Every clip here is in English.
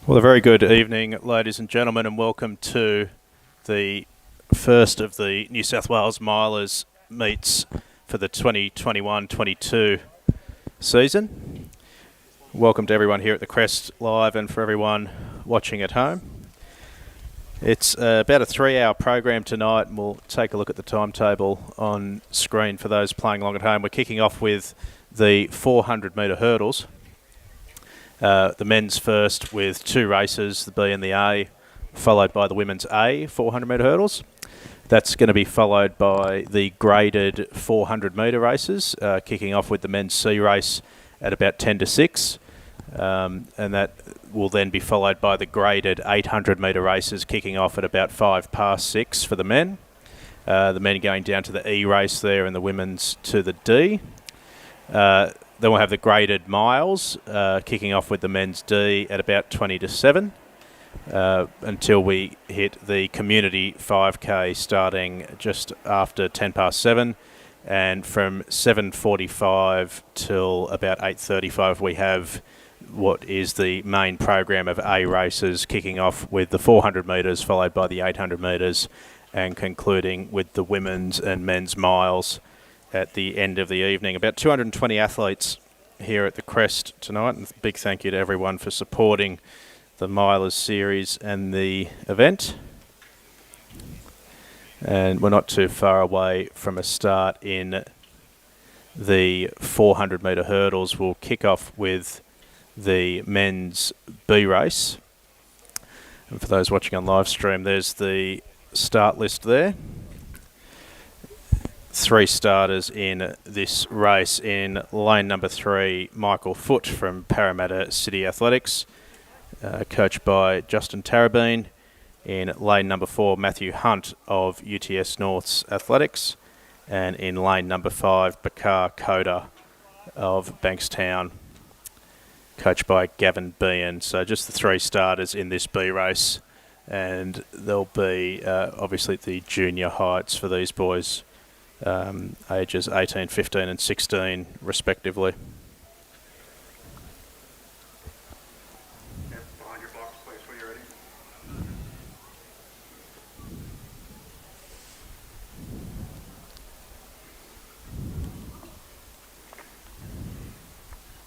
Well, a very good evening, ladies and gentlemen, and welcome to the first of the New South Wales Milers meets for the 2021-22 season. Welcome to everyone here at the Crest Live and for everyone watching at home. It's about a 3-hour program tonight, and we'll take a look at the timetable on screen for those playing along at home. We're kicking off with the 400-metre hurdles. The men's first with 2 races, the B and the A, followed by the women's A 400-metre hurdles. That's going to be followed by the graded 400-metre races, kicking off with the men's C race at about 10 to 6. And that will then be followed by the graded 800-metre races, kicking off at about 5 past 6 for the men. The men going down to the E race there and the women's to the D. Then we'll have the graded miles, kicking off with the men's D at about 20 to 7, until we hit the community 5K starting just after 10 past 7. And from 7:45 till about 8:35, we have what is the main program of A races, kicking off with the 400 metres, followed by the 800 metres, and concluding with the women's and men's miles at the end of the evening. About 220 athletes here at the Crest tonight, and a big thank you to everyone for supporting the Milers Series and the event. And we're not too far away from a start in the 400 metre hurdles. We'll kick off with the men's B race. And for those watching on live stream, there's the start list there. 3 starters in this race. In lane number 3, Michael Foote from Parramatta City Athletics, coached by Justin Tarabine. In lane number 4, Matthew Hunt of UTS North's Athletics. And in lane number 5, Bakar Koda of Bankstown, coached by Gavin Bean. So just the 3 starters in this B race. And there'll be obviously the junior heights for these boys, ages 18, 15 and 16 respectively. Yep, behind your box, please, when you're ready.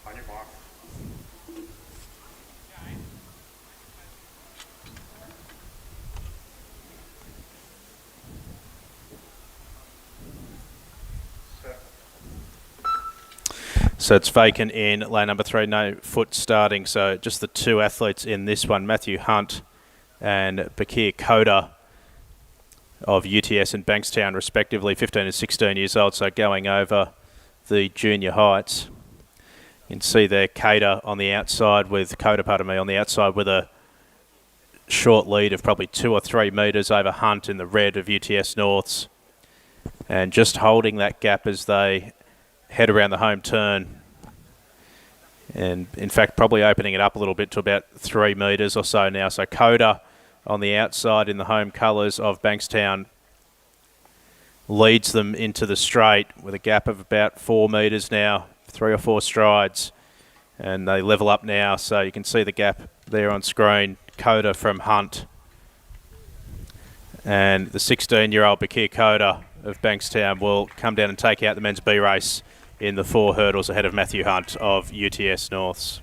On your box. So it's vacant in lane number 3, no Foote starting. So just the 2 athletes in this one, Matthew Hunt and Bakar Koda of UTS and Bankstown respectively, 15 and 16 years old, so going over the junior heights. You can see there Koda on the outside with on the outside with a short lead of probably 2 or 3 metres over Hunt in the red of UTS Norths, and just holding that gap as they head around the home turn, and in fact probably opening it up a little bit to about 3 metres or so now. So Koda on the outside in the home colours of Bankstown leads them into the straight with a gap of about 4 metres now, 3 or 4 strides, and they level up now. So you can see the gap there on screen. Koda from Hunt and the 16-year-old Bakar Koda of Bankstown will come down and take out the men's B race in the 4 hurdles ahead of Matthew Hunt of UTS Norths.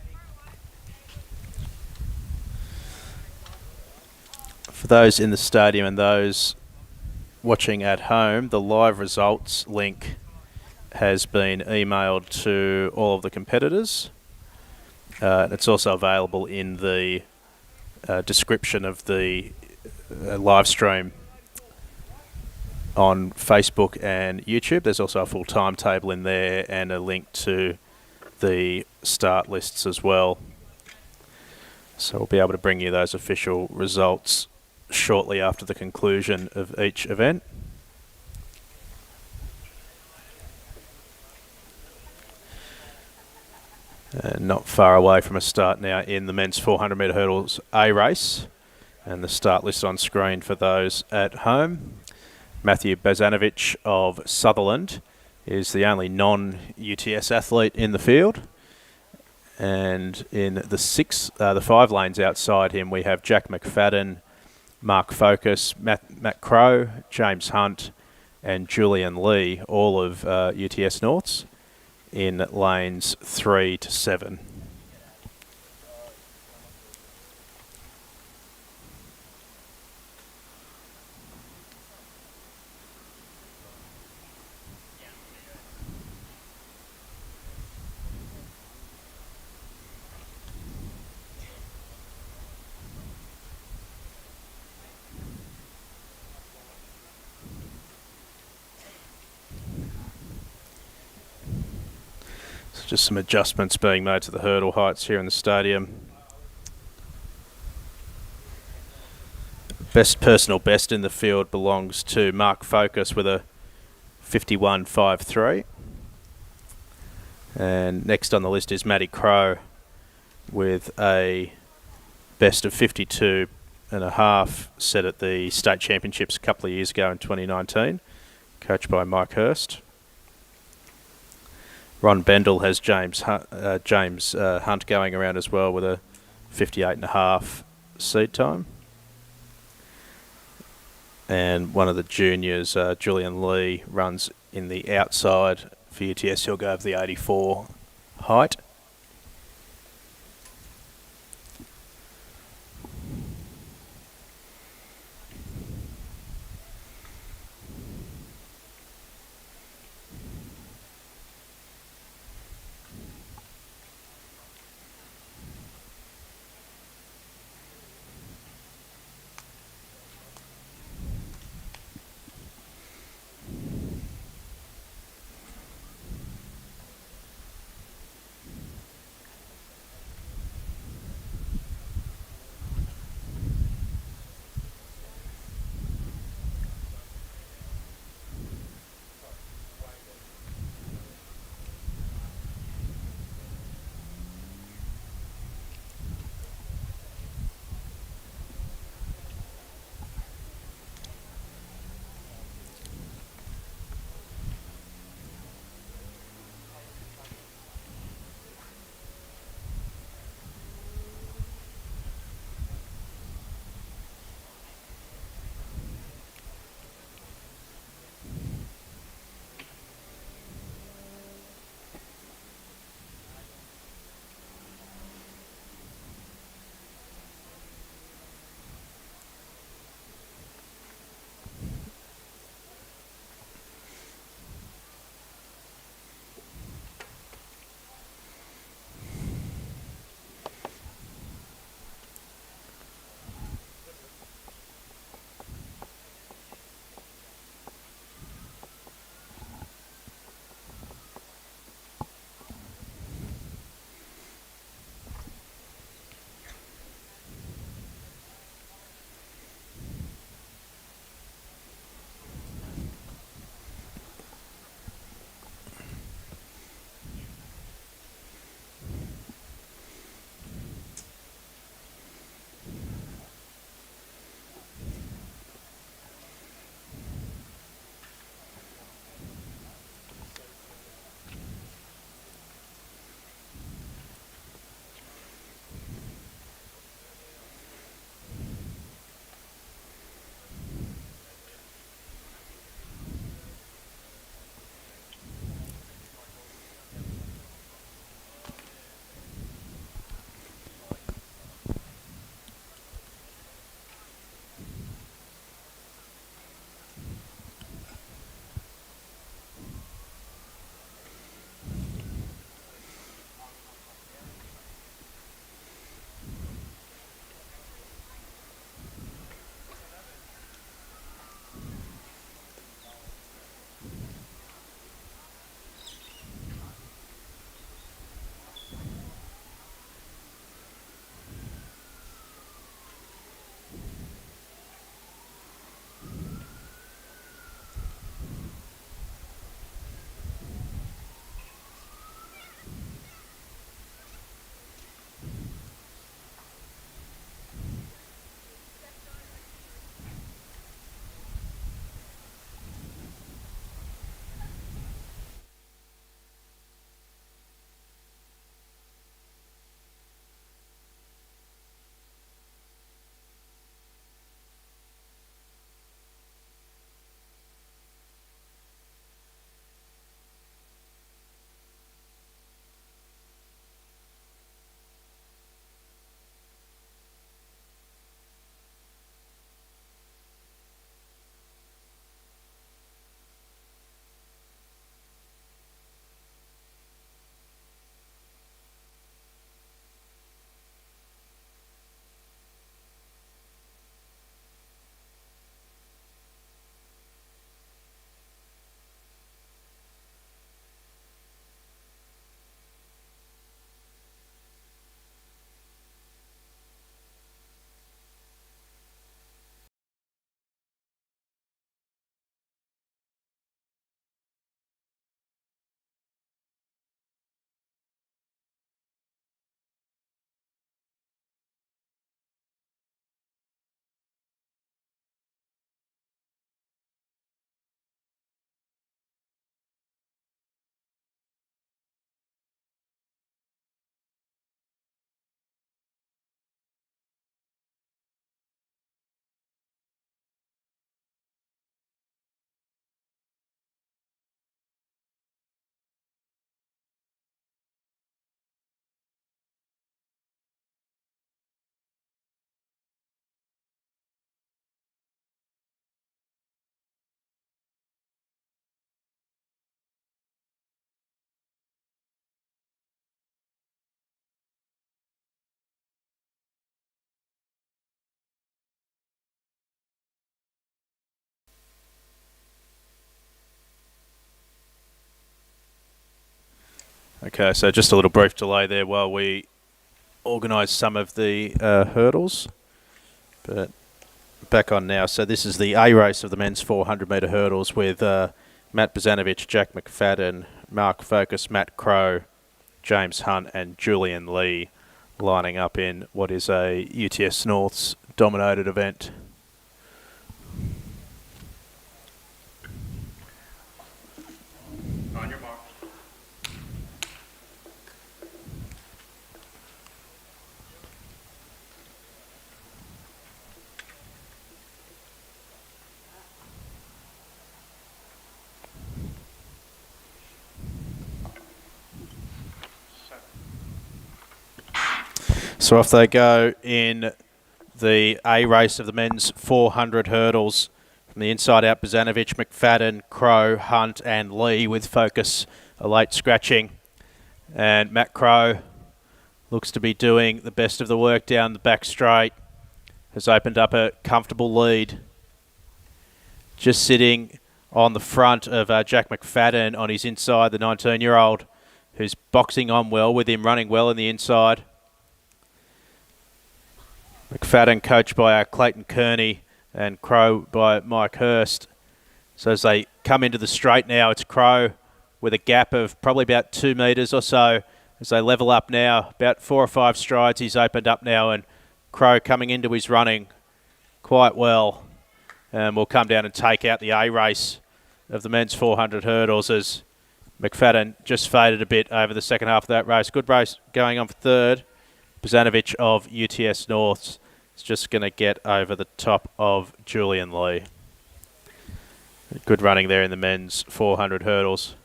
For those in the stadium and those watching at home, the live results link has been emailed to all of the competitors. It's also available in the description of the live stream on Facebook and YouTube. There's also a full timetable in there and a link to the start lists as well. So we'll be able to bring you those official results shortly after the conclusion of each event. And not far away from a start now in the men's 400 metre hurdles A race, and the start list on screen for those at home. Matthew Bazanovich of Sutherland is the only non-UTS athlete in the field, And in the 5 lanes outside him, we have Jack McFadden, Mark Focus, Matt Crow, James Hunt, and Julian Lee, all of UTS Norths, in lanes 3 to 7. Just some adjustments being made to the hurdle heights here in the stadium. Personal best in the field belongs to Mark Focus with a 51.53. And next on the list is Matty Crow with a best of 52.5 set at the state championships a couple of years ago in 2019, coached by Mike Hurst. Ron Bendel has James Hunt going around as well with a 58.5 seed time. And one of the juniors, Julian Lee, runs in the outside for UTS. He'll go over the 84 height. Okay, so just a little brief delay there while we organise some of the hurdles. But back on now. So this is the A race of the men's 400 metre hurdles with Matt Bozanovic, Jack McFadden, Mark Focus, Matt Crowe, James Hunt and Julian Lee lining up in what is a UTS North's dominated event. On your mark. So off they go in the A race of the men's 400 hurdles. From the inside out, Bozanovic, McFadden, Crowe, Hunt and Lee with Focus a late scratching. And Matt Crowe looks to be doing the best of the work down the back straight. Has opened up a comfortable lead. Just sitting on the front of Jack McFadden on his inside, the 19-year-old, who's boxing on well with him, running well in the inside. McFadden coached by Clayton Kearney and Crowe by Mike Hurst. So as they come into the straight now, it's Crowe with a gap of probably about 2 metres or so. As they level up now, about 4 or 5 strides he's opened up now, and Crowe coming into his running quite well. And will come down and take out the A race of the men's 400 hurdles as McFadden just faded a bit over the second half of that race. Good race going on for third. Bozanovic of UTS Norths is just going to get over the top of Julian Lee. Good running there in the men's 400 hurdles.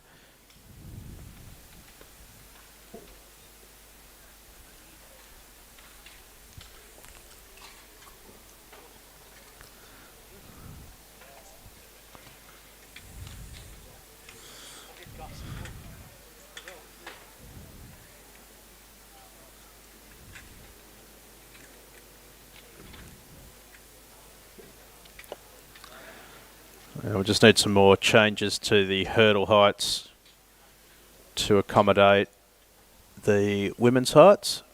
We'll just need some more changes to the hurdle heights to accommodate the women's heights.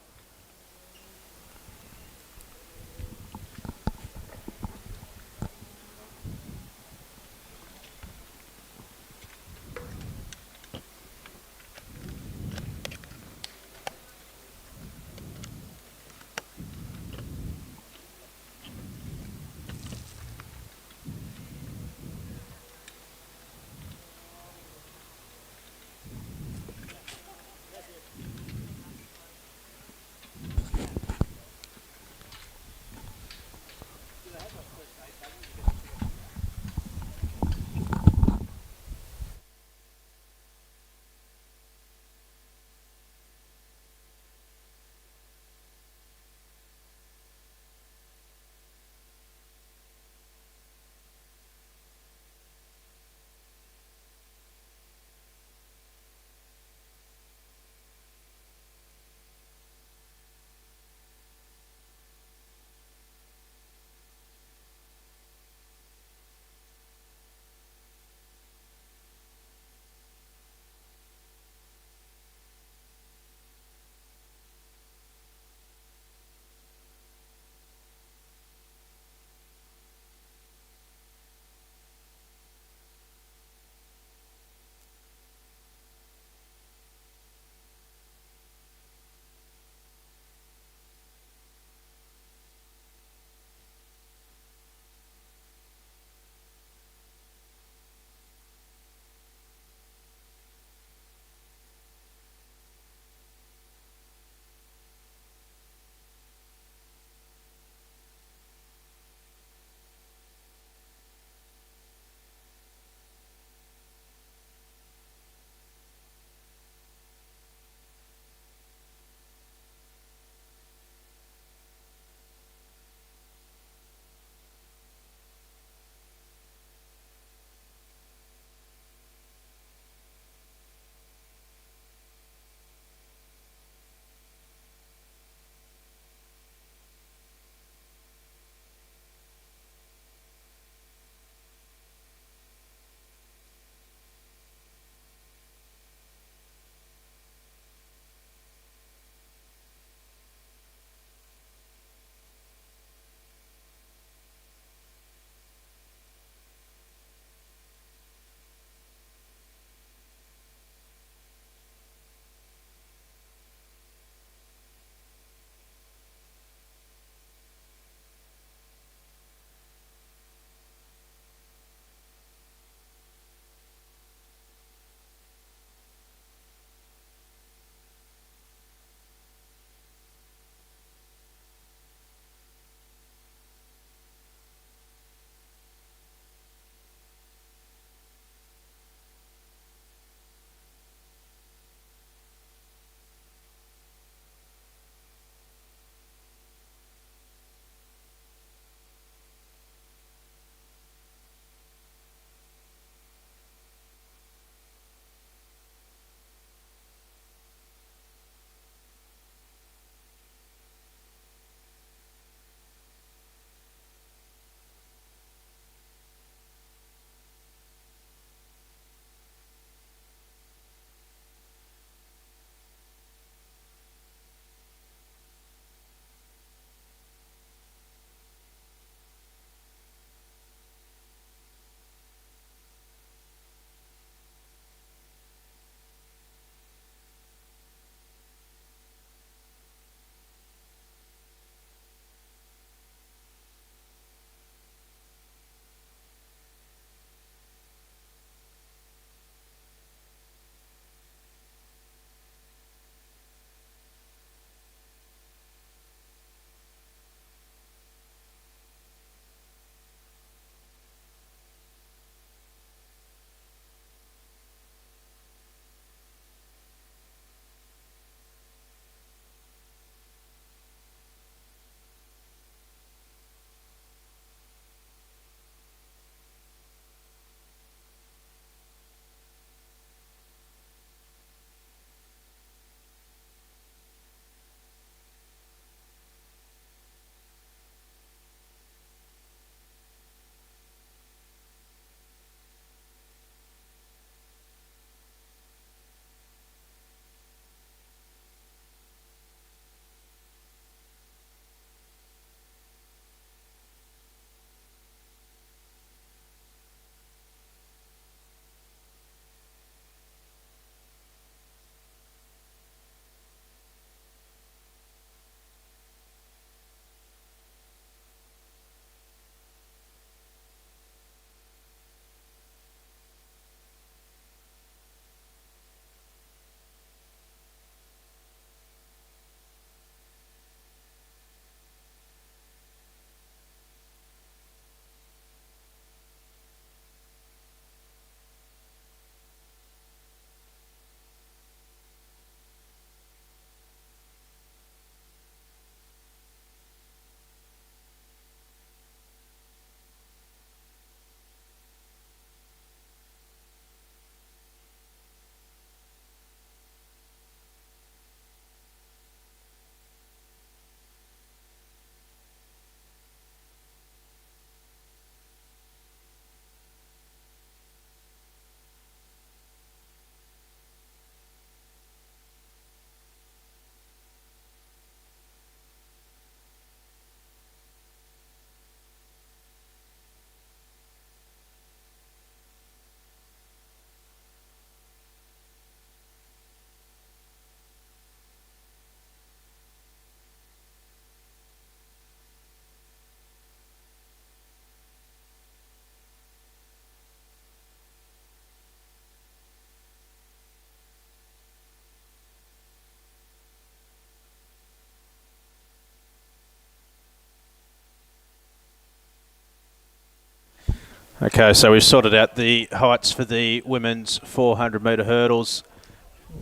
Okay, so we've sorted out the heights for the women's 400 metre hurdles.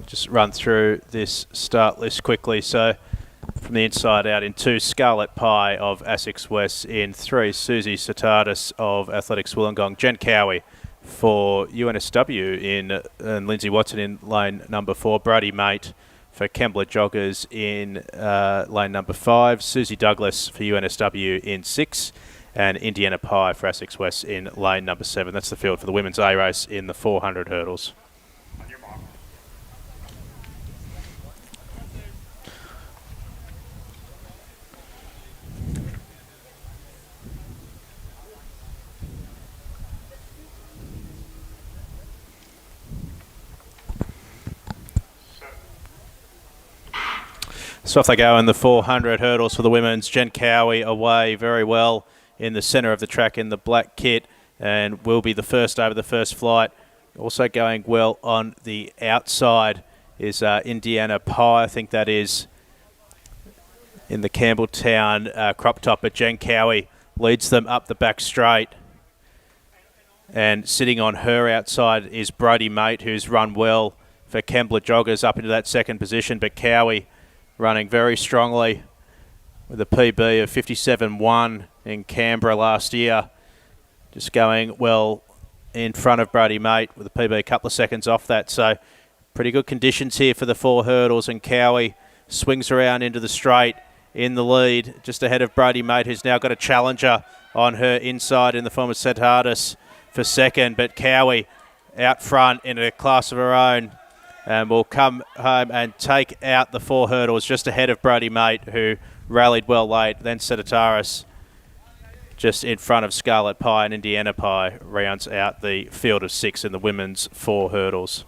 Just run through this start list quickly. So from the inside out in 2, Scarlet Pie of Essex West. In 3, Susie Satardis of Athletics Wollongong. Jen Cowie for UNSW and Lindsay Watson in lane number 4. Brody Mate for Kembla Joggers in lane number 5. Susie Douglas for UNSW in 6. And Indiana Pie for Essex West in lane number 7. That's the field for the women's A race in the 400 hurdles. On your mark. So off they go in the 400 hurdles for the women's. Jen Cowie away very well in the centre of the track in the black kit and will be the first over the first flight. Also going well on the outside is Indiana Pie. I think that is in the Campbelltown crop top. But Jen Cowie leads them up the back straight. And sitting on her outside is Brody Mate, who's run well for Kembla Joggers up into that second position. But Cowie running very strongly with a PB of 57.1 in Canberra last year. Just going well in front of Brody Mate with a PB a couple of seconds off that. So pretty good conditions here for the 4 hurdles. And Cowie swings around into the straight in the lead, just ahead of Brody Mate, who's now got a challenger on her inside in the form of Satardis for second. But Cowie out front in a class of her own. And will come home and take out the 4 hurdles just ahead of Brody Mate, who rallied well late. Then Satardis just in front of Scarlet Pie, and Indiana Pie rounds out the field of 6 in the women's 4 hurdles.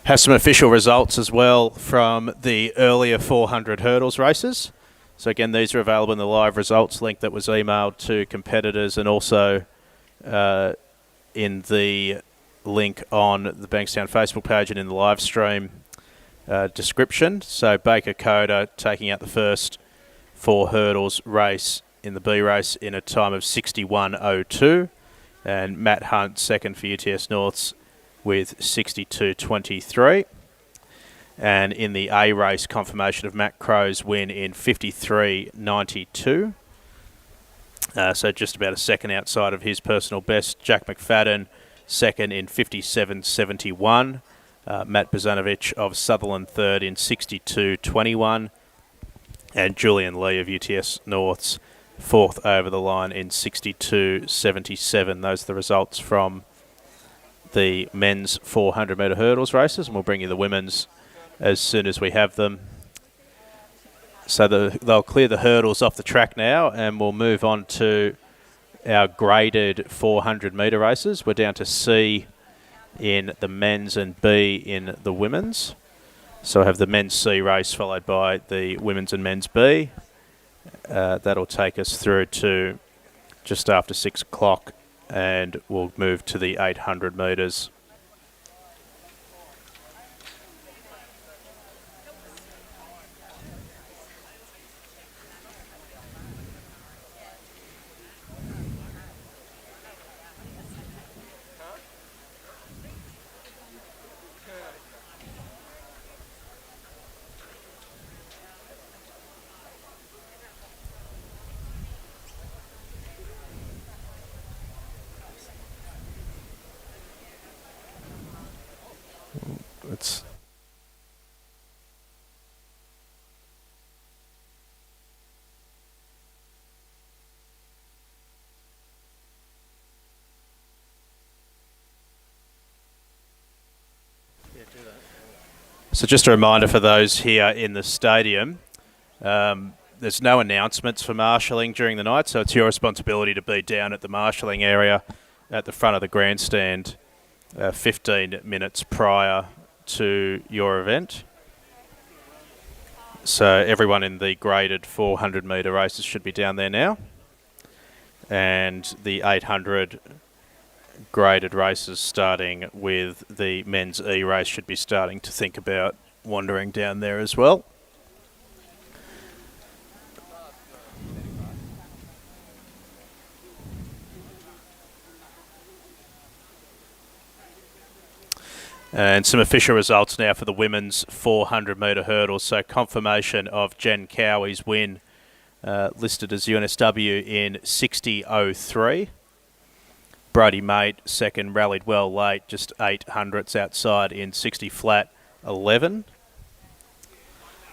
Have some official results as well from the earlier 400 hurdles races. So again, these are available in the live results link that was emailed to competitors, and also in the link on the Bankstown Facebook page and in the live stream description. So Baker Coda taking out the first 4 hurdles race in the B race in a time of 61.02, and Matt Hunt second for UTS Norths with 62.23. And in the A race, confirmation of Matt Crow's win in 53.92. So just about a second outside of his personal best. Jack McFadden second in 57.71. Matt Bozanovic of Sutherland third in 62.21. And Julian Lee of UTS Norths fourth over the line in 62.77. Those are the results from the men's 400 metre hurdles races, and we'll bring you the women's as soon as we have them. So they'll clear the hurdles off the track now, and we'll move on to our graded 400 metre races. We're down to C in the men's and B in the women's. So I have the men's C race followed by the women's and men's B. That'll take us through to just after 6 o'clock, and we'll move to the 800 metres. It's so just a reminder for those here in the stadium, there's no announcements for marshalling during the night, so it's your responsibility to be down at the marshalling area at the front of the grandstand 15 minutes prior to your event. So everyone in the graded 400 metre races should be down there now. And the 800 graded races, starting with the men's E race, should be starting to think about wandering down there as well. And some official results now for the women's 400 metre hurdles. So confirmation of Jen Cowie's win, listed as UNSW in 60.03. Brody Mate, second, rallied well late, just 800ths outside in 60 flat 11.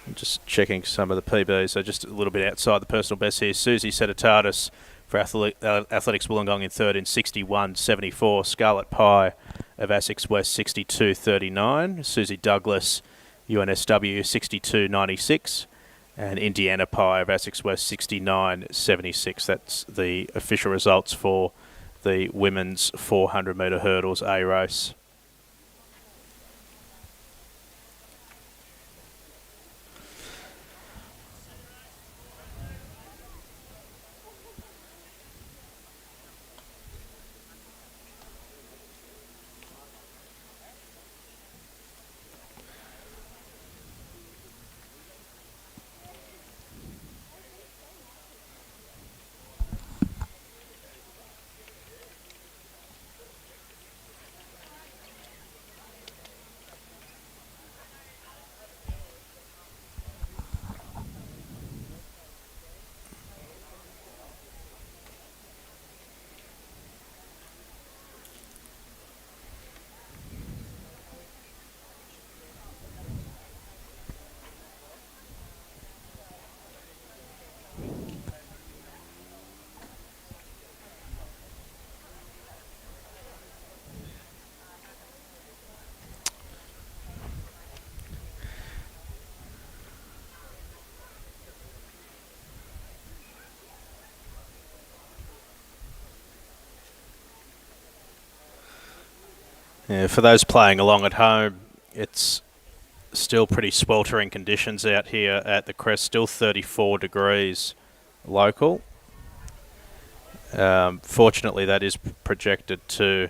I'm just checking some of the PBs, so just a little bit outside the personal best here. Susie Seditatis for Athletics Wollongong in third in 61.74. Scarlet Pie of Asics West 62.39. Susie Douglas, UNSW 62.96. And Indiana Pie of Asics West 69.76. That's the official results for the women's 400 metre hurdles A race. Yeah, for those playing along at home, it's still pretty sweltering conditions out here at the Crest, still 34 degrees local. Fortunately, that is projected to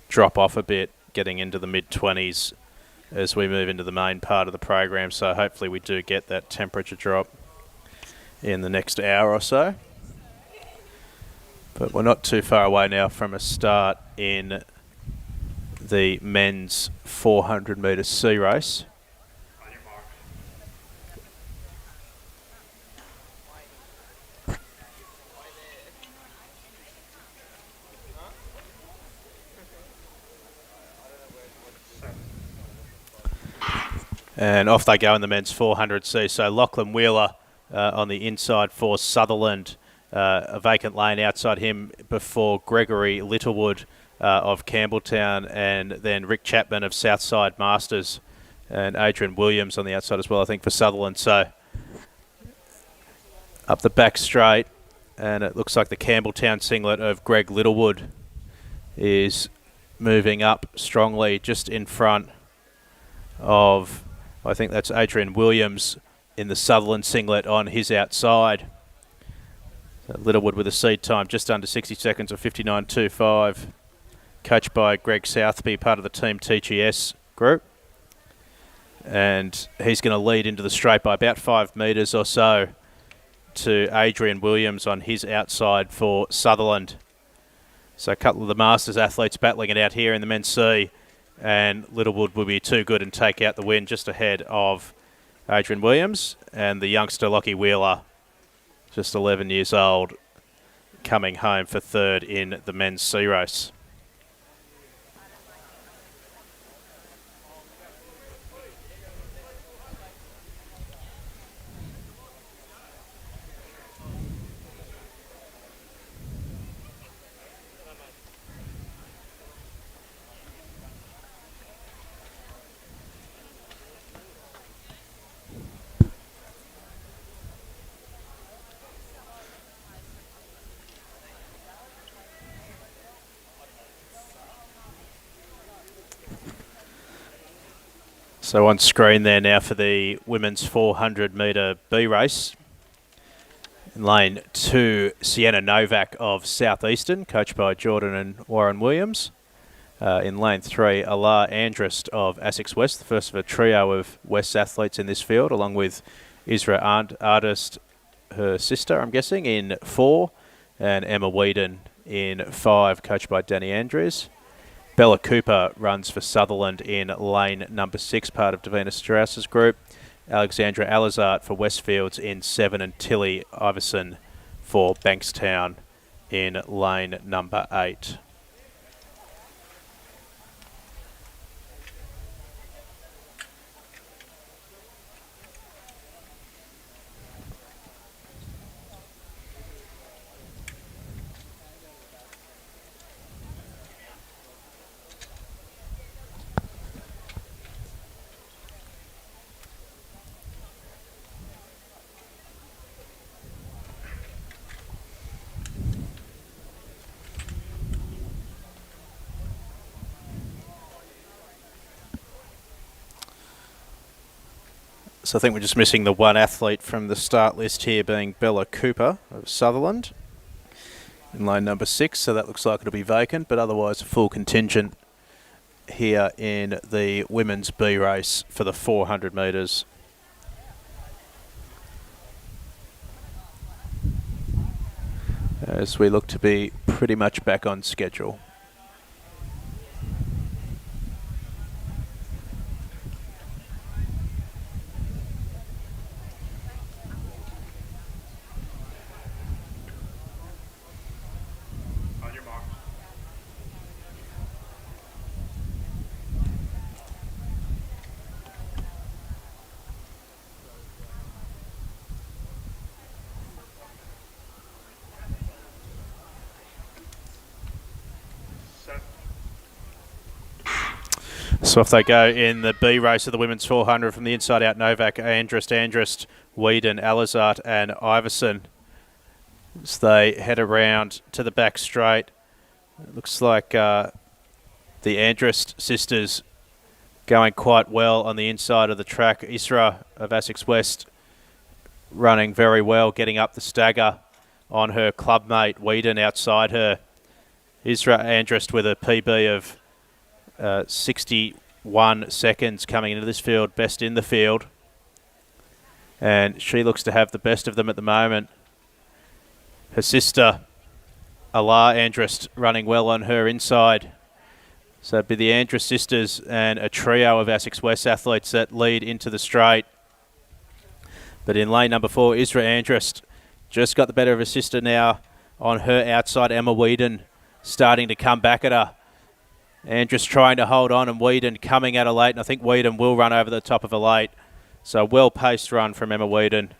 drop off a bit, getting into the mid-20s as we move into the main part of the program. So hopefully we do get that temperature drop in the next hour or so. But we're not too far away now from a start in the men's 400 metre C race. On your mark. And off they go in the men's 400C. So Lachlan Wheeler on the inside for Sutherland. A vacant lane outside him before Gregory Littlewood of Campbelltown, and then Rick Chapman of Southside Masters, and Adrian Williams on the outside as well, I think, for Sutherland. So up the back straight, and it looks like the Campbelltown singlet of Greg Littlewood is moving up strongly just in front of, I think that's Adrian Williams in the Sutherland singlet on his outside. So Littlewood with a seed time just under 60 seconds of 59.25. Coached by Greg Southby, part of the Team TGS group. And he's going to lead into the straight by about 5 metres or so to Adrian Williams on his outside for Sutherland. So a couple of the Masters athletes battling it out here in the men's C, and Littlewood will be too good and take out the win just ahead of Adrian Williams, and the youngster Lockie Wheeler, just 11 years old, coming home for third in the men's C race. So on screen there now for the women's 400 metre B race. In lane 2, Sienna Novak of Southeastern, coached by Jordan and Warren Williams. In lane 3, Alar Andrist of Asics West, the first of a trio of West athletes in this field, along with Isra Artist, her sister, I'm guessing, in 4, and Emma Whedon in 5, coached by Danny Andrews. Bella Cooper runs for Sutherland in lane number 6, part of Davina Strauss's group. Alexandra Alizart for Westfields in 7, and Tilly Iverson for Bankstown in lane number 8. So I think we're just missing the one athlete from the start list here, being Bella Cooper of Sutherland in lane number 6. So that looks like it'll be vacant, but otherwise a full contingent here in the women's B race for the 400 metres. As we look to be pretty much back on schedule. On your mark. Set. So off they go in the B race of the women's 400 from the inside out. Novak, Andrist, Whedon, Alizart and Iverson. As they head around to the back straight. It looks like the Andrist sisters going quite well on the inside of the track. Isra of Essex West running very well, getting up the stagger on her clubmate Whedon outside her. Isra Andrist with a PB of 61 seconds coming into this field, best in the field. And she looks to have the best of them at the moment. Her sister, Alar Andrist, running well on her inside. So it'd be the Andrist sisters and a trio of Essex West athletes that lead into the straight. But in lane number 4, Isra Andrist just got the better of her sister now on her outside. Emma Whedon starting to come back at her. Andrist trying to hold on, and Whedon coming at her late, and I think Whedon will run over the top of her late. So well-paced run from Emma Whedon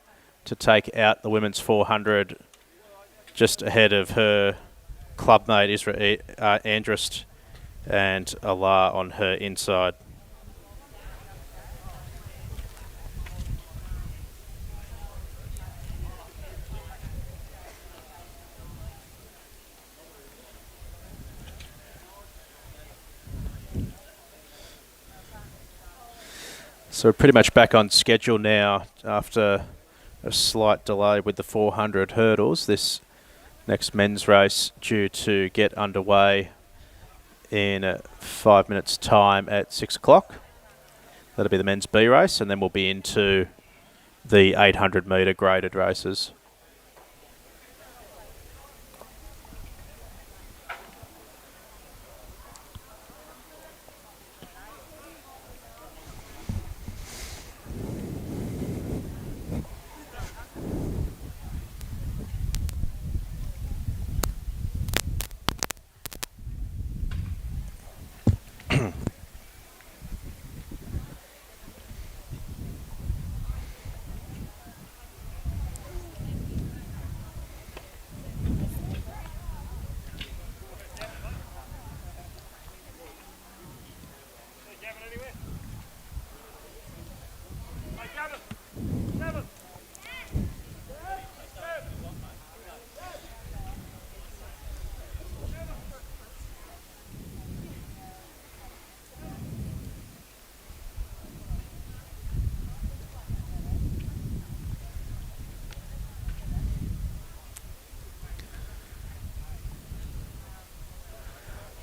to take out the women's 400 just ahead of her clubmate Isra Andrist and Alar on her inside. So we're pretty much back on schedule now after a slight delay with the 400 hurdles. This next men's race due to get underway in 5 minutes' time at 6 o'clock. That'll be the men's B race, and then we'll be into the 800 metre graded races.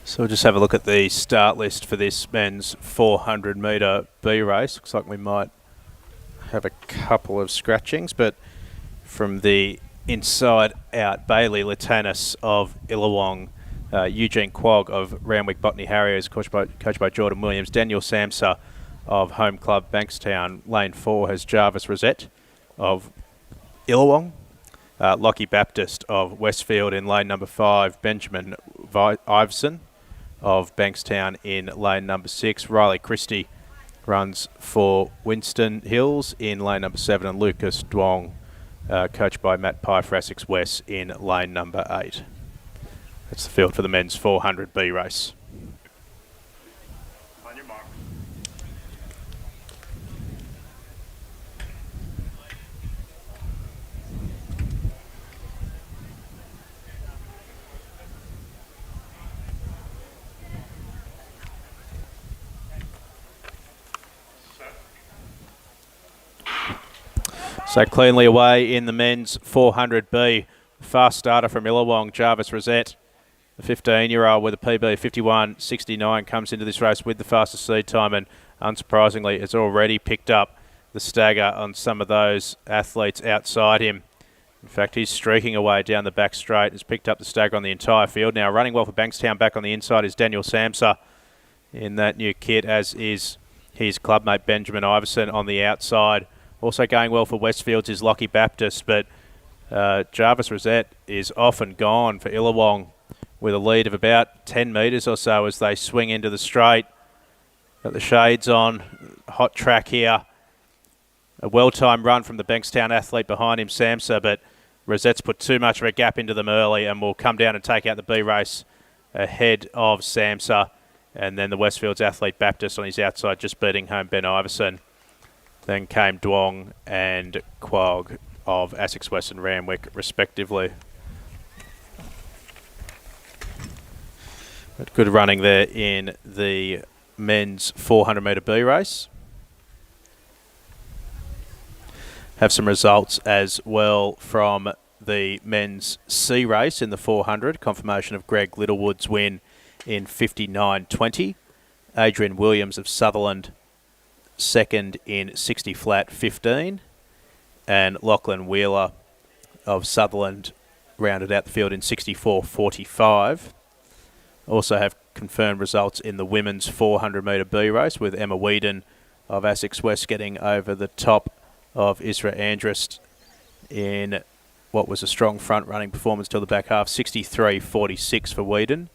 So we'll just have a look at the start list for this men's 400 metre B race. Looks like we might have a couple of scratchings, but from the inside out, Bailey Latanis of Illawong Eugene Quagg of Randwick Botany Harriers, coached by Jordan Williams. Daniel Samsa of home club Bankstown. Lane 4 has Jarvis Rosette of Illawong. Lockie Baptist of Westfield in lane number 5. Benjamin Iveson of Bankstown in lane number 6. Riley Christie runs for Winston Hills in lane number 7. And Lucas Duong, coached by Matt Pye for Essex West in lane number 8. That's the field for the men's 400B race. On your mark. So cleanly away in the men's 400B. Fast starter from Illawong, Jarvis Rosette. The 15-year-old with a PB 51.69 comes into this race with the fastest seed time, and unsurprisingly has already picked up the stagger on some of those athletes outside him. In fact, he's streaking away down the back straight, has picked up the stagger on the entire field. Now running well for Bankstown back on the inside is Daniel Samsa in that new kit, as is his clubmate Benjamin Iveson on the outside. Also going well for Westfields is Lockie Baptist, but Jarvis Rosette is off and gone for Illawong with a lead of about 10 metres or so as they swing into the straight. Got the shades on, hot track here. A well-timed run from the Bankstown athlete behind him, Samsa, but Rosette's put too much of a gap into them early and will come down and take out the B race ahead of Samsa. And then the Westfields athlete Baptist on his outside just beating home Ben Iveson. Then came Duong and Quagg of Essex West and Randwick, respectively. But good running there in the men's 400-metre B race. Have some results as well from the men's C race in the 400. Confirmation of Greg Littlewood's win in 59.20. Adrian Williams of Sutherland second in 60 flat 15. And Lachlan Wheeler of Sutherland rounded out the field in 64.45. Also have confirmed results in the women's 400-metre B race with Emma Whedon of Essex West getting over the top of Isra Andrist in what was a strong front-running performance till the back half. 63.46 for Whedon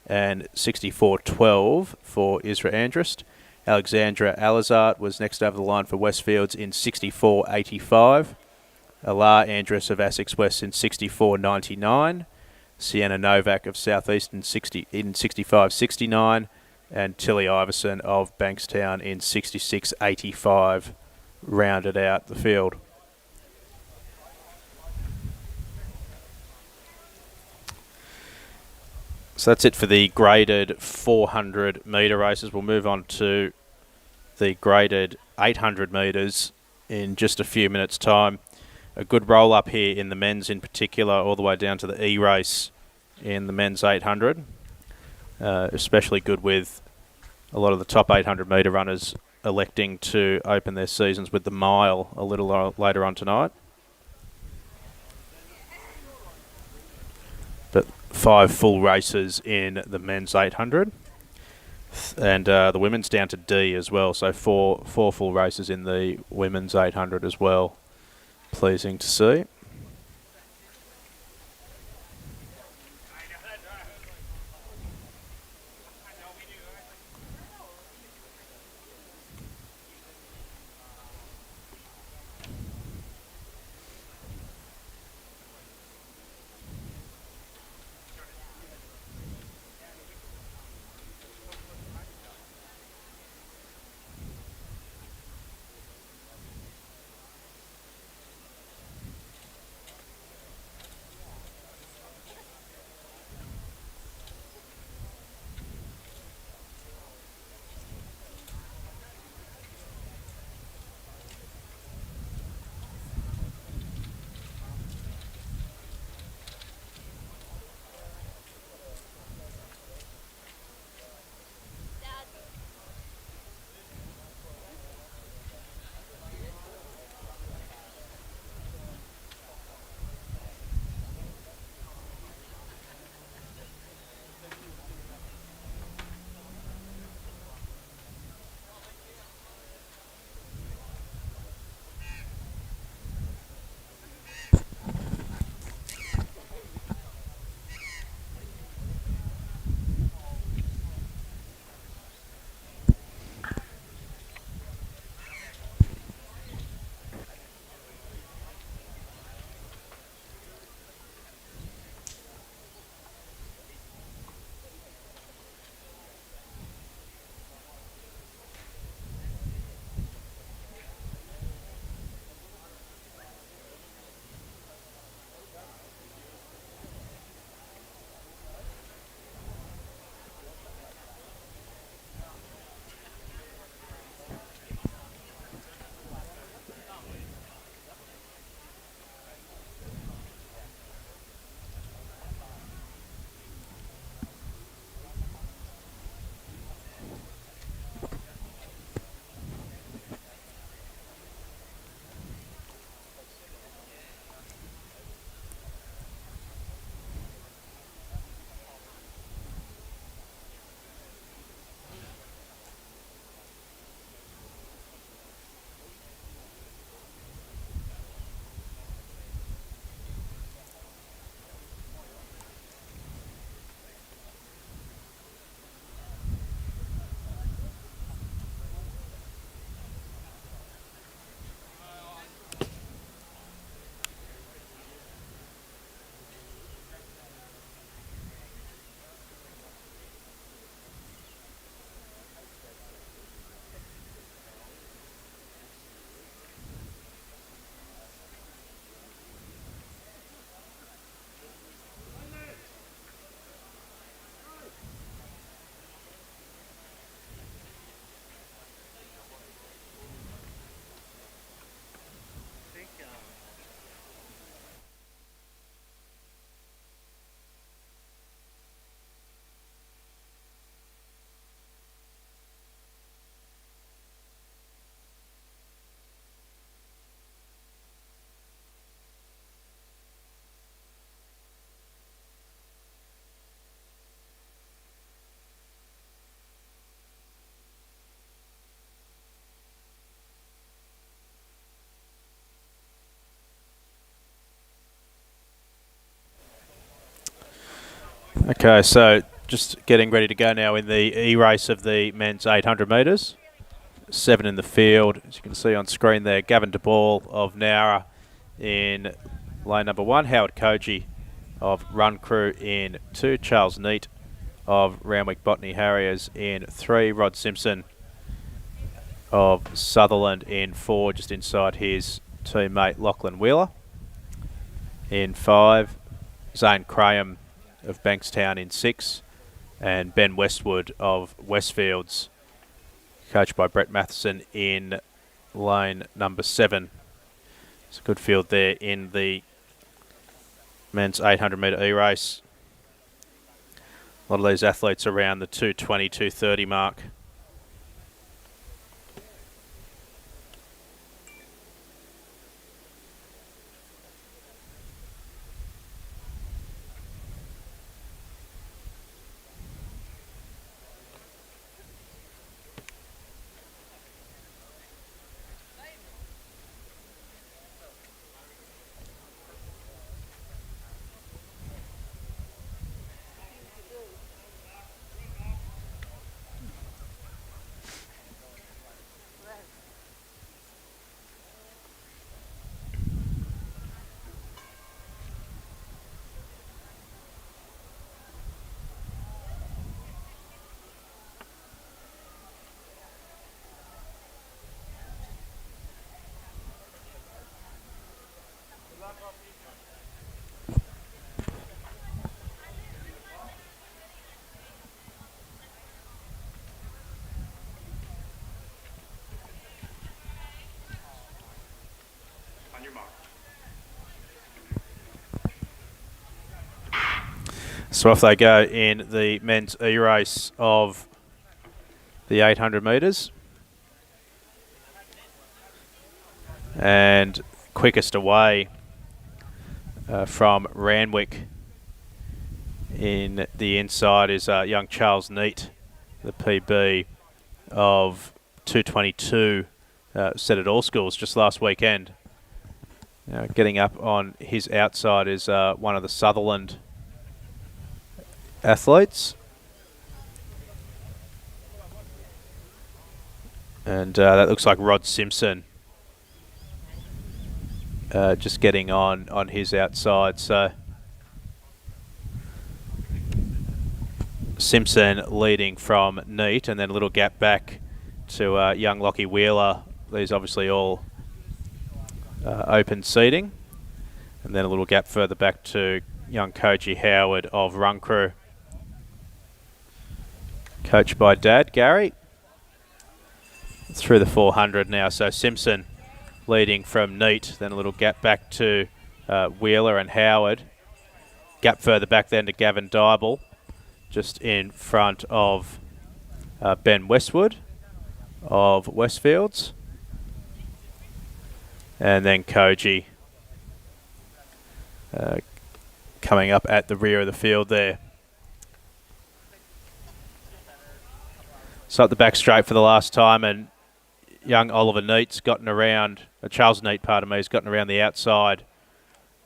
and 64.12 for Isra Andrist. Alexandra Alizart was next over the line for Westfields in 64.85. Alar Andrus of Essex West in 64.99. Sienna Novak of South East in 65.69. And Tilly Iverson of Bankstown in 66.85 rounded out the field. So that's it for the graded 400 metre races. We'll move on to the graded 800 metres in just a few minutes' time. A good roll up here in the men's in particular, all the way down to the E race in the men's 800. Especially good with a lot of the top 800 metre runners electing to open their seasons with the mile a little later on tonight. But 5 full races in the men's 800. And the women's down to D as well, so four full races in the women's 800 as well. Pleasing to see. Okay, so just getting ready to go now in the E-race of the men's 800 metres. 7 in the field, as you can see on screen there. Gavin DeBall of Nowra in lane number 1. Howard Koji of Run Crew in 2. Charles Neat of Randwick Botany Harriers in 3. Rod Simpson of Sutherland in 4, just inside his teammate Lachlan Wheeler. In 5, Zane Graham of Bankstown in 6, and Ben Westwood of Westfields, coached by Brett Matheson, in lane number 7. It's a good field there in the men's 800 metre E-race. A lot of these athletes around the 2:20, 2:30 mark. On your mark. So off they go in the men's E-race of the 800 metres. And quickest away from Randwick in the inside is young Charles Neat, the PB of 2:22, set at all schools just last weekend. Getting up on his outside is one of the Sutherland athletes. And that looks like Rod Simpson just getting on his outside. So Simpson leading from Neat, and then a little gap back to young Lockie Wheeler. These obviously all open seating. And then a little gap further back to young Koji Howard of Run Crew, coached by Dad, Gary. Through the 400 now, so Simpson leading from Neat, then a little gap back to Wheeler and Howard. Gap further back then to Gavin Dybel, just in front of Ben Westwood of Westfields. And then Koji coming up at the rear of the field there. So up the back straight for the last time, and young Oliver Neat's gotten around, Charles Neat, pardon me, has gotten around the outside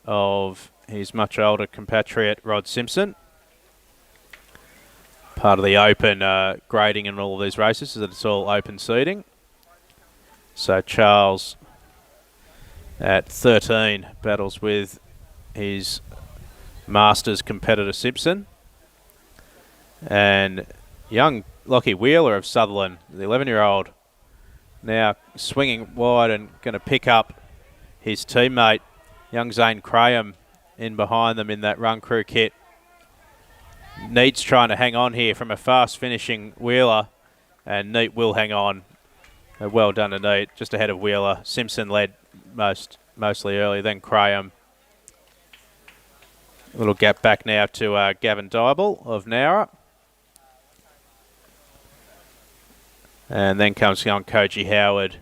of his much older compatriot Rod Simpson. Part of the open grading in all of these races is that it's all open seating. So Charles at 13 battles with his Masters competitor Simpson. And young Lockie Wheeler of Sutherland, the 11-year-old, now swinging wide and going to pick up his teammate, young Zane Graham, in behind them in that Run Crew kit. Neat's trying to hang on here from a fast finishing Wheeler, and Neat will hang on. Well done to Neat, just ahead of Wheeler. Simpson led mostly early, then Graham. A little gap back now to Gavin Dybel of Nowra. And then comes young Koji Howard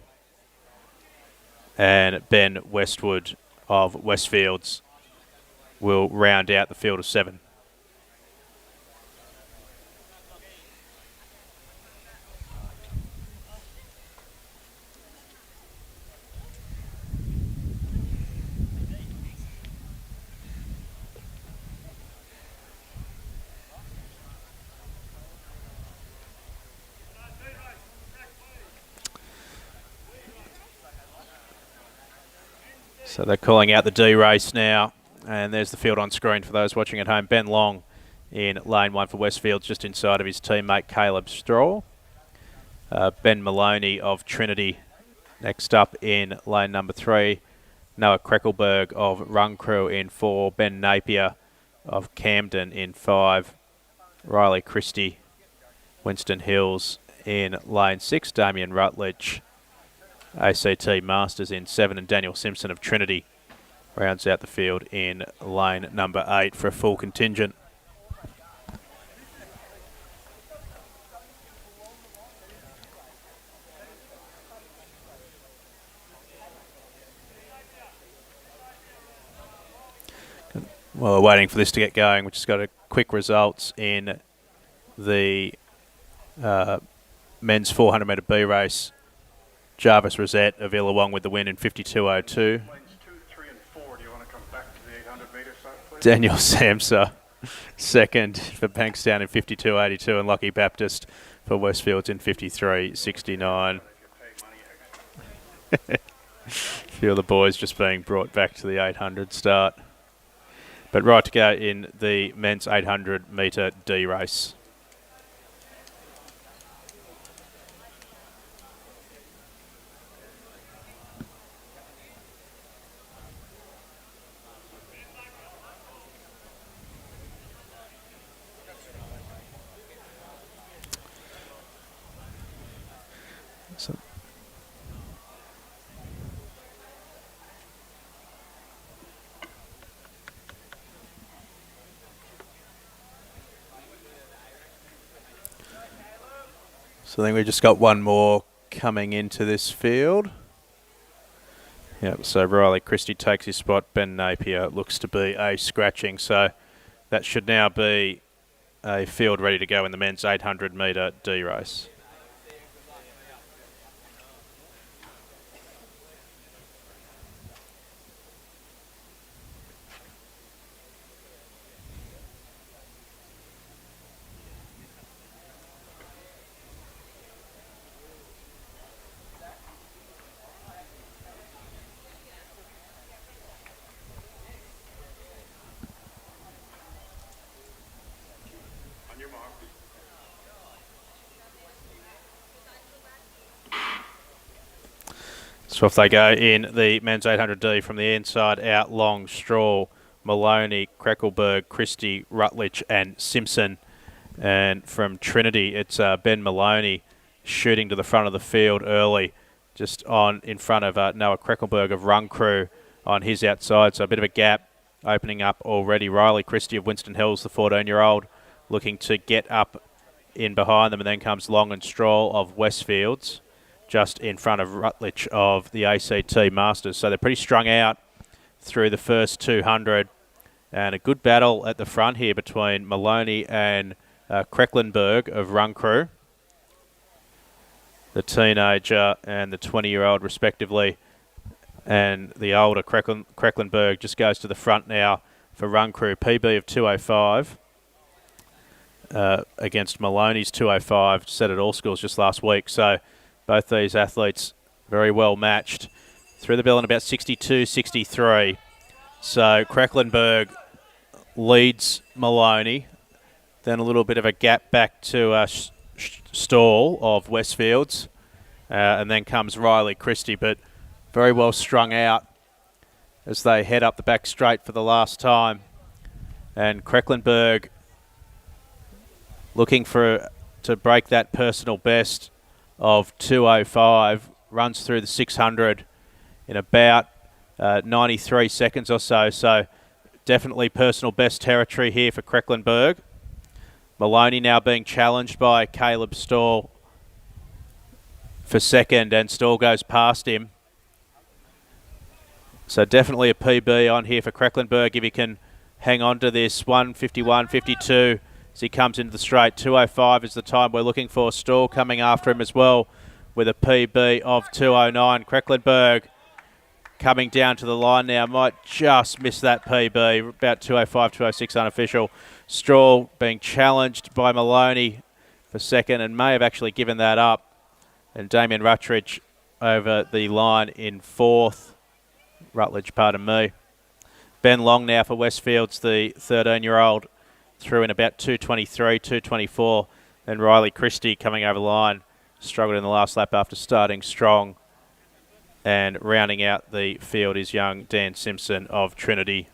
and Ben Westwood of Westfields will round out the field of 7. So they're calling out the D race now. And there's the field on screen for those watching at home. Ben Long in lane 1 for Westfield, just inside of his teammate Caleb Straw. Ben Maloney of Trinity next up in lane number 3. Noah Kreckelberg of Run Crew in 4. Ben Napier of Camden in 5. Riley Christie, Winston Hills in lane 6. Damien Rutledge, ACT Masters in 7. And Daniel Simpson of Trinity rounds out the field in lane number 8 for a full contingent. Well, we're waiting for this to get going. We've just got a quick results in the men's 400 metre B race. Jarvis Rosette of Illawong with the win in 52.02. Lanes 2, 3 and 4. Do you want to come back to the 800 metre start, please? Daniel Samsa second for Bankstown in 52.82, and Lucky Baptist for Westfields in 53.69. A few of the boys just being brought back to the 800 start. But right to go in the men's 800 metre D race. So I think we've just got one more coming into this field. Yep, so Riley Christie takes his spot. Ben Napier looks to be a scratching. So that should now be a field ready to go in the men's 800 metre D race. So off they go in the men's 800D from the inside out. Long, Straw, Maloney, Kreckelberg, Christie, Rutledge and Simpson. And from Trinity, it's Ben Maloney shooting to the front of the field early, just on in front of Noah Kreckelberg of Run Crew on his outside. So a bit of a gap opening up already. Riley Christie of Winston Hills, the 14-year-old, looking to get up in behind them. And then comes Long and Stroll of Westfields, just in front of Rutledge of the ACT Masters. So they're pretty strung out through the first 200. And a good battle at the front here between Maloney and Krecklenberg of Run Crew, the teenager and the 20-year-old respectively. And the older Krecklenberg just goes to the front now for Run Crew. PB of 205 against Maloney's 205, set at all schools just last week. So both these athletes very well matched. Through the bell in about 62-63. So Krecklenberg leads Maloney. Then a little bit of a gap back to Stall of Westfields. And then comes Riley Christie, but very well strung out as they head up the back straight for the last time. And Krecklenberg looking to break that personal best of 205, runs through the 600 in about 93 seconds or so. So definitely personal best territory here for Krecklenberg. Maloney now being challenged by Caleb Stall for second, and Stall goes past him. So definitely a PB on here for Krecklenberg if he can hang on to this. 1:51.52 as he comes into the straight. 2:05 is the time we're looking for. Stall coming after him as well with a PB of 2:09. Krecklenberg coming down to the line now. Might just miss that PB. About 2:05, 2:06 unofficial. Straw being challenged by Maloney for second and may have actually given that up. And Damien Rutledge over the line in fourth. Rutledge, pardon me. Ben Long now for Westfields, the 13-year-old, through in about 2:23, 2:24. Then Riley Christie coming over the line, struggled in the last lap after starting strong. And rounding out the field is young Dan Simpson of Trinity,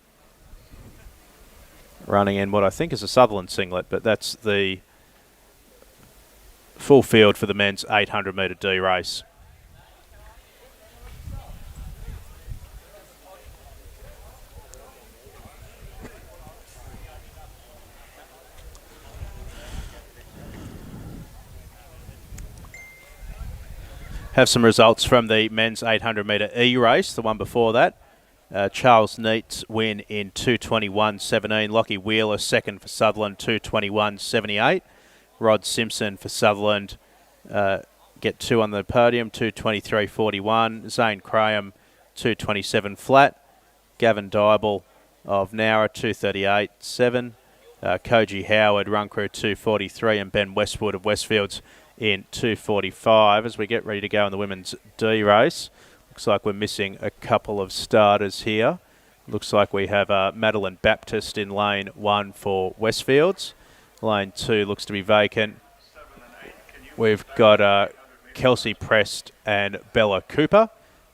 running in what I think is a Sutherland singlet, but that's the full field for the men's 800 metre D race. Have some results from the men's 800 metre E race, the one before that. Charles Neate's win in 2:21.17. Lockie Wheeler second for Sutherland, 2:21.78. Rod Simpson for Sutherland get two on the podium, 2:23.41. Zane Graham, 2:27 flat. Gavin Dybel of Nowra, 2:38.7. Koji Howard, run crew 2:43, and Ben Westwood of Westfields in 2:45 as we get ready to go in the women's D race. Looks like we're missing a couple of starters here. Looks like we have Madeline Baptist in lane 1 for Westfields. Lane 2 looks to be vacant. We've got Kelsey Prest and Bella Cooper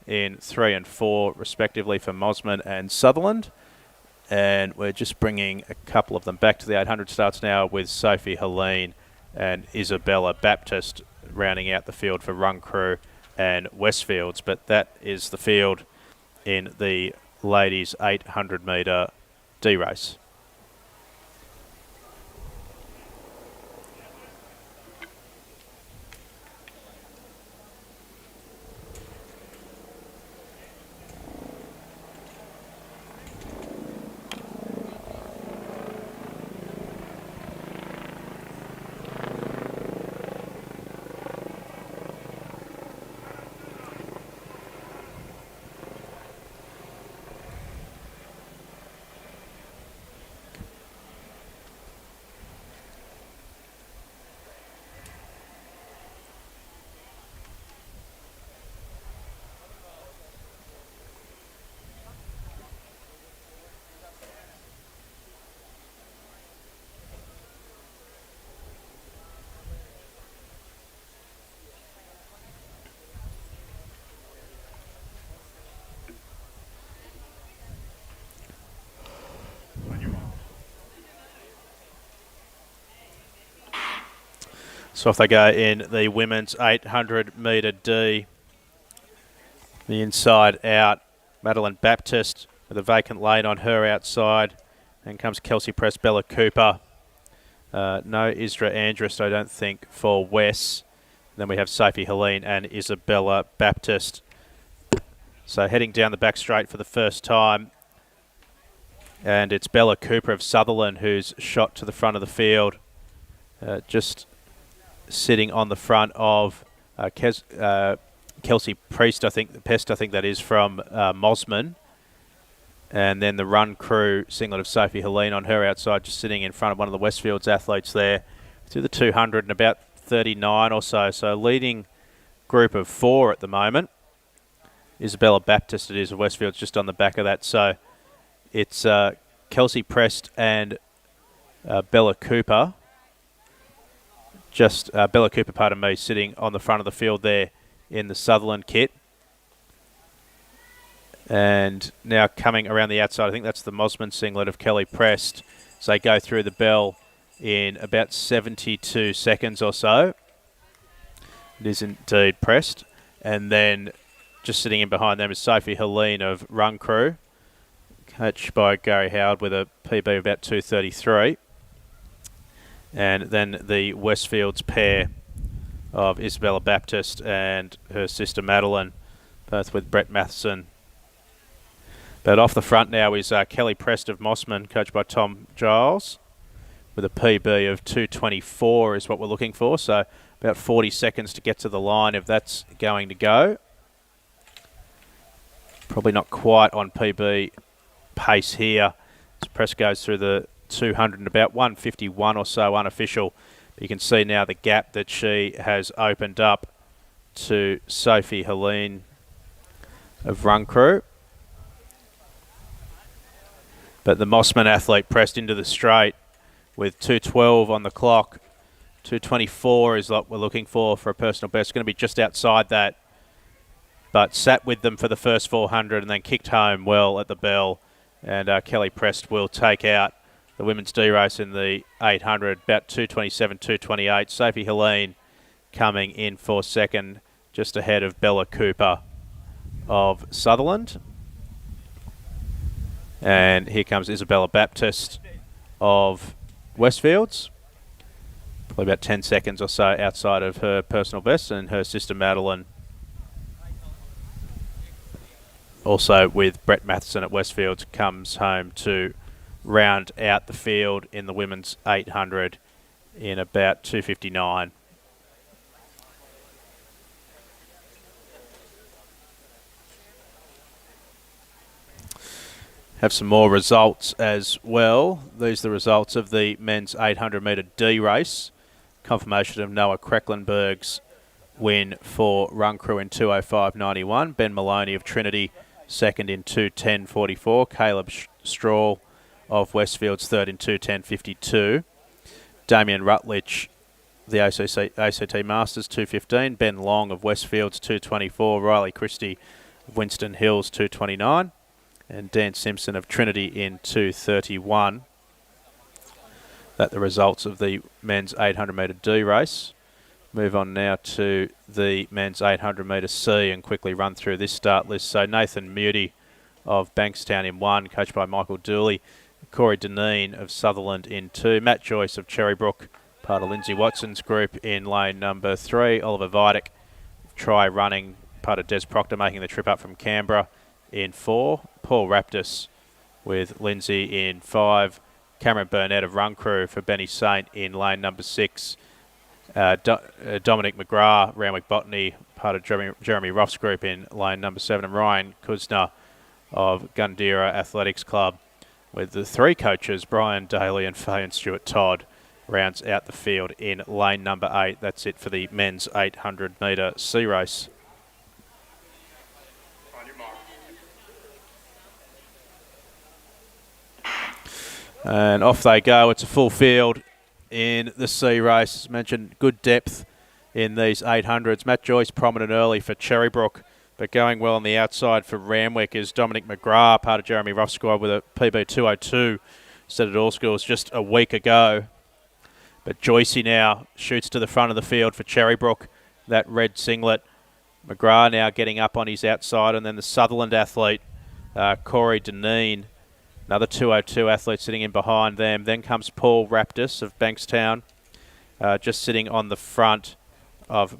in 3 and 4 respectively for Mosman and Sutherland. And we're just bringing a couple of them back to the 800 starts now with Sophie Helene and Isabella Baptist rounding out the field for Run Crew and Westfields. But that is the field in the ladies 800 metre D race. So off they go in the women's 800 metre D. The inside out, Madeline Baptist with a vacant lane on her outside. Then comes Kelsey Press, Bella Cooper. No Isra Andrist, I don't think, for Wes. Then we have Sophie Helene and Isabella Baptist. So heading down the back straight for the first time. And it's Bella Cooper of Sutherland who's shot to the front of the field. Just sitting on the front of Kelsey Priest, I think that is from Mosman. And then the Run Crew singlet of Sophie Helene on her outside, just sitting in front of one of the Westfields athletes there through the 200 and about 39 or so. So leading group of 4 at the moment. Isabella Baptist it is of Westfields just on the back of that. So it's Kelsey Prest and Bella Cooper. Bella Cooper, pardon me, sitting on the front of the field there in the Sutherland kit. And now coming around the outside, I think that's the Mosman singlet of Kelly Prest. So they go through the bell in about 72 seconds or so. It is indeed Prest. And then just sitting in behind them is Sophie Helene of Run Crew, coached by Gary Howard with a PB of about 2:33. And then the Westfields pair of Isabella Baptist and her sister Madeline, both with Brett Matheson. But off the front now is Kelly Prest of Mosman, coached by Tom Giles, with a PB of 2:24 is what we're looking for. So about 40 seconds to get to the line if that's going to go. Probably not quite on PB pace here. As Prest goes through the 200 and about 151 or so unofficial. But you can see now the gap that she has opened up to Sophie Helene of Run Crew. But the Mossman athlete pressed into the straight with 2:12 on the clock. 2:24 is what we're looking for a personal best. Going to be just outside that. But sat with them for the first 400 and then kicked home well at the bell. And Kelly Prest will take out the women's D race in the 800, about 2:27, 2:28. Sophie Helene coming in for second, just ahead of Bella Cooper of Sutherland. And here comes Isabella Baptist of Westfields. Probably about 10 seconds or so outside of her personal best, and her sister Madeline also with Brett Matheson at Westfields comes home to round out the field in the women's 800 in about 2:59. Have some more results as well. These are the results of the men's 800 metre D race. Confirmation of Noah Krecklenberg's win for Run Crew in 2:05.91. Ben Maloney of Trinity second in 2:10.44. Caleb Strahl of Westfields third in 2:10.52. Damien Rutledge, the ACT Masters 2:15. Ben Long of Westfields 2:24. Riley Christie of Winston Hills 2:29. And Dan Simpson of Trinity in 2:31. That the results of the men's 800 metre D race. Move on now to the men's 800 metre C and quickly run through this start list. So Nathan Moody of Bankstown in 1, coached by Michael Dooley. Corey Deneen of Sutherland in 2. Matt Joyce of Cherrybrook, part of Lindsay Watson's group, in lane number 3. Oliver Vidic, try running, part of Des Proctor, making the trip up from Canberra in 4. Paul Raptis with Lindsay in 5. Cameron Burnett of Run Crew for Benny Saint in lane number 6. Dominic McGrath, Randwick Botany, part of Jeremy Roth's group in lane number 7. And Ryan Kuzner of Gundera Athletics Club with the 3 coaches, Brian Daly and Faye and Stuart Todd, rounds out the field in lane number 8. That's it for the men's 800 metre C race. And off they go. It's a full field in the C race. As mentioned, good depth in these 800s. Matt Joyce prominent early for Cherrybrook, but going well on the outside for Randwick is Dominic McGrath, part of Jeremy Roth's squad, with a PB 2:02 set at all schools just a week ago. But Joycey now shoots to the front of the field for Cherrybrook, that red singlet. McGrath now getting up on his outside, and then the Sutherland athlete, Corey Deneen, another 2:02 athlete sitting in behind them. Then comes Paul Raptis of Bankstown, just sitting on the front of,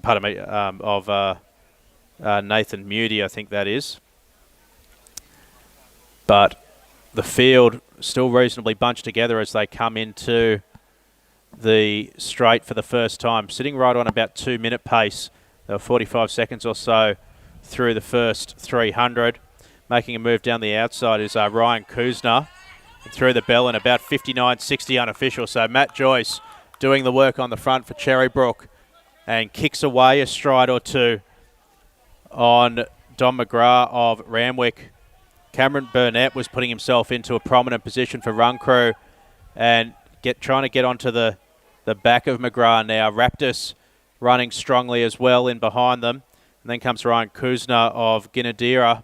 Nathan Moody, I think that is. But the field still reasonably bunched together as they come into the straight for the first time, sitting right on about 2-minute pace. They were 45 seconds or so through the first 300. Making a move down the outside is Ryan Kuzner. Through the bell in about 59.60 unofficial. So Matt Joyce doing the work on the front for Cherrybrook and kicks away a stride or two on Dom McGrath of Randwick. Cameron Burnett was putting himself into a prominent position for Run Crew and trying to get onto the back of McGrath now. Raptis running strongly as well in behind them. And then comes Ryan Kuzner of Ginadira.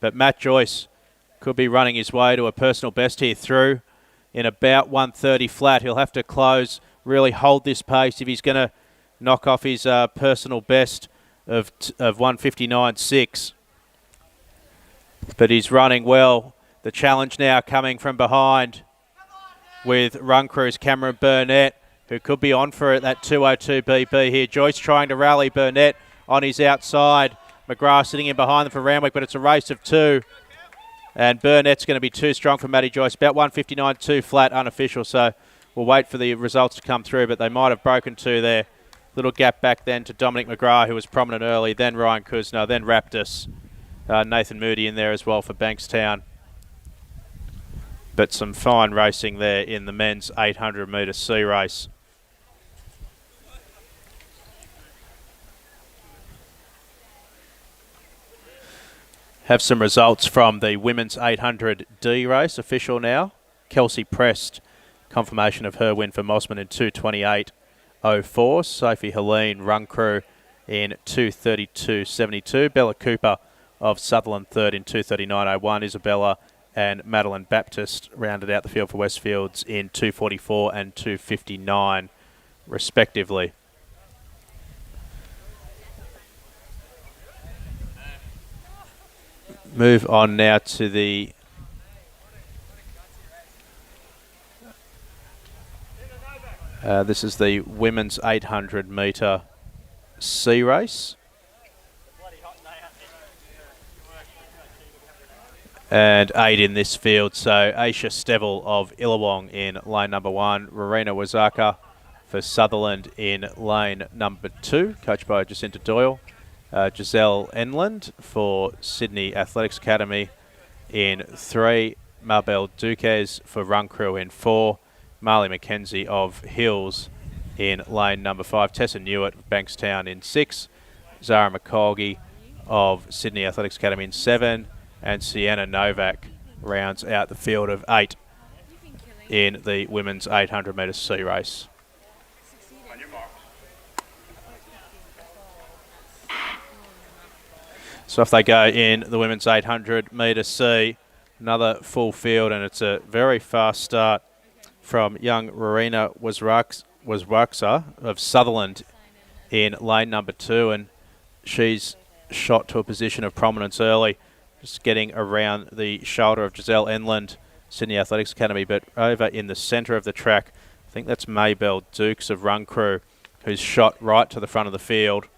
But Matt Joyce could be running his way to a personal best here through in about 1:30 flat. He'll have to close, really hold this pace if he's going to knock off his personal best of 1:59.6. But he's running well. The challenge now coming from behind with Run Crew's Cameron Burnett, who could be on for it, that 2:02 BP here. Joyce trying to rally Burnett on his outside. McGrath sitting in behind them for Randwick, but it's a race of 2. And Burnett's going to be too strong for Matty Joyce. About 1:59.2 flat, unofficial. So we'll wait for the results to come through, but they might have broken 2 there. Little gap back then to Dominic McGrath, who was prominent early. Then Ryan Kuzner, then Raptis. Nathan Moody in there as well for Bankstown. But some fine racing there in the men's 800 metre C race. have some results from the women's 800D race, official now. Kelsey Prest, confirmation of her win for Mossman in 2:28.04. Sophie Helene, run crew in 2:32.72. Bella Cooper of Sutherland third in 2:39.01. Isabella and Madeline Baptist rounded out the field for Westfields in 2:44 and 2:59 respectively. Move on now to the this is the women's 800 metre C race. And 8 in this field, so Aisha Stevel of Illawong in lane number 1, Rowena Wazaka for Sutherland in lane number 2, coached by Jacinta Doyle. Giselle Enland for Sydney Athletics Academy in 3. Marbelle Duques for Run Crew in 4. Marley McKenzie of Hills in lane number 5. Tessa Newitt of Bankstown in 6. Zara McColgie of Sydney Athletics Academy in 7. And Sienna Novak rounds out the field of 8 in the women's 800 metre C race. So if they go in the women's 800 metre C, another full field, and it's a very fast start from young Rowena Waswaksa of Sutherland in lane number 2, and she's shot to a position of prominence early, just getting around the shoulder of Giselle Enland, Sydney Athletics Academy, but over in the centre of the track, I think that's Maybelle Dukes of Run Crew, who's shot right to the front of the field.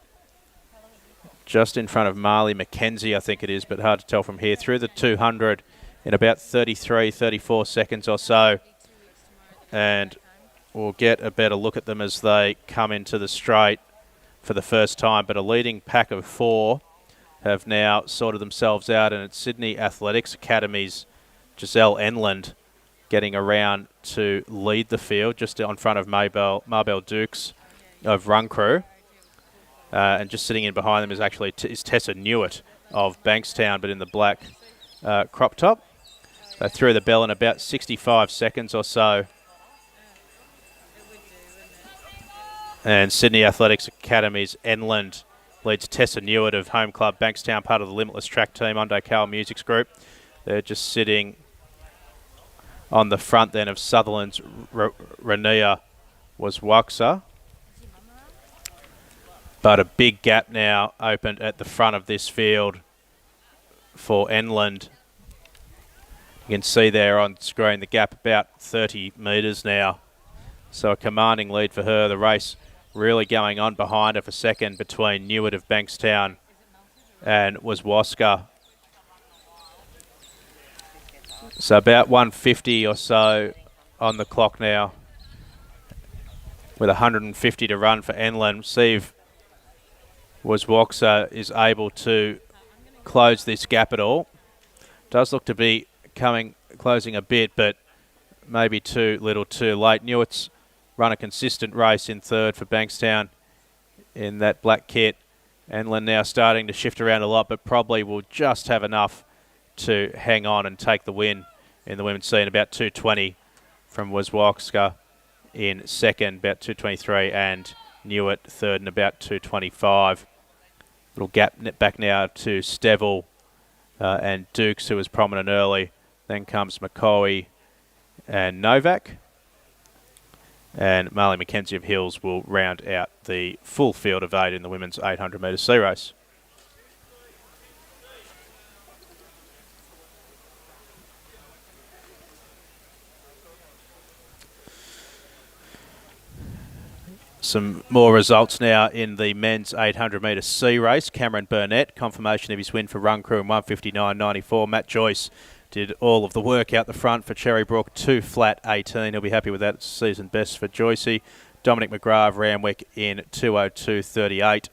Just in front of Marley McKenzie, I think it is, but hard to tell from here. Through the 200 in about 33, 34 seconds or so. And we'll get a better look at them as they come into the straight for the first time. But a leading pack of 4 have now sorted themselves out, and it's Sydney Athletics Academy's Giselle Enland getting around to lead the field, just in front of Marbelle Dukes of Run Crew. And just sitting in behind them is actually is Tessa Newitt of Bankstown, but in the black crop top. They threw the bell in about 65 seconds or so. And Sydney Athletics Academy's Enland leads Tessa Newitt of Home Club Bankstown, part of the Limitless Track team, Ondo Cal Musics Group. They're just sitting on the front then of Sutherland's Rania Waswaksa. But a big gap now opened at the front of this field for Enland. You can see there on screen the gap about 30 metres now. So a commanding lead for her. The race really going on behind her for second between Newitt of Bankstown and Waswaksa. So about 150 or so on the clock now, with 150 to run for Enland. See if Waswaksa is able to close this gap at all. Does look to be closing a bit, but maybe too little too late. Newitt's run a consistent race in third for Bankstown in that black kit. Enland now starting to shift around a lot, but probably will just have enough to hang on and take the win in the women's scene. About 220 from Waswaksa in second, about 223, and Newitt third and about 225. Little gap back now to Stevel and Dukes, who was prominent early. Then comes McCoy and Novak. And Marley McKenzie of Hills will round out the full field of 8 in the women's 800 metre C race. Some more results now in the men's 800 metre C race. Cameron Burnett, confirmation of his win for Run Crew in 1:59.94. Matt Joyce did all of the work out the front for Cherrybrook, 2 flat 18. He'll be happy with that. It's season best for Joycey. Dominic McGrath of Ramwick in 2:02.38.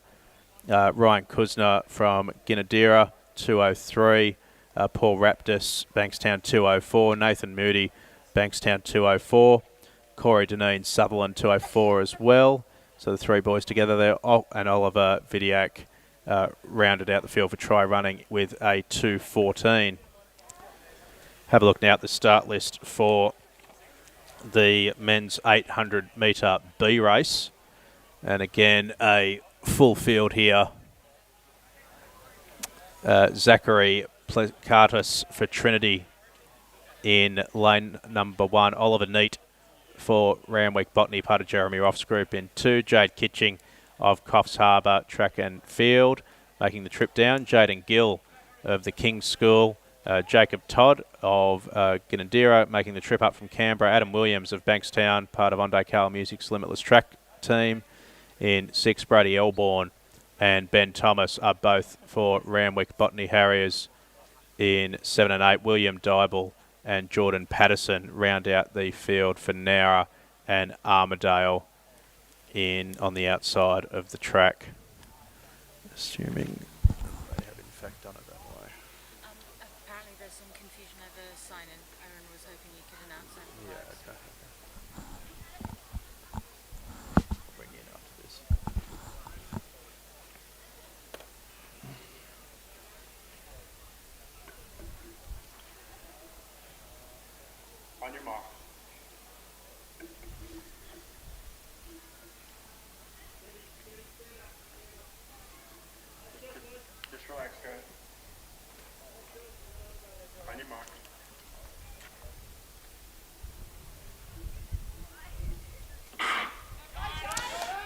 Ryan Kuzner from Ginadira, 2:03. Paul Raptis, Bankstown, 2:04. Nathan Moody, Bankstown, 2:04. Corey Deneen, Sutherland, 2:04 as well. So the 3 boys together there. Oh, and Oliver Vidiak rounded out the field for try running with a 2:14. Have a look now at the start list for the men's 800 metre B race. And again, a full field here. Zachary Plecartis for Trinity in lane number 1. Oliver Neat for Randwick Botany, part of Jeremy Roth's group in 2. Jade Kitching of Coffs Harbour Track and Field making the trip down. Jaden Gill of the King's School. Jacob Todd of Ginadira making the trip up from Canberra. Adam Williams of Bankstown, part of Onday Carl Music's Limitless Track team in 6. Brady Elborn and Ben Thomas are both for Randwick Botany Harriers in 7 and 8. William Dybel and Jordan Patterson round out the field for Nowra and Armidale on the outside of the track. Assuming they have in fact done it that way. Apparently there's some confusion over sign-in. Aaron was hoping you could announce that. Yeah, okay. Bring you in after this. On your mark. Just relax, guys. On your mark.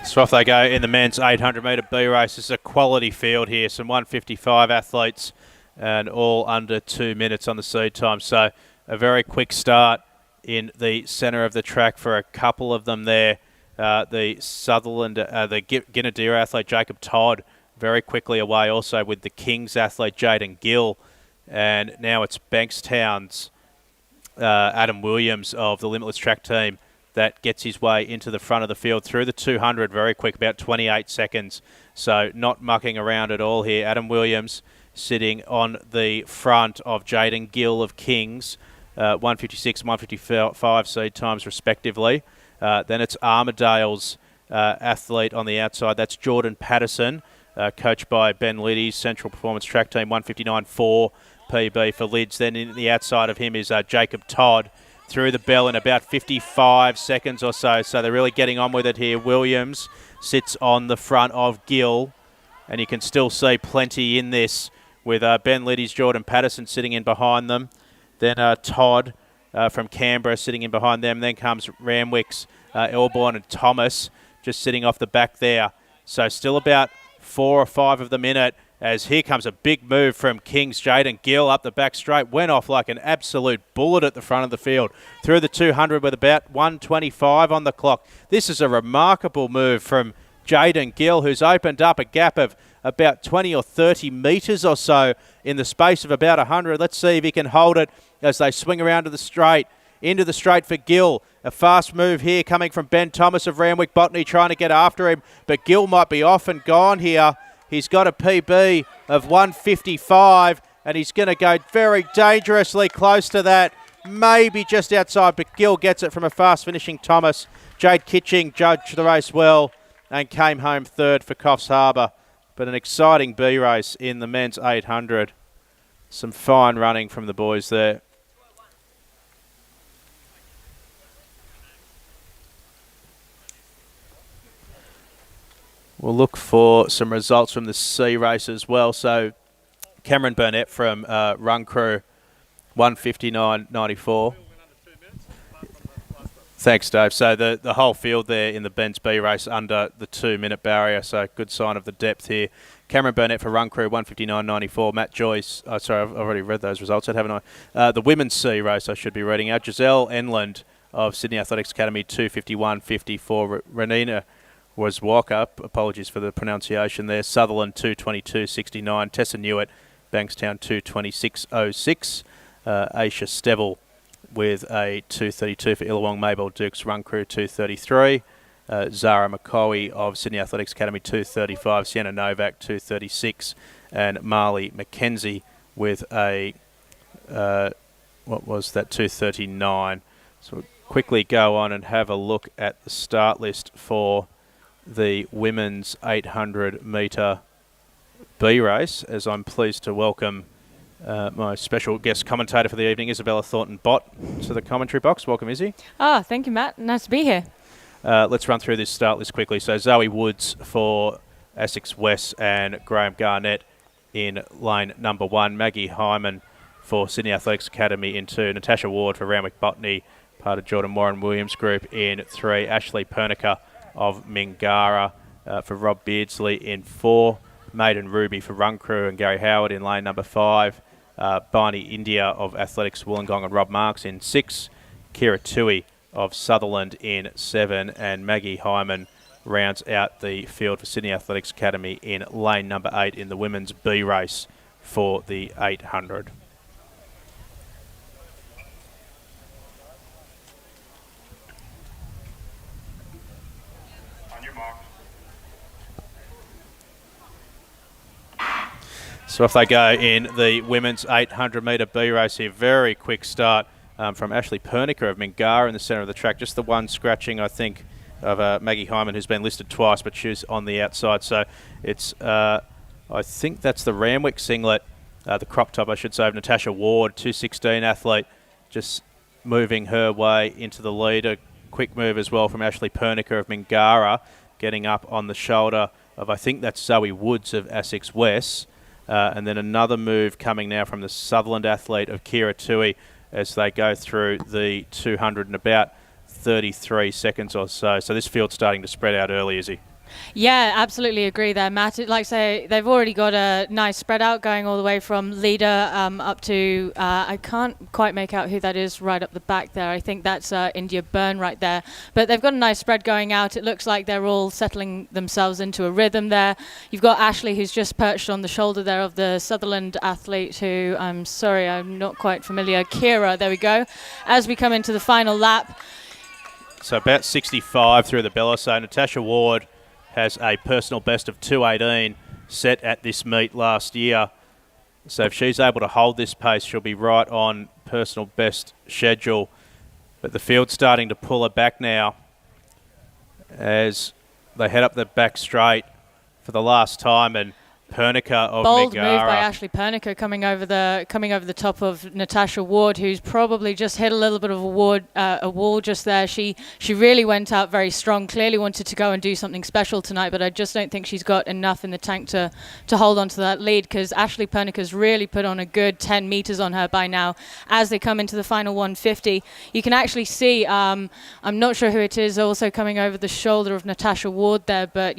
So off they go in the men's 800 metre B race. This is a quality field here. Some 155 athletes and all under 2 minutes on the seed time. So a very quick start in the centre of the track for a couple of them there. The Sutherland, the Ginadira athlete Jacob Todd very quickly away also with the Kings athlete Jaden Gill. And now it's Bankstown's Adam Williams of the Limitless Track team that gets his way into the front of the field through the 200 very quick, about 28 seconds. So not mucking around at all here. Adam Williams sitting on the front of Jaden Gill of Kings, 156 and 155 seed times respectively. Then it's Armidale's athlete on the outside. That's Jordan Patterson, coached by Ben Liddy's Central Performance Track Team, 159.4 PB for Lids. Then in the outside of him is Jacob Todd through the bell in about 55 seconds or so. So they're really getting on with it here. Williams sits on the front of Gill, and you can still see plenty in this with Ben Liddy's Jordan Patterson sitting in behind them. Then Todd from Canberra sitting in behind them. Then comes Randwick's Elborn and Thomas just sitting off the back there. So still about 4 or 5 of them in it, as here comes a big move from Kings. Jaden Gill up the back straight, went off like an absolute bullet at the front of the field. Through the 200 with about 1:25 on the clock. This is a remarkable move from Jaden Gill, who's opened up a gap of about 20 or 30 metres or so in the space of about 100. Let's see if he can hold it as they swing around to the straight. Into the straight for Gill. A fast move here coming from Ben Thomas of Randwick Botany trying to get after him, but Gill might be off and gone here. He's got a PB of 155, and he's going to go very dangerously close to that, maybe just outside, but Gill gets it from a fast-finishing Thomas. Jade Kitching judged the race well and came home third for Coffs Harbour. But an exciting B race in the men's 800. Some fine running from the boys there. We'll look for some results from the C race as well. So Cameron Burnett from Run Crew, 159.94. Thanks, Dave. So the whole field there in the Ben's B race under the 2-minute barrier. So good sign of the depth here. Cameron Burnett for Run Crew, 159.94. Matt Joyce, sorry, I've already read those results, haven't I? The women's C race I should be reading out. Giselle Enland of Sydney Athletics Academy, 251.54. Renina was walk-up. Apologies for the pronunciation there. Sutherland, 222.69. Tessa Newitt, Bankstown, 226.06. Aisha Stevel with a 232 for Illawong. Mabel Dukes, Run Crew, 233. Zara McCoy of Sydney Athletics Academy, 235. Sienna Novak, 236. And Marley McKenzie with a, 239. So we'll quickly go on and have a look at the start list for the women's 800 metre B race, as I'm pleased to welcome my special guest commentator for the evening, Isabella Thornton-Bott, to the commentary box. Welcome, Izzy. Thank you, Matt. Nice to be here. Let's run through this start list quickly. So Zoe Woods for Essex West and Graham Garnett in lane number 1. Maggie Hyman for Sydney Athletics Academy in 2. Natasha Ward for Randwick Botany, part of Jordan Warren Williams Group, in 3. Ashley Pernica of Mingara for Rob Beardsley in 4. Maiden Ruby for Run Crew and Gary Howard in lane number 5. Barney India of Athletics Wollongong and Rob Marks in 6. Kira Tui of Sutherland in 7. And Maggie Hyman rounds out the field for Sydney Athletics Academy in lane number 8 in the women's B race for the 800. On your mark. So off they go in the women's 800 metre B race here. Very quick start from Ashley Pernica of Mingara in the centre of the track. Just the one scratching, I think, of Maggie Hyman, who's been listed twice, but she's on the outside. So it's, I think that's the Randwick singlet, the crop top, I should say, of Natasha Ward, 216 athlete, just moving her way into the lead. A quick move as well from Ashley Pernica of Mingara, getting up on the shoulder of, I think that's Zoe Woods of Essex West. And then another move coming now from the Sutherland athlete of Kira Tui as they go through the 200 in about 33 seconds or so. So this field's starting to spread out early, is he? Yeah, absolutely agree there, Matt. Like I say, they've already got a nice spread out going all the way from leader up to, I can't quite make out who that is right up the back there. I think that's India Byrne right there. But they've got a nice spread going out. It looks like they're all settling themselves into a rhythm there. You've got Ashley, who's just perched on the shoulder there of the Sutherland athlete, who, I'm sorry, I'm not quite familiar. Kira, there we go. As we come into the final lap. So about 65 through the bella. So Natasha Ward has a personal best of 2:18 set at this meet last year. So if she's able to hold this pace, she'll be right on personal best schedule. But the field's starting to pull her back now as they head up the back straight for the last time. And Pernica of bold Mingara. move by Ashley Pernica coming over the top of Natasha Ward, who's probably just hit a little bit of a wall just there. She really went out very strong, clearly wanted to go and do something special tonight, but I just don't think she's got enough in the tank to hold on to that lead, because Ashley Pernica's really put on a good 10 metres on her by now. As they come into the final 150, you can actually see, I'm not sure who it is also coming over the shoulder of Natasha Ward there, but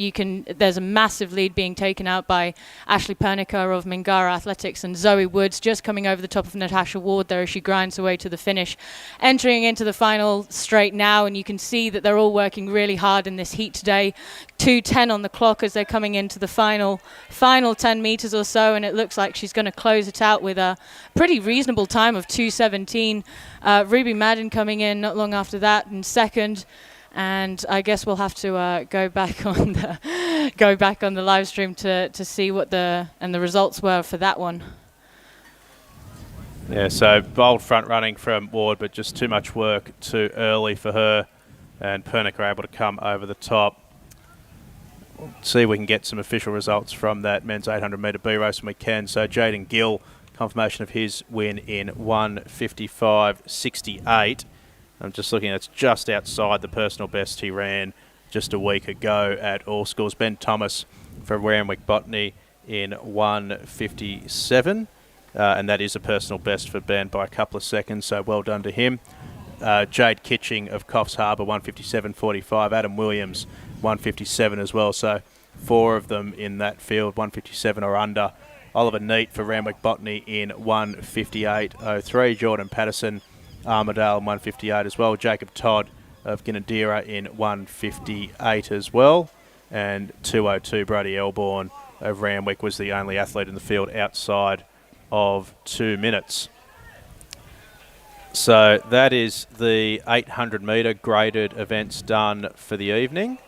there's a massive lead being taken out by Ashley Pernica of Mingara Athletics, and Zoe Woods just coming over the top of Natasha Ward there as she grinds her way to the finish. Entering into the final straight now, and you can see that they're all working really hard in this heat today. 2:10 on the clock as they're coming into the final 10 metres or so, and it looks like she's going to close it out with a pretty reasonable time of 2:17. Ruby Madden coming in not long after that in second. And I guess we'll have to go back on the live stream to see what the results were for that one. Yeah, so bold front running from Ward, but just too much work too early for her, and Pernica able to come over the top. We'll see if we can get some official results from that men's 800 metre B race when we can. So Jaden Gill, confirmation of his win in 1:55.68. I'm just looking, it's just outside the personal best he ran just a week ago at All Schools. Ben Thomas from Randwick Botany in 1:57, and that is a personal best for Ben by a couple of seconds, so well done to him. Jade Kitching of Coffs Harbour, 1:57.45. Adam Williams, 1:57 as well, so 4 of them in that field, 1:57 or under. Oliver Neat for Randwick Botany in 1:58.03. Jordan Patterson, Armidale, 1:58 as well. Jacob Todd of Ginadira in 1:58 as well. And 2:02, Brady Elborn of Randwick was the only athlete in the field outside of 2 minutes. So that is the 800 metre graded events done for the evening.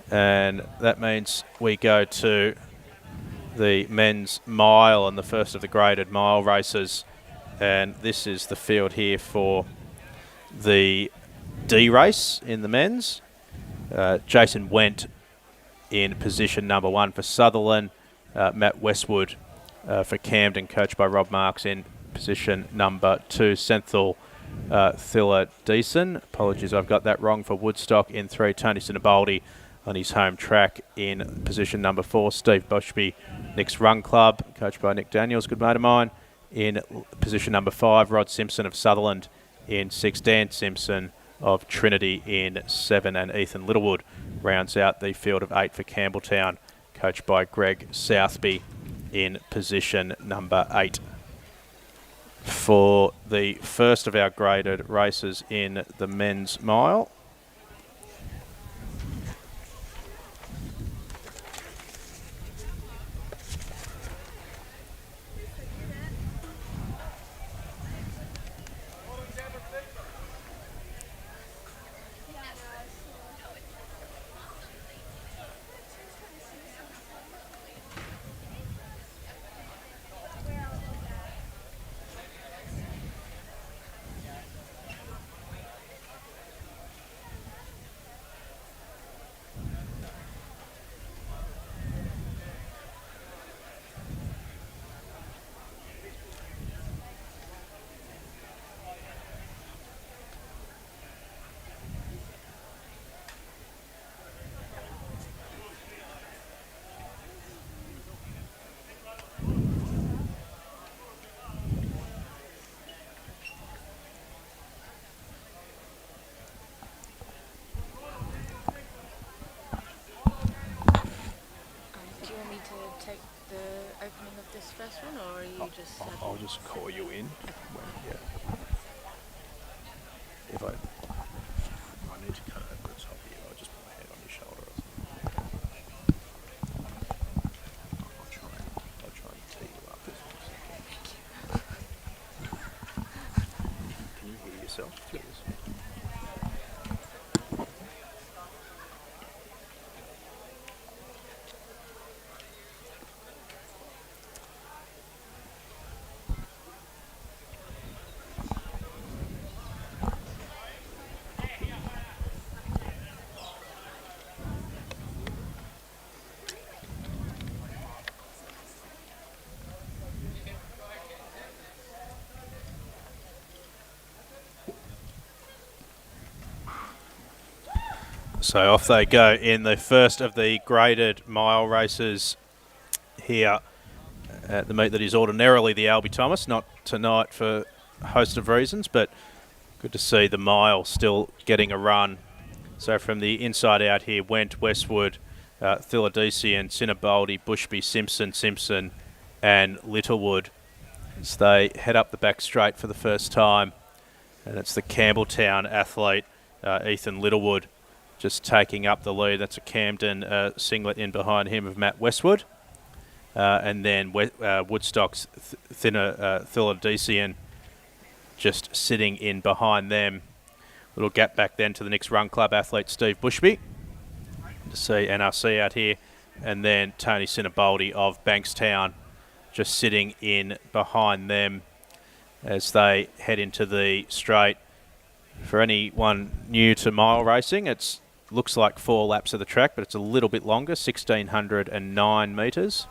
And that means we go to the men's mile and the first of the graded mile races. And this is the field here for the D race in the men's. Jason Wendt in position number 1 for Sutherland. Matt Westwood for Camden, coached by Rob Marks, in position number 2. Senthil Thilla-Deason, apologies I've got that wrong, for Woodstock. In 3, Tony Sinaboldi on his home track in position number 4. Steve Bushby, Nick's Run Club, coached by Nick Daniels, good mate of mine, in position number 5. Rod Simpson of Sutherland in 6. Dan Simpson of Trinity in 7. And Ethan Littlewood rounds out the field of 8 for Campbelltown, coached by Greg Southby in position number 8. For the first of our graded races in the men's mile. Do you want me to take the opening of this first one, or are you just... I'll just call you in. If I need to cut over the top here, I'll just put my head on your shoulder or something. I'll try and tee you up this one second. Can you hear yourself through this? So off they go in the first of the graded mile races here at the meet that is ordinarily the Albie Thomas, not tonight for a host of reasons, but good to see the mile still getting a run. So from the inside out here went Westwood, Thilla-Deason, Sinaboldi, Bushby, Simpson and Littlewood as they head up the back straight for the first time. And it's the Campbelltown athlete, Ethan Littlewood, just taking up the lead. That's a Camden singlet in behind him of Matt Westwood. And then Woodstock's Thilla-Deason just sitting in behind them. Little gap back then to the Nick's Run Club athlete Steve Bushby. To see NRC out here. And then Tony Sinaboldi of Bankstown just sitting in behind them as they head into the straight. For anyone new to mile racing, it's looks like 4 laps of the track, but it's a little bit longer, 1,609 metres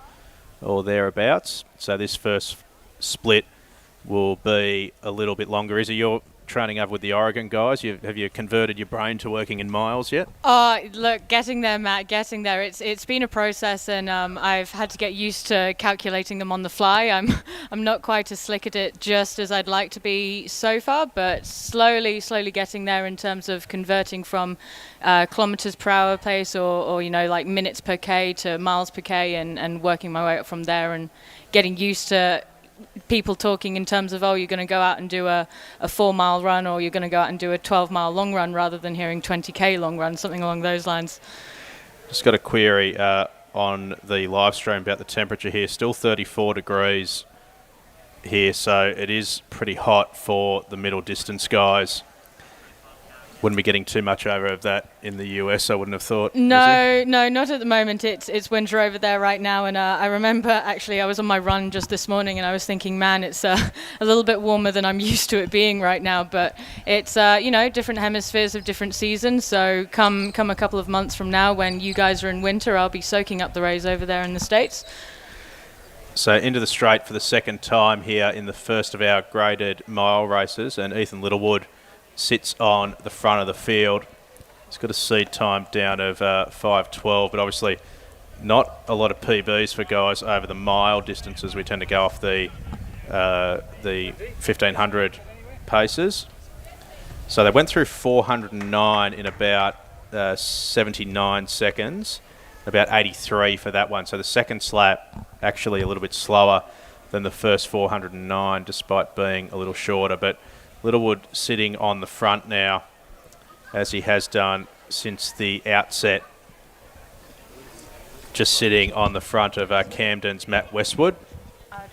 or thereabouts. So this first split will be a little bit longer. Izzy, you're training up with the Oregon guys. Have you converted your brain to working in miles yet? Oh, look, getting there, Matt, getting there. It's been a process, and I've had to get used to calculating them on the fly. I'm not quite as slick at it just as I'd like to be so far, but slowly getting there in terms of converting from kilometres per hour pace or like minutes per K to miles per K and working my way up from there and getting used to people talking in terms of, you're going to go out and do a 4-mile run, or you're going to go out and do a 12-mile long run, rather than hearing 20K long run, something along those lines. Just got a query on the live stream about the temperature here. Still 34 degrees here, so it is pretty hot for the middle distance guys. Wouldn't be getting too much over of that in the US, I wouldn't have thought. No, not at the moment. It's winter over there right now, and I remember actually I was on my run just this morning, and I was thinking, man, it's a little bit warmer than I'm used to it being right now. But it's different hemispheres of different seasons. So come a couple of months from now, when you guys are in winter, I'll be soaking up the rays over there in the States. So into the straight for the second time here in the first of our graded mile races, and Ethan Littlewood sits on the front of the field. He's got a seed time down of 5:12, but obviously not a lot of PBs for guys over the mile distances. We tend to go off the 1500 paces. So they went through 409 in about 79 seconds, about 83 for that one. So the second slap actually a little bit slower than the first 409, despite being a little shorter. But Littlewood sitting on the front now, as he has done since the outset, just sitting on the front of Camden's Matt Westwood.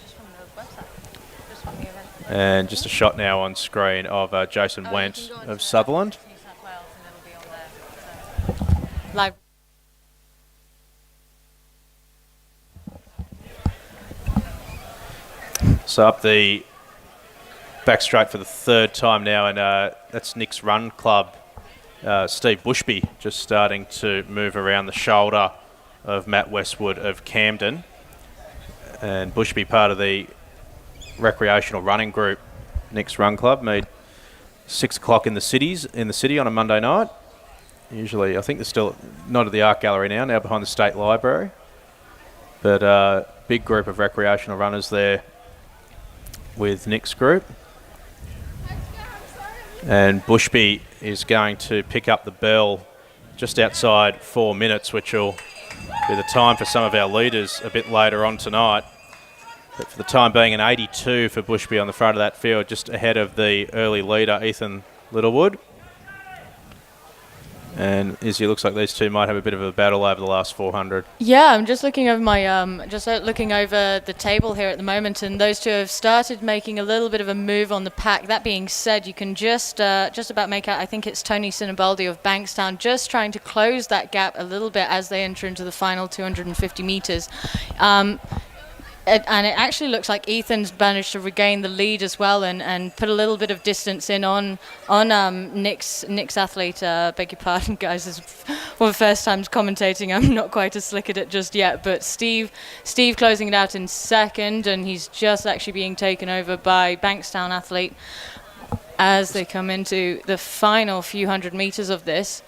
Just from the website. Just from the event. And just a shot now on screen of Jason Wendt of Sutherland. New South Wales and it'll be on there. So. Live. So up the back straight for the third time now, and that's Nick's Run Club. Steve Bushby just starting to move around the shoulder of Matt Westwood of Camden. And Bushby, part of the recreational running group, Nick's Run Club, meet 6 o'clock in the city on a Monday night. Usually, I think they're still not at the Art Gallery now behind the State Library. But big group of recreational runners there with Nick's group. And Bushby is going to pick up the bell just outside 4 minutes, which will be the time for some of our leaders a bit later on tonight. But for the time being, an 82 for Bushby on the front of that field, just ahead of the early leader, Ethan Littlewood. And Izzy, looks like these two might have a bit of a battle over the last 400. Yeah, I'm just looking over looking over the table here at the moment, and those two have started making a little bit of a move on the pack. That being said, you can just about make out, I think it's Tony Sinibaldi of Bankstown, just trying to close that gap a little bit as they enter into the final 250 metres. And it actually looks like Ethan's managed to regain the lead as well, and put a little bit of distance in on Nick's athlete. Beg your pardon, guys. This is one of the first times commentating. I'm not quite as slick at it just yet. But Steve closing it out in second, and he's just actually being taken over by Bankstown athlete as they come into the final few hundred metres of this.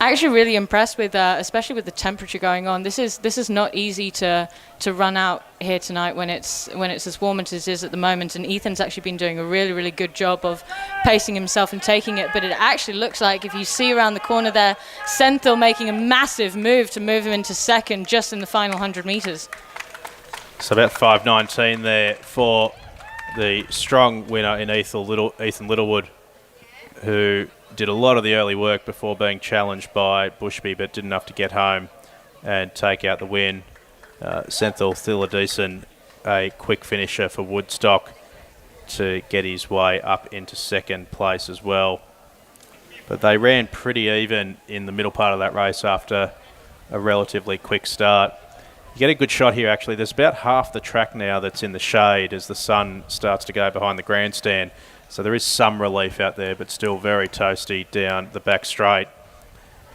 Actually really impressed with, especially with the temperature going on. This is not easy to run out here tonight when it's as warm as it is at the moment. And Ethan's actually been doing a really, really good job of pacing himself and taking it. But it actually looks like, if you see around the corner there, Senthil making a massive move to move him into second just in the final 100 metres. So about 5:19 there for the strong winner in Ethan Littlewood, who did a lot of the early work before being challenged by Bushby, but did enough to get home and take out the win. Senthil Thiladison, a quick finisher for Woodstock, to get his way up into second place as well. But they ran pretty even in the middle part of that race after a relatively quick start. You get a good shot here, actually. There's about half the track now that's in the shade as the sun starts to go behind the grandstand. So there is some relief out there, but still very toasty down the back straight.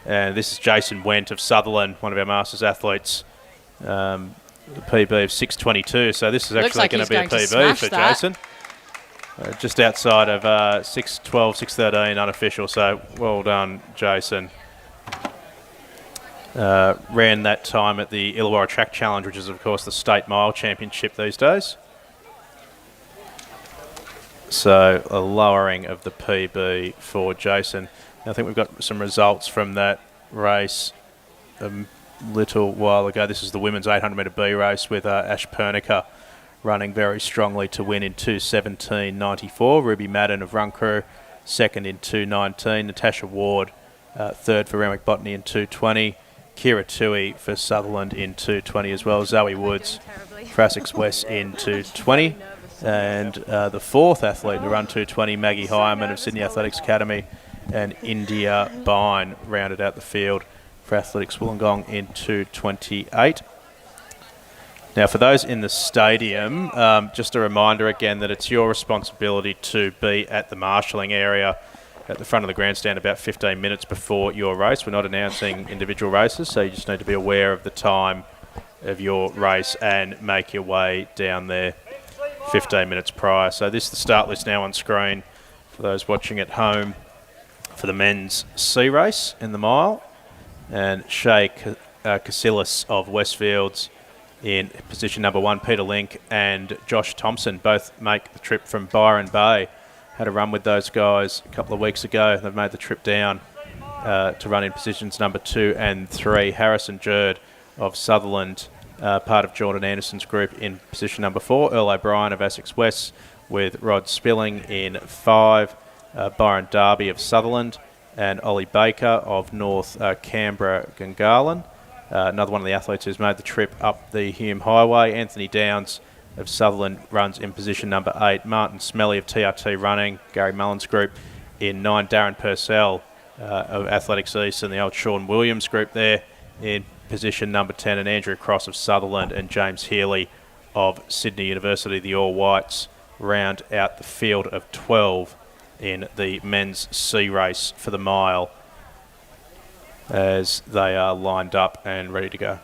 And this is Jason Wendt of Sutherland, one of our Masters athletes. The PB of 6:22. So this is actually going to be a PB for Jason. Just outside of 6:12, 6:13 unofficial. So well done, Jason. Ran that time at the Illawarra Track Challenge, which is, of course, the state mile championship these days. So a lowering of the PB for Jason. I think we've got some results from that race a little while ago. This is the women's 800 metre B race with Ash Pernica running very strongly to win in 2:17.94. Ruby Madden of Run Crew second in 2:19. Natasha Ward third for Renwick Botany in 2:20. Kira Tui for Sutherland in 2:20 as well. Zoe Woods for Essex West in 2:20. And the fourth athlete to run 2:20, Maggie Hyman of Sydney Athletics Academy, and India Bine rounded out the field for Athletics Wollongong in 2:28. Now, for those in the stadium, just a reminder again that it's your responsibility to be at the marshalling area at the front of the grandstand about 15 minutes before your race. We're not announcing individual races, so you just need to be aware of the time of your race and make your way down there 15 minutes prior. So this is the start list now on screen for those watching at home for the men's C race in the mile. And Shay Casillas of Westfields in position number 1, Peter Link and Josh Thompson both make the trip from Byron Bay. Had a run with those guys a couple of weeks ago. They've made the trip down to run in positions number 2 and 3. Harrison Jerd of Sutherland, part of Jordan Anderson's group, in position number 4. Earl O'Brien of Essex West with Rod Spilling in 5. Byron Darby of Sutherland and Ollie Baker of North Canberra Gungahlin. Another one of the athletes who's made the trip up the Hume Highway. Anthony Downs of Sutherland runs in position number 8. Martin Smelly of TRT Running, Gary Mullen's group, in 9. Darren Purcell of Athletics East and the old Sean Williams group there in position number 10. And Andrew Cross of Sutherland and James Healy of Sydney University, the All Whites, round out the field of 12 in the men's C race for the mile, as they are lined up and ready to go.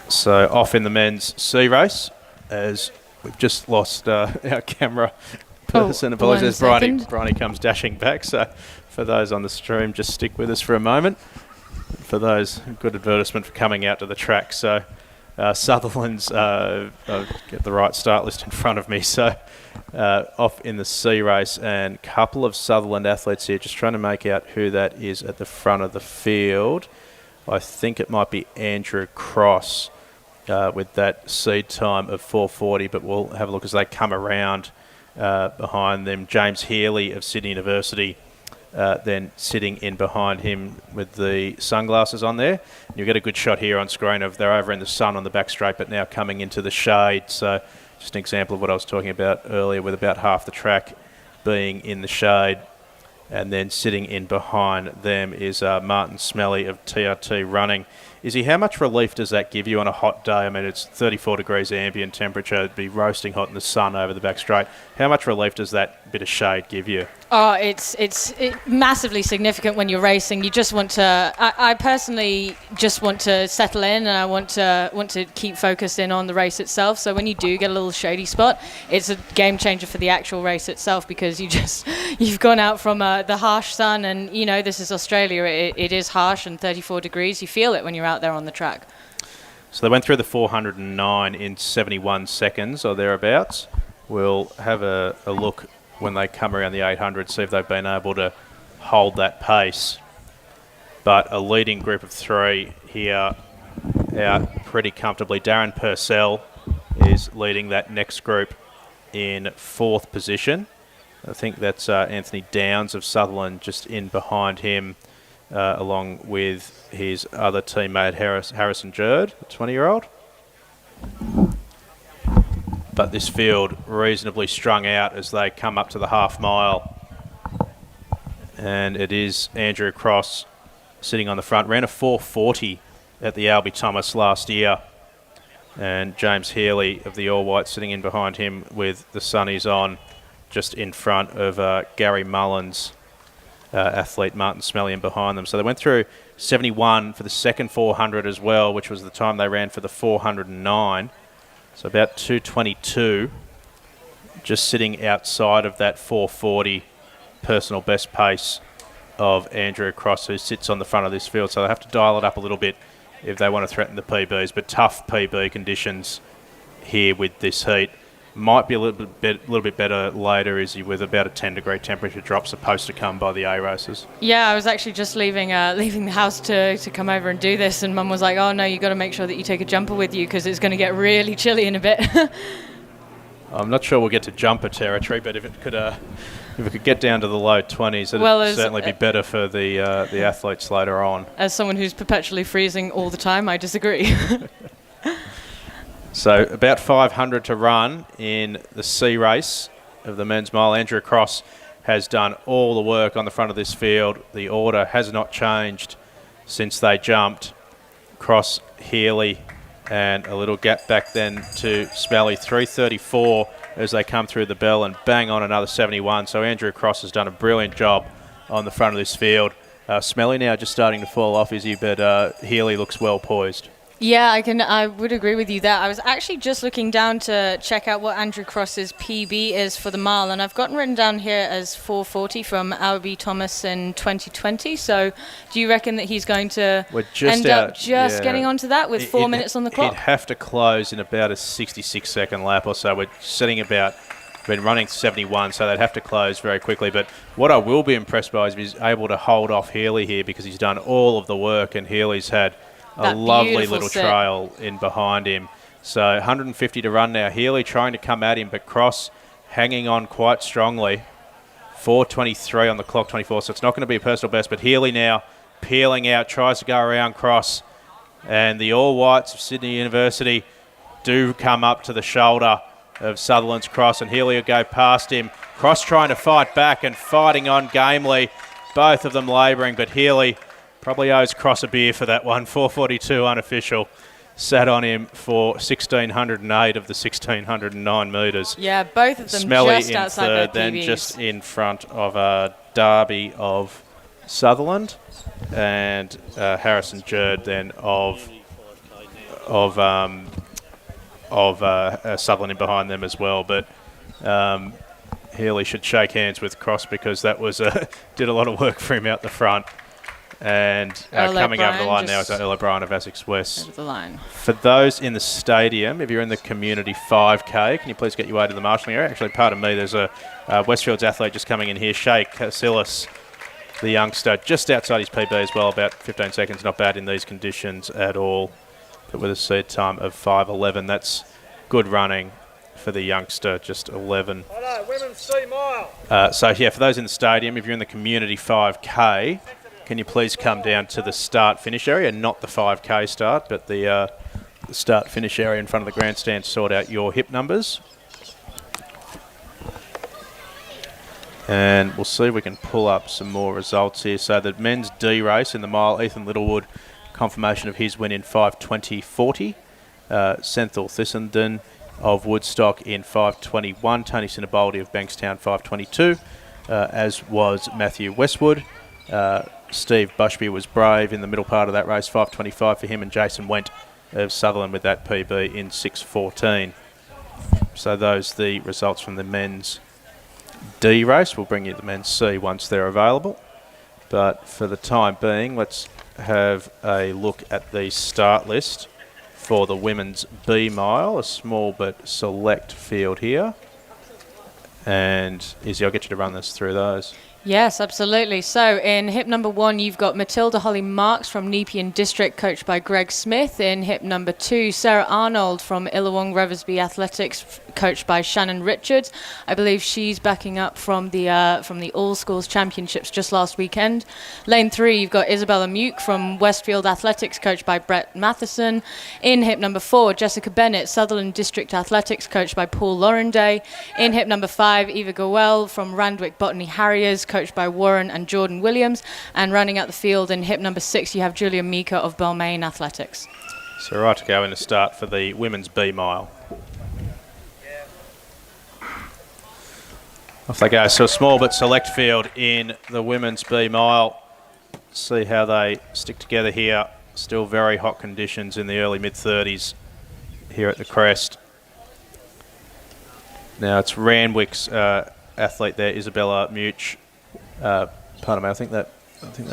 So off in the men's C race, as we've just lost our camera person. Apologies, Bryony comes dashing back. So for those on the stream, just stick with us for a moment. For those, good advertisement for coming out to the track. So Sutherland's, I'll get the right start list in front of me. So off in the C race, and a couple of Sutherland athletes here, just trying to make out who that is at the front of the field. I think it might be Andrew Cross with that seed time of 4:40, but we'll have a look as they come around behind them. James Healy of Sydney University then sitting in behind him with the sunglasses on there. And you'll get a good shot here on screen of they're over in the sun on the back straight, but now coming into the shade. So just an example of what I was talking about earlier, with about half the track being in the shade. And then sitting in behind them is Martin Smelly of TRT Running. Izzy, how much relief does that give you on a hot day? I mean, it's 34 degrees ambient temperature. It'd be roasting hot in the sun over the back straight. How much relief does that bit of shade give you? Oh, it's massively significant when you're racing. You just want to. I personally just want to settle in, and I want to keep focused in on the race itself. So when you do get a little shady spot, it's a game changer for the actual race itself, because you've gone out from the harsh sun, and you know this is Australia. It is harsh and 34 degrees. You feel it when you're out there on the track. So they went through the 409 in 71 seconds or thereabouts. We'll have a look when they come around the 800, see if they've been able to hold that pace. But a leading group of 3 here out pretty comfortably. Darren Purcell is leading that next group in 4th position. I think that's Anthony Downs of Sutherland just in behind him, along with his other teammate Harrison Jerd, the 20-year-old. But this field reasonably strung out as they come up to the half mile. And it is Andrew Cross sitting on the front. Ran a 4:40 at the Albie Thomas last year. And James Healy of the All Whites sitting in behind him with the sunnies on, just in front of Gary Mullen's athlete Martin Smelly in behind them. So they went through 71 for the second 400 as well, which was the time they ran for the 409. So about 2:22, just sitting outside of that 4:40 personal best pace of Andrew Cross, who sits on the front of this field. So they have to dial it up a little bit if they want to threaten the PBs. But tough PB conditions here with this heat. Might be a little bit better later, is he, with about a 10-degree temperature drop supposed to come by the A races. Yeah, I was actually just leaving the house to come over and do this, and Mum was like, "Oh no, you got to make sure that you take a jumper with you because it's going to get really chilly in a bit." I'm not sure we'll get to jumper territory, but if it could get down to the low 20s, it'd certainly be better for the athletes later on. As someone who's perpetually freezing all the time, I disagree. So about 500 to run in the C race of the men's mile. Andrew Cross has done all the work on the front of this field. The order has not changed since they jumped. Cross, Healy, and a little gap back then to Smelly. 3:34 as they come through the bell, and bang on another 71. So Andrew Cross has done a brilliant job on the front of this field. Smelly now just starting to fall off, Izzy, but Healy looks well poised. Yeah, I would agree with you there. I was actually just looking down to check out what Andrew Cross's PB is for the mile, and I've gotten written down here as 4:40 from Albie Thomas in 2020. So do you reckon that he's going to end up getting onto that with 4 minutes on the clock? He'd have to close in about a 66-second lap or so. We're sitting about, been running 71, so they'd have to close very quickly. But what I will be impressed by is he's able to hold off Healy here, because he's done all of the work, and Healy's had a lovely little trail in behind him. So 150 to run now. Healy trying to come at him, but Cross hanging on quite strongly. 4:23 on the clock, 24, so it's not going to be a personal best, but Healy now peeling out, tries to go around Cross, and the All Whites of Sydney University do come up to the shoulder of Sutherland's Cross, and Healy will go past him. Cross trying to fight back and fighting on gamely, both of them labouring, but Healy probably owes Cross a beer for that one. 4:42 unofficial. Sat on him for 1,608 of the 1,609 metres. Yeah, both of them Smelly just in outside third, their then PBs. just in front of Darby of Sutherland, and Harrison Jerd then of Sutherland in behind them as well. But Healy should shake hands with Cross, because that was did a lot of work for him out the front. And coming over the line now is Earl O'Brien of Essex West. Over the line. For those in the stadium, if you're in the community 5K, can you please get your way to the marshalling area? Actually, pardon me, there's a Westfields athlete just coming in here, Shay Casillas, the youngster, just outside his PB as well, about 15 seconds. Not bad in these conditions at all, but with a seed time of 5:11. That's good running for the youngster, just 11. Hello, women's C mile. So, yeah, for those in the stadium, if you're in the community 5K, can you please come down to the start-finish area, not the 5K start, but the start-finish area in front of the grandstand to sort out your hip numbers. And we'll see if we can pull up some more results here. So the men's D race in the mile, Ethan Littlewood, confirmation of his win in 5:20.40. Senthil Thissenden of Woodstock in 5:21. Tony Sinaboldi of Bankstown 5:22, as was Matthew Westwood. Steve Bushby was brave in the middle part of that race, 5:25 for him, and Jason Went of Sutherland with that PB in 6:14. So those the results from the men's D race. We'll bring you the men's C once they're available. But for the time being, let's have a look at the start list for the women's B mile, a small but select field here. And Izzy, I'll get you to run this through those. Yes, absolutely. So in hip number 1, you've got Matilda Holly Marks from Nepean District, coached by Greg Smith. In hip number 2, Sarah Arnold from Illawong Reversby Athletics, coached by Shannon Richards. I believe she's backing up from the All Schools Championships just last weekend. Lane 3, you've got Isabella Muke from Westfield Athletics, coached by Brett Matheson. In hip number 4, Jessica Bennett, Sutherland District Athletics, coached by Paul Laurenday. In hip number 5, Eva Goel from Randwick Botany Harriers, coached by Warren and Jordan Williams. And running out the field in hip number 6, you have Julia Meeker of Balmain Athletics. So right to go in the start for the women's B mile. Off they go. So a small but select field in the women's B mile. See how they stick together here. Still very hot conditions in the early mid-30s here at the Crest. Now it's Randwick's athlete there, Isabella Much. Pardon me, I think that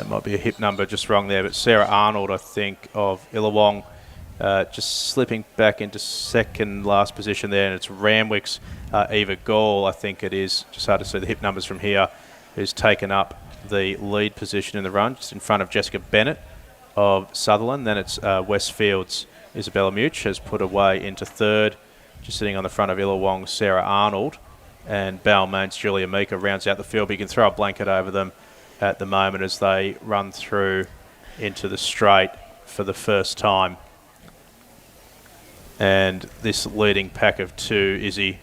might be a hip number just wrong there. But Sarah Arnold, I think, of Illawong, just slipping back into second last position there, and it's Randwick's Eva Gall, I think it is. Just hard to see the hip numbers from here, who's taken up the lead position in the run, just in front of Jessica Bennett of Sutherland. Then it's Westfield's Isabella Much has put away into third, just sitting on the front of Illawong's Sarah Arnold. And Balmain's Julia Meeker rounds out the field, but you can throw a blanket over them at the moment as they run through into the straight for the first time. And this leading pack of two, Izzy,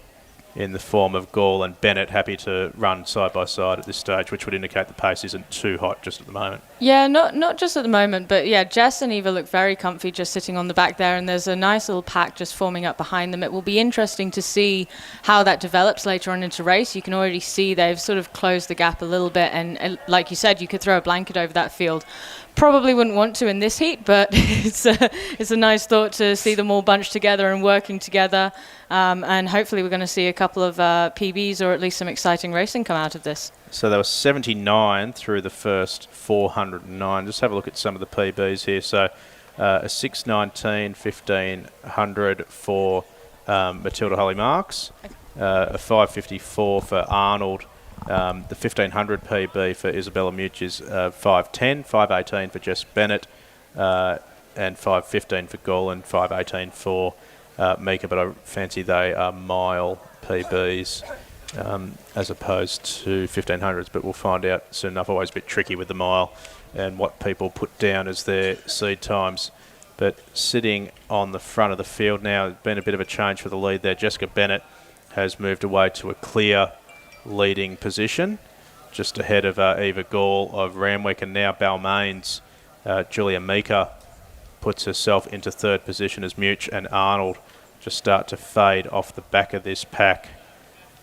in the form of Gall and Bennett happy to run side by side at this stage, which would indicate the pace isn't too hot just at the moment. Yeah, not just at the moment, but yeah, Jess and Eva look very comfy just sitting on the back there, and there's a nice little pack just forming up behind them. It will be interesting to see how that develops later on into race. You can already see they've sort of closed the gap a little bit, and like you said, you could throw a blanket over that field. Probably wouldn't want to in this heat, but it's a nice thought to see them all bunched together and working together, and hopefully we're going to see a couple of PBs or at least some exciting racing come out of this. So there was 79 through the first 409. Just have a look at some of the PBs here. So a 6:19, 1500 for Matilda Holly Marks, a 5:54 for Arnold. The 1500 PB for Isabella Much is 5:10, 5:18 for Jess Bennett, and 5:15 for Golan, 5:18 for Mika, but I fancy they are mile PBs as opposed to 1500s, but we'll find out soon enough. Always a bit tricky with the mile and what people put down as their seed times. But sitting on the front of the field now, there's been a bit of a change for the lead there. Jessica Bennett has moved away to a clear leading position, just ahead of Eva Gall of Ramwick, and now Balmain's Julia Mika puts herself into third position as Much and Arnold just start to fade off the back of this pack.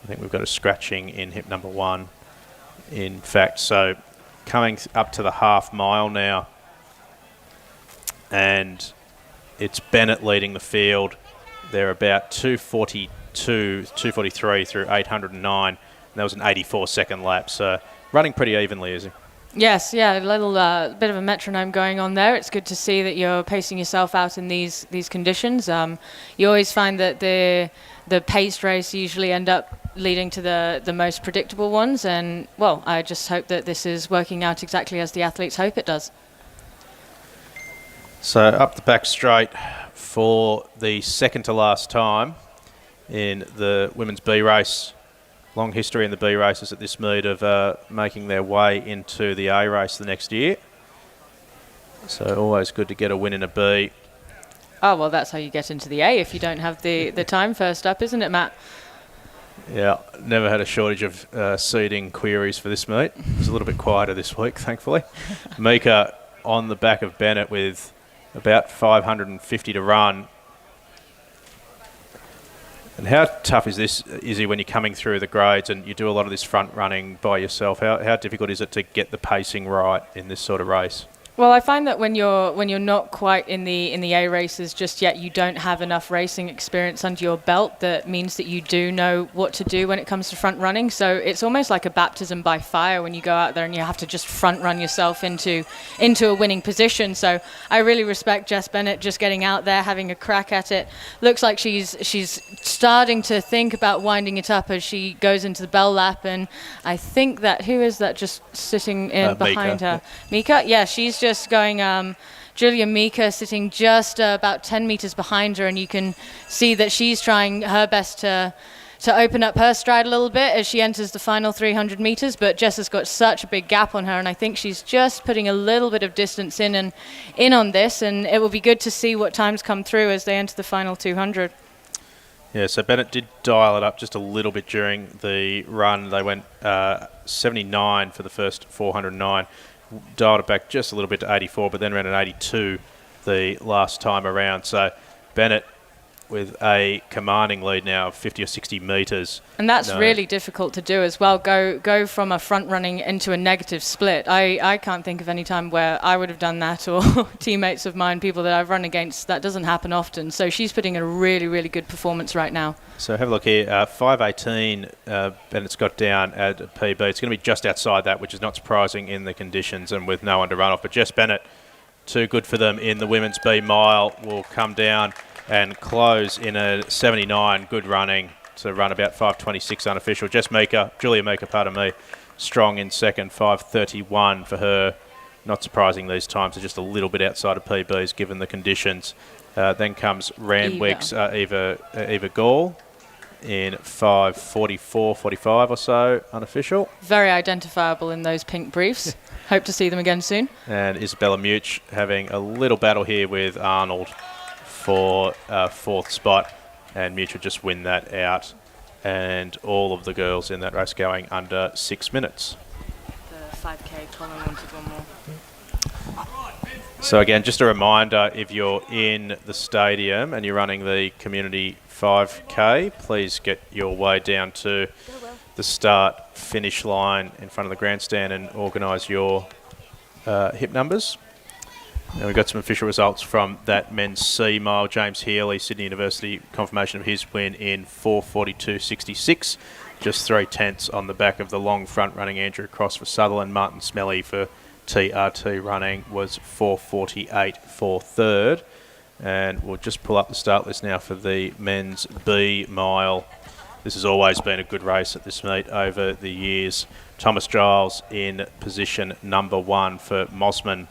I think we've got a scratching in hip number 1, in fact. So coming up to the half mile now, and it's Bennett leading the field. They're about 242, 243 through 809. That was an 84-second lap, so running pretty evenly, is he? Yes, yeah, a little bit of a metronome going on there. It's good to see that you're pacing yourself out in these conditions. You always find that the paced race usually end up leading to the most predictable ones, and, well, I just hope that this is working out exactly as the athletes hope it does. So up the back straight for the second to last time in the women's B race. Long history in the B races at this meet of making their way into the A race the next year. So always good to get a win in a B. Oh, well, that's how you get into the A if you don't have the time first up, isn't it, Matt? Yeah, never had a shortage of seeding queries for this meet. It was a little bit quieter this week, thankfully. Mika on the back of Bennett with about 550 to run. And how tough is this, Izzy, when you're coming through the grades and you do a lot of this front running by yourself? How difficult is it to get the pacing right in this sort of race? Well, I find that when you're not quite in the A races just yet, you don't have enough racing experience under your belt. That means that you do know what to do when it comes to front running. So it's almost like a baptism by fire when you go out there and you have to just front run yourself into a winning position. So I really respect Jess Bennett just getting out there, having a crack at it. Looks like she's starting to think about winding it up as she goes into the bell lap. And I think that, who is that just sitting in behind Mika. her? Mika? Yeah, she's just going, Julia Mika sitting just about 10 metres behind her, and you can see that she's trying her best to open up her stride a little bit as she enters the final 300 metres, but Jess has got such a big gap on her, and I think she's just putting a little bit of distance in on this, and it will be good to see what times come through as they enter the final 200. Yeah, so Bennett did dial it up just a little bit during the run. They went 79 for the first 409. Dialed it back just a little bit to 84, but then ran at 82 the last time around. So Bennett with a commanding lead now of 50 or 60 metres. And that's really difficult to do as well, go from a front running into a negative split. I can't think of any time where I would have done that, or teammates of mine, people that I've run against. That doesn't happen often. So she's putting in a really, really good performance right now. So have a look here. 5:18 Bennett's got down at a PB. It's going to be just outside that, which is not surprising in the conditions and with no one to run off. But Jess Bennett, too good for them in the women's B mile, will come down and close in a 79. Good running to run about 5:26 unofficial. Julia Mika, pardon me, strong in second, 5:31 for her. Not surprising, these times are just a little bit outside of PBs given the conditions. Then comes Randwick's Eva Gall in 5:44, 45 or so unofficial. Very identifiable in those pink briefs. Hope to see them again soon. And Isabella Much having a little battle here with Arnold for fourth spot, and Much would just win that out and all of the girls in that race going under 6 minutes. The 5K, Colin wanted one more. So again, just a reminder, if you're in the stadium and you're running the community 5K, please get your way down to the start-finish line in front of the grandstand and organise your hip numbers. And we've got some official results from that men's C mile. James Healy, Sydney University, confirmation of his win in 4:42.66. Just 3/10 on the back of the long front running Andrew Cross for Sutherland. Martin Smelly for TRT running was 4:48 for third. And we'll just pull up the start list now for the men's B mile. This has always been a good race at this meet over the years. Thomas Giles in position number 1 for Mosman.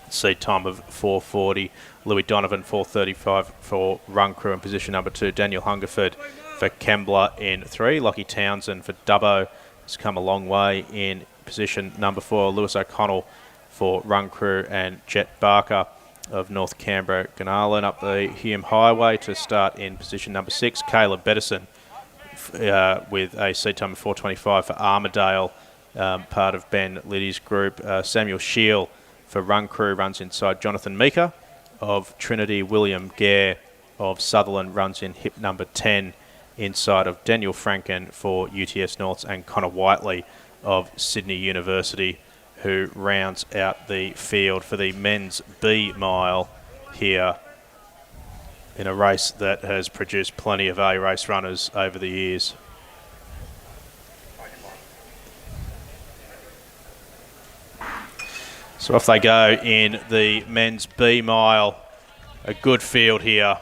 Seed time of 4:40. Louis Donovan 4:35 for Run Crew in position number 2. Daniel Hungerford for Kembla in 3. Lockie Townsend for Dubbo has come a long way in position number 4. Lewis O'Connell for Run Crew and Jet Barker of North Canberra Gunarlin up the Hume Highway to start in position number 6. Caleb Bettison with a seed time of 4:25 for Armidale, part of Ben Liddy's group. Samuel Shield for Run Crew runs inside Jonathan Meeker of Trinity. William Gare of Sutherland runs in hip number 10 inside of Daniel Franken for UTS Norths, and Connor Whiteley of Sydney University, who rounds out the field for the men's B mile here in a race that has produced plenty of A race runners over the years. So off they go in the men's B mile. A good field here.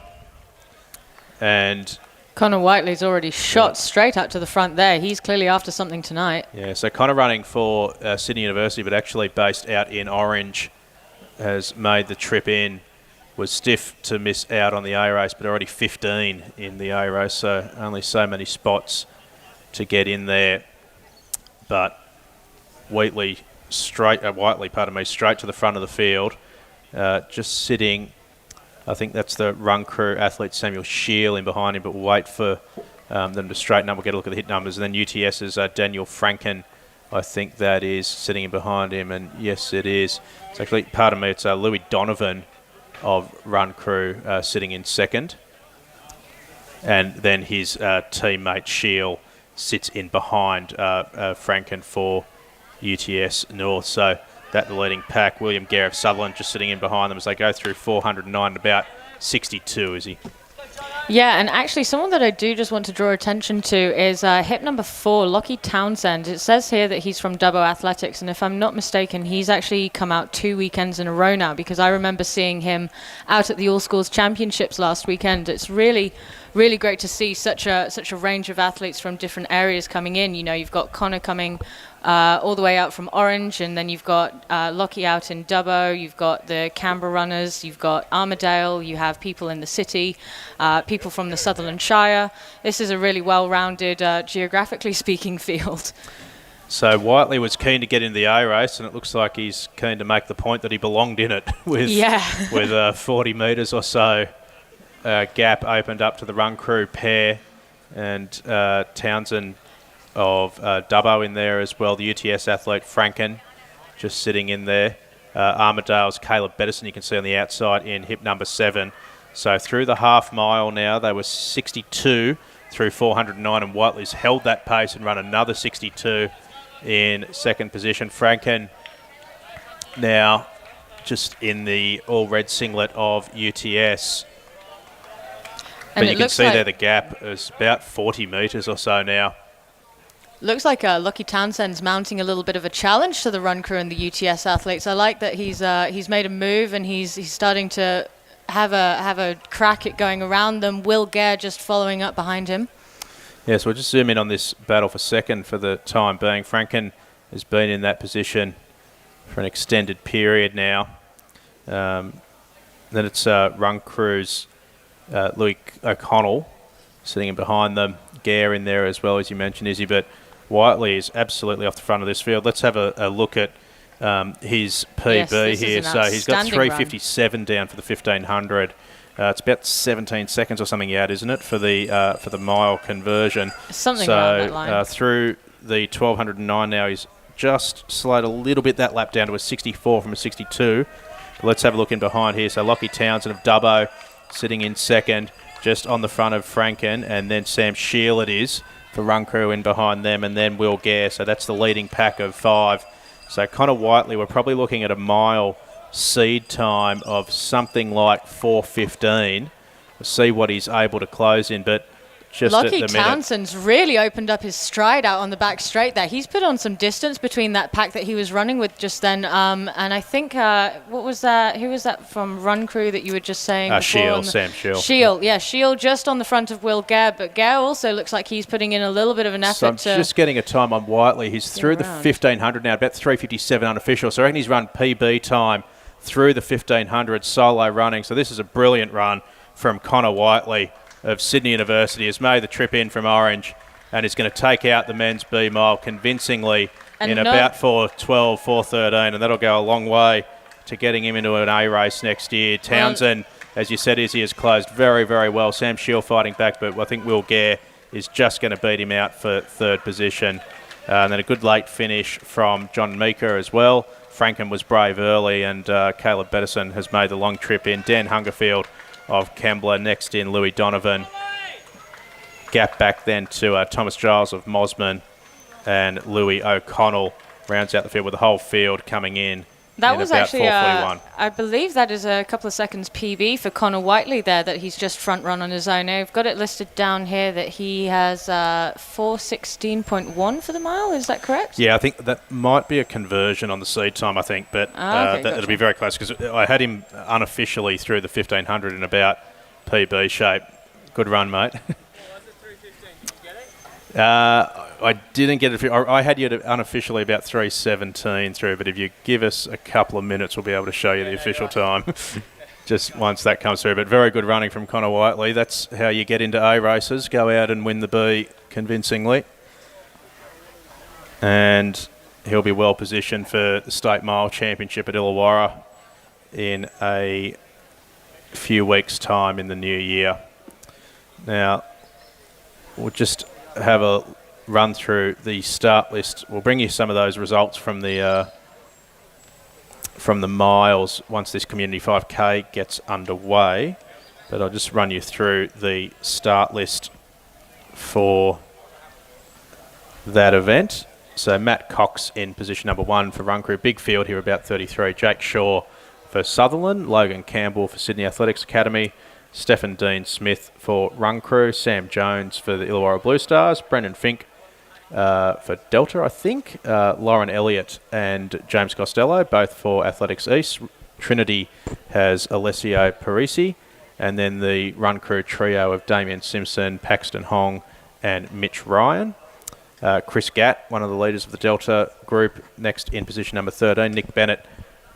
And Connor Whiteley's already shot straight up to the front there. He's clearly after something tonight. yeah, so Connor running for Sydney University, but actually based out in Orange, has made the trip in. Was stiff to miss out on the A race, but already 15 in the A race, so only so many spots to get in there. But Whiteley straight to the front of the field, just sitting. I think that's the Run Crew athlete Samuel Shield in behind him, but we'll wait for them to straighten up. We'll get a look at the hit numbers, and then UTS's Daniel Franken, I think that is sitting in behind him, and yes, it is. It's actually, pardon me, it's Louis Donovan of Run Crew sitting in second, and then his teammate Shield sits in behind Franken for UTS North. So that the leading pack. William Gare of Sutherland just sitting in behind them as they go through 409, about 62, is he? Yeah, and actually someone that I do just want to draw attention to is hip number 4, Lockie Townsend. It says here that he's from Dubbo Athletics, and if I'm not mistaken, he's actually come out 2 weekends in a row now, because I remember seeing him out at the All Schools Championships last weekend. It's really great to see such a range of athletes from different areas coming in. You know, you've got Connor coming all the way out from Orange, and then you've got Lockie out in Dubbo, you've got the Canberra runners, you've got Armidale, you have people in the city, people from the Sutherland Shire. This is a really well-rounded, geographically speaking, field. So Whiteley was keen to get in the A race, and it looks like he's keen to make the point that he belonged in it with 40 metres or so. Gap opened up to the Run Crew pair, and Townsend of Dubbo in there as well. The UTS athlete Franken just sitting in there. Armidale's Caleb Bettison, you can see on the outside in hip number 7. So through the half mile now, they were 62 through 409, and Whiteley's held that pace and run another 62 in second position. Franken now just in the all-red singlet of UTS. And but you can see there the gap is about 40 metres or so now. Looks like Lockie Townsend's mounting a little bit of a challenge to the Run Crew and the UTS athletes. I like that he's made a move, and he's starting to have a crack at going around them. Will Gare just following up behind him. Yeah, so we'll just zoom in on this battle for second for the time being. Franken has been in that position for an extended period now. Then it's Run Crew's Louis O'Connell sitting in behind them. Gare in there as well, as you mentioned, Izzy, but Whiteley is absolutely off the front of this field. Let's have a look at his PB here. So he's got 3:57 down for the 1500, It's about 17 seconds or something out, isn't it, for the mile conversion? Something around that line. Through the 1209 now, he's just slowed a little bit that lap down to a 64 from a 62. But let's have a look in behind here. So Lockie Townsend of Dubbo sitting in second, just on the front of Franken, and then Sam Shield it is for Run Crew in behind them, and then Will Gare. So that's the leading pack of 5. So Connor Whiteley, we're probably looking at a mile seed time of something like 4:15. We'll see what he's able to close in, but just Lockie at the minute, Townsend's really opened up his stride out on the back straight there. He's put on some distance between that pack that he was running with just then. And I think, what was that? Who was that from Run Crew that you were just saying? Shield, Sam Shield. Shield, yeah, Shield just on the front of Will Gare, but Gare also looks like he's putting in a little bit of an effort. So I'm just getting a time on Whiteley. He's through the 1500 now, about 3:57 unofficial. So I reckon he's run PB time through the 1500 solo running. So this is a brilliant run from Connor Whiteley of Sydney University. Has made the trip in from Orange and is going to take out the men's B mile convincingly in about 4:12, 4:13, and that'll go a long way to getting him into an A race next year. Townsend, as you said, he has closed very, very well. Sam Shield fighting back, but I think Will Gare is just going to beat him out for third position. And then a good late finish from John Meeker as well. Franken was brave early, and Caleb Bettison has made the long trip in. Dan Hungerfield of Kembla next in, Louis Donovan. Gap back then to Thomas Giles of Mosman, and Louis O'Connell rounds out the field with the whole field coming in. That was actually, 4:41. I believe that is a couple of seconds PB for Connor Whiteley there, that he's just front run on his own. Now, I've got it listed down here that he has 4:16.1 for the mile. Is that correct? Yeah, I think that might be a conversion on the seed time, I think, but it'll be very close because I had him unofficially through the 1500 in about PB shape. Good run, mate. I didn't get it. I had you unofficially about 3:17 through, but if you give us a couple of minutes, we'll be able to show you the official time just once that comes through. But very good running from Connor Whiteley. That's how you get into A races. Go out and win the B convincingly. And he'll be well positioned for the State Mile Championship at Illawarra in a few weeks' time in the new year. Now, we'll just have a run through the start list. We'll bring you some of those results from the miles once this Community 5K gets underway. But I'll just run you through the start list for that event. So Matt Cox in position number 1 for Run Crew. Big field here, about 33. Jake Shaw for Sutherland. Logan Campbell for Sydney Athletics Academy. Stephen Dean Smith for Run Crew. Sam Jones for the Illawarra Blue Stars. Brendan Fink for Delta, I think. Lauren Elliott and James Costello, both for Athletics East. Trinity has Alessio Parisi. And then the Run Crew trio of Damien Simpson, Paxton Hong and Mitch Ryan. Chris Gatt, one of the leaders of the Delta group, next in position number 13. Nick Bennett,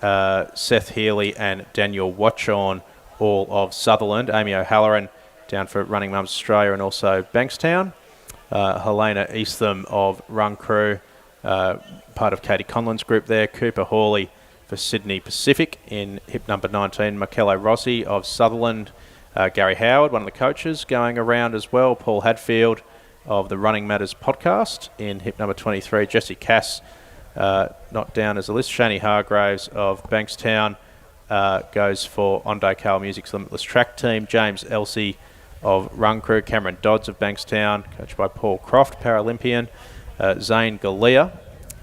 Seth Healy and Daniel Watchorn, all of Sutherland. Amy O'Halloran down for Running Mums Australia and also Bankstown. Helena Eastham of Run Crew, part of Katie Conlon's group there. Cooper Hawley for Sydney Pacific in hip number 19. Michele Rossi of Sutherland. Gary Howard, one of the coaches, going around as well. Paul Hadfield of the Running Matters podcast in hip number 23. Jesse Cass, not down as a list. Shani Hargraves of Bankstown goes for Onday Carl Music's Limitless Track Team. James Elsey of Run Crew. Cameron Dodds of Bankstown, coached by Paul Croft, Paralympian. Zane Galea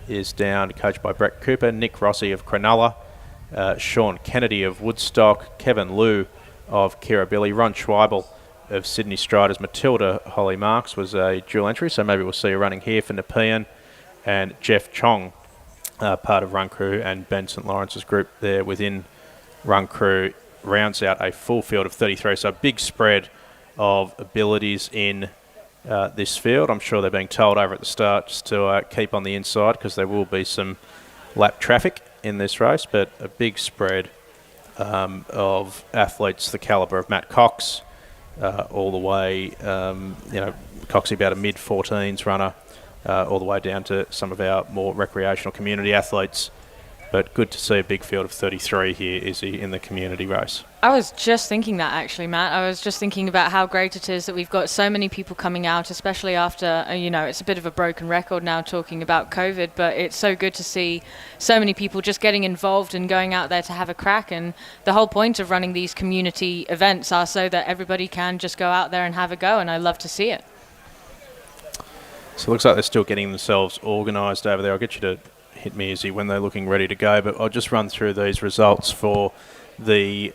is down, coached by Brett Cooper. Nick Rossi of Cronulla. Sean Kennedy of Woodstock. Kevin Liu of Kirribilli. Ron Schweibel of Sydney Striders. Matilda Holly Marks was a dual entry, so maybe we'll see her running here for Nepean. And Jeff Chong, part of Run Crew, and Ben St Lawrence's group there within Run Crew, rounds out a full field of 33. So a big spread of abilities in this field. I'm sure they're being told over at the start just to keep on the inside because there will be some lap traffic in this race, but a big spread of athletes the calibre of Matt Cox, all the way, Coxie about a mid-14s runner, all the way down to some of our more recreational community athletes. But good to see a big field of 33 here, Izzy, in the community race. I was just thinking that actually, Matt. I was just thinking about how great it is that we've got so many people coming out, especially after, it's a bit of a broken record now talking about COVID, but it's so good to see so many people just getting involved and going out there to have a crack. And the whole point of running these community events are so that everybody can just go out there and have a go, and I love to see it. So it looks like they're still getting themselves organised over there. I'll get you to hit me, Izzy, when they're looking ready to go, but I'll just run through these results for the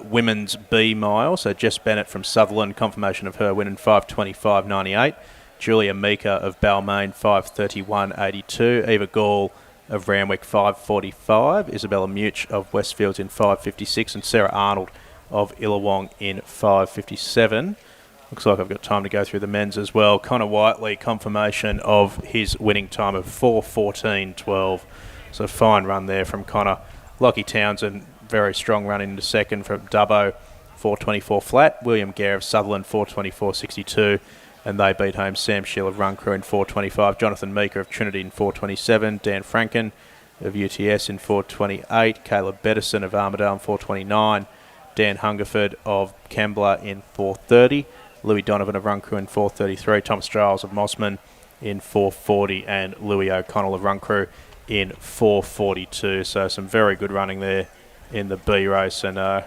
women's B mile. So Jess Bennett from Sutherland, confirmation of her win in 5:25.98. Julia Meeker of Balmain, 5:31.82. Eva Gall of Randwick, 5:45. Isabella Much of Westfields in 5:56. And Sarah Arnold of Illawong in 5:57. Looks like I've got time to go through the men's as well. Connor Whiteley, confirmation of his winning time of 4:14.12. So fine run there from Connor. Lockie Townsend, very strong run into second from Dubbo, 4:24 flat. William Gare of Sutherland, 4:24.62. And they beat home Sam Shield of Run Crew in 4:25. Jonathan Meeker of Trinity in 4:27. Dan Franken of UTS in 4:28. Caleb Bettison of Armidale in 4:29. Dan Hungerford of Kembla in 4:30. Louis Donovan of Run Crew in 4:33, Thomas Giles of Mossman in 4:40, and Louis O'Connell of Run Crew in 4:42. So some very good running there in the B race, and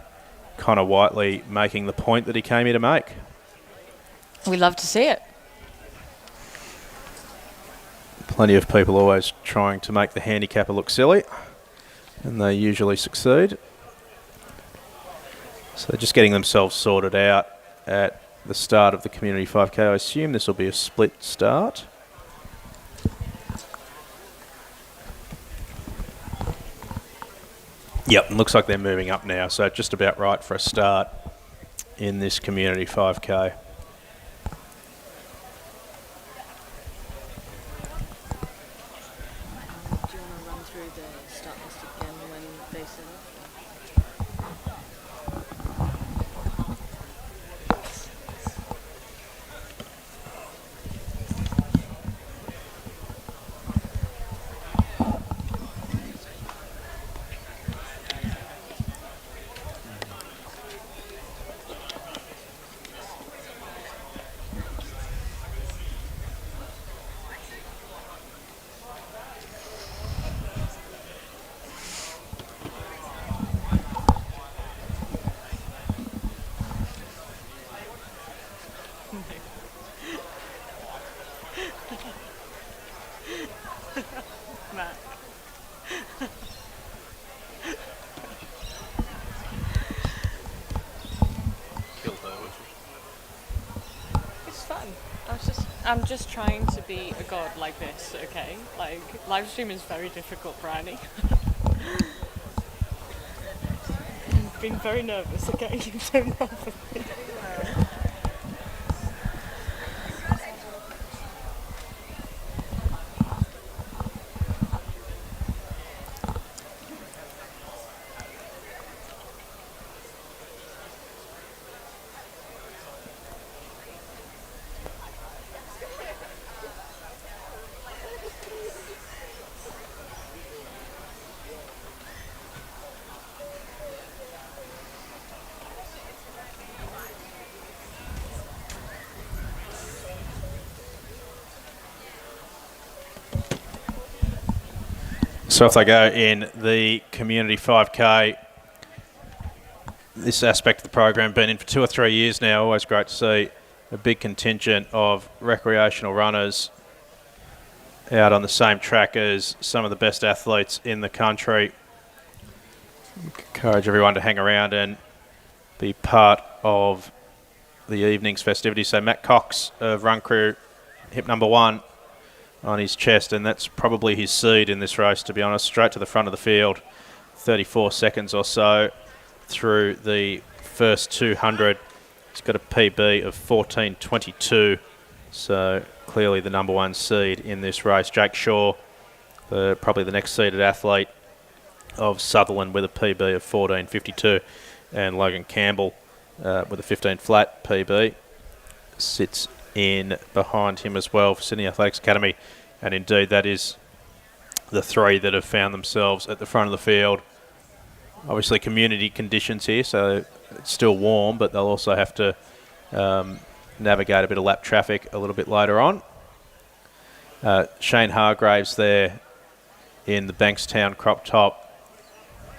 Connor Whiteley making the point that he came here to make. We love to see it. Plenty of people always trying to make the handicapper look silly, and they usually succeed. So just getting themselves sorted out at the start of the Community 5K. I assume this will be a split start. Yep, looks like they're moving up now, so just about right for a start in this Community 5K. Do you want to run through the start list again when they set up? Matt. It's fun. I'm just trying to be a god like this, okay? Like, live stream is very difficult, Bryony. I'm being very nervous, okay? You don't laugh at me. So if they go in the Community 5K, this aspect of the program been in for 2 or 3 years now. Always great to see a big contingent of recreational runners out on the same track as some of the best athletes in the country. Encourage everyone to hang around and be part of the evening's festivities. So Matt Cox of Run Crew, hip number 1 on his chest, and that's probably his seed in this race, to be honest. Straight to the front of the field, 34 seconds or so through the first 200. He's got a PB of 14.22, so clearly the number 1 seed in this race. Jake Shaw, probably the next seeded athlete of Sutherland, with a PB of 14.52, and Logan Campbell with a 15 flat PB sits in behind him as well for Sydney Athletics Academy. And indeed, that is the three that have found themselves at the front of the field. Obviously community conditions here, so it's still warm, but they'll also have to navigate a bit of lap traffic a little bit later on. Shane Hargraves there in the Bankstown crop top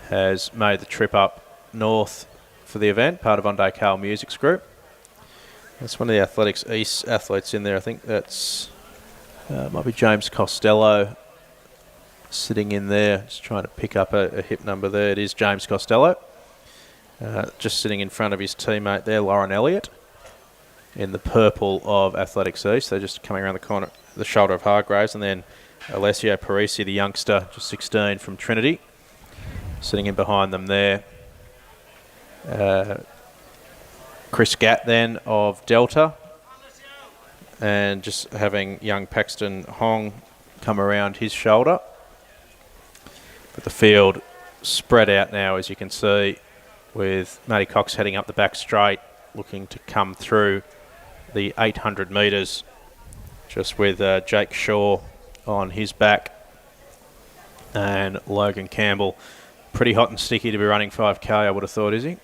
has made the trip up north for the event, part of Onday Carl Music's group. That's one of the Athletics East athletes in there. I think that's might be James Costello sitting in there, just trying to pick up a hip number there. It is James Costello, just sitting in front of his teammate there, Lauren Elliott, in the purple of Athletics East. They're just coming around the corner, the shoulder of Hargraves, and then Alessio Parisi, the youngster, just 16 from Trinity, sitting in behind them there. Chris Gatt then of Delta, and just having young Paxton Hong come around his shoulder. But the field spread out now, as you can see, with Matty Cox heading up the back straight, looking to come through the 800 metres, just with Jake Shaw on his back and Logan Campbell. Pretty hot and sticky to be running 5K, I would have thought, is he?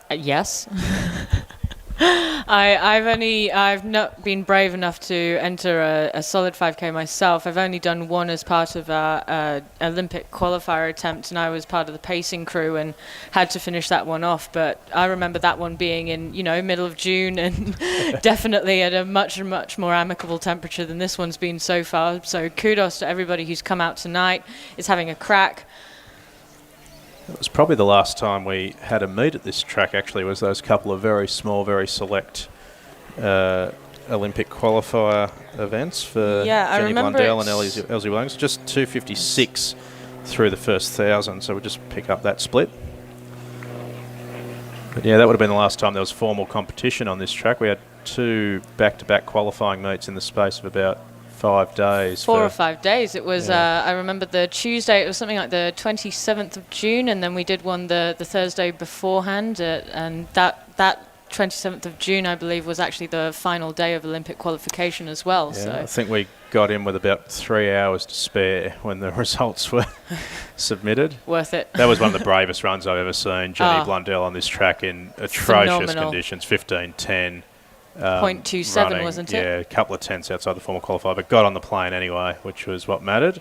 Yes. I've not been brave enough to enter a solid 5K myself. I've only done one as part of a Olympic qualifier attempt, and I was part of the pacing crew and had to finish that one off. But I remember that one being in, middle of June, and definitely at a much more amicable temperature than this one's been so far. So kudos to everybody who's come out tonight, is having a crack. It was probably the last time we had a meet at this track, actually, was those couple of very small, very select Olympic qualifier events for Jenny Blundell and Elsie Williams. Just 2:56 through the first 1,000, so we'll just pick up that split. But yeah, that would have been the last time there was formal competition on this track. We had two back-to-back qualifying meets in the space of about 5 days. 4 or 5 days. It was, I remember the Tuesday, it was something like the 27th of June, and then we did one the Thursday beforehand, and that 27th of June, I believe, was actually the final day of Olympic qualification as well. Yeah, so I think we got in with about 3 hours to spare when the results were submitted. Worth it. That was one of the bravest runs I've ever seen. Jenny Blundell on this track in atrocious phenomenal conditions, 15:10. 0.27, running, wasn't it? Yeah, a couple of tenths outside the formal qualifier, but got on the plane anyway, which was what mattered.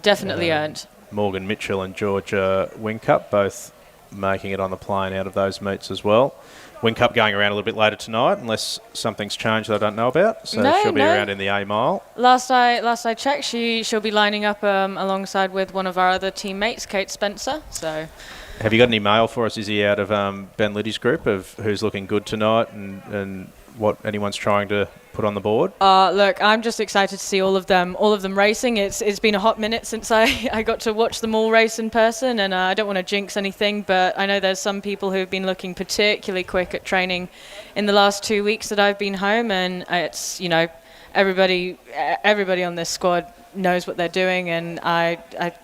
Definitely earned. Morgan Mitchell and Georgia Wincup both making it on the plane out of those meets as well. Wincup going around a little bit later tonight, unless something's changed that I don't know about. So she'll be around in the A mile. Last I checked, she'll be lining up alongside with one of our other teammates, Kate Spencer. So, have you got any mail for us, Izzy, out of Ben Liddy's group of who's looking good tonight and what anyone's trying to put on the board? Look, I'm just excited to see all of them racing. It's been a hot minute since I got to watch them all race in person, and I don't want to jinx anything, but I know there's some people who've been looking particularly quick at training in the last 2 weeks that I've been home, and it's, everybody on this squad knows what they're doing, and I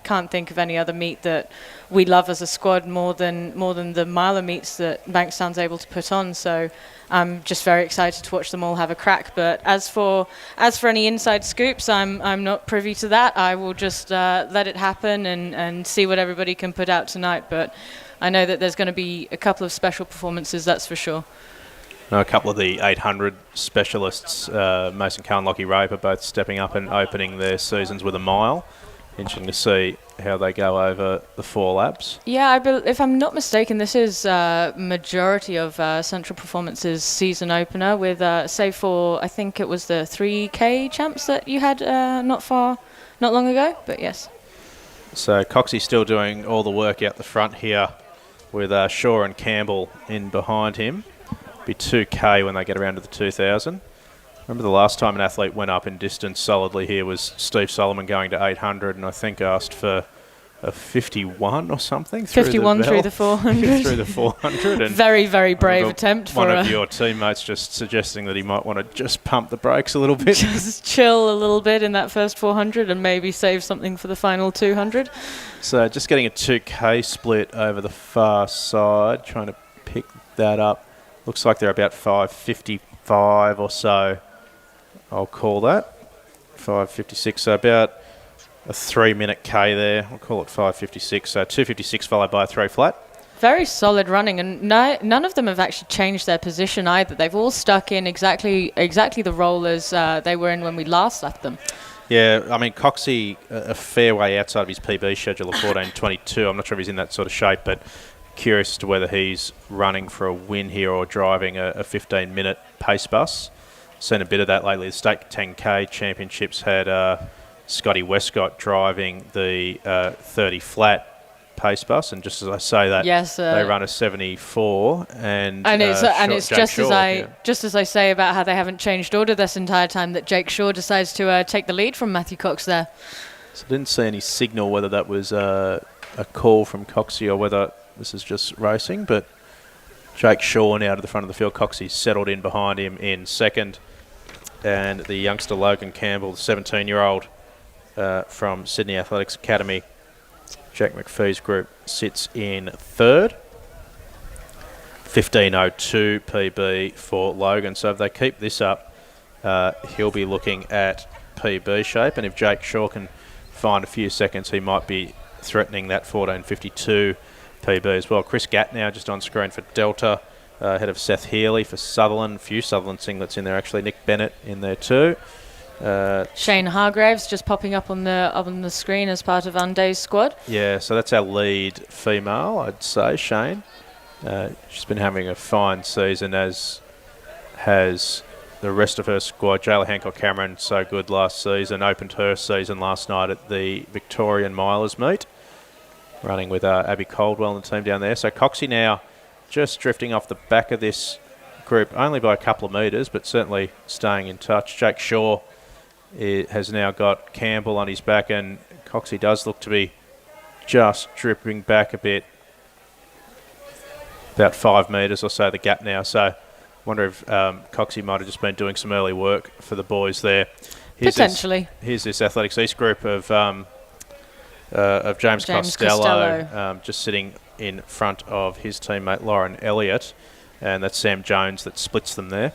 can't think of any other meet that we love as a squad more than the miler meets that Bankstown's able to put on. So I'm just very excited to watch them all have a crack. But as for any inside scoops, I'm not privy to that. I will just let it happen and see what everybody can put out tonight. But I know that there's going to be a couple of special performances, that's for sure. A couple of the 800 specialists, Mason Carr and Lockie Rape, are both stepping up and opening their seasons with a mile. Interesting to see how they go over the 4 laps. Yeah, if I'm not mistaken, this is majority of Central Performance's season opener, with save for, I think it was the 3K champs that you had not long ago, but yes. So Coxie's still doing all the work out the front here, with Shaw and Campbell in behind him. Be 2K when they get around to the 2,000. Remember the last time an athlete went up in distance solidly here was Steve Solomon going to 800, and I think asked for a 51 or something. 51 through the 400. Through the 400. And very, very brave attempt. One of your teammates just suggesting that he might want to just pump the brakes a little bit. Just chill a little bit in that first 400 and maybe save something for the final 200. So just getting a 2K split over the far side, trying to pick that up. Looks like they're about 5:55 or so. I'll call that 5:56. So about a 3-minute K there. We'll call it 5:56. So 2:56 followed by a 3 flat. Very solid running, and none of them have actually changed their position either. They've all stuck in exactly the role as they were in when we last left them. Yeah, I mean, Coxie, a fair way outside of his PB schedule of 14:22. I'm not sure if he's in that sort of shape, but curious as to whether he's running for a win here or driving a 15-minute pace bus. Seen a bit of that lately. The State 10K Championships had Scotty Westcott driving the 30 flat pace bus, and just as I say that, they run a 74, and it's Jake just Shaw, as I say about how they haven't changed order this entire time, that Jake Shaw decides to take the lead from Matthew Cox there. So I didn't see any signal whether that was a call from Coxie or whether this is just racing, but Jake Shaw now to the front of the field. Coxie's settled in behind him in second, and the youngster Logan Campbell, the 17-year-old from Sydney Athletics Academy, Jack McPhee's group, sits in third. 15:02 PB for Logan. So if they keep this up, he'll be looking at PB shape, and if Jake Shaw can find a few seconds, he might be threatening that 14:52 PB as well. Chris Gatt now just on screen for Delta, ahead of Seth Healy for Sutherland. A few Sutherland singlets in there actually. Nick Bennett in there too. Shane Hargraves just popping up on the screen as part of Anday's squad. Yeah, so that's our lead female, I'd say, Shane. She's been having a fine season, as has the rest of her squad. Jayla Hancock-Cameron, so good last season, opened her season last night at the Victorian Milers meet, running with Abby Caldwell and the team down there. So Coxie now just drifting off the back of this group, only by a couple of metres, but certainly staying in touch. Jake Shaw has now got Campbell on his back, and Coxie does look to be just dripping back a bit, about 5 metres or so the gap now. So wonder if Coxie might have just been doing some early work for the boys there. Potentially. Here's this Athletics East group of James Costello, just sitting in front of his teammate Lauren Elliott, and that's Sam Jones that splits them there.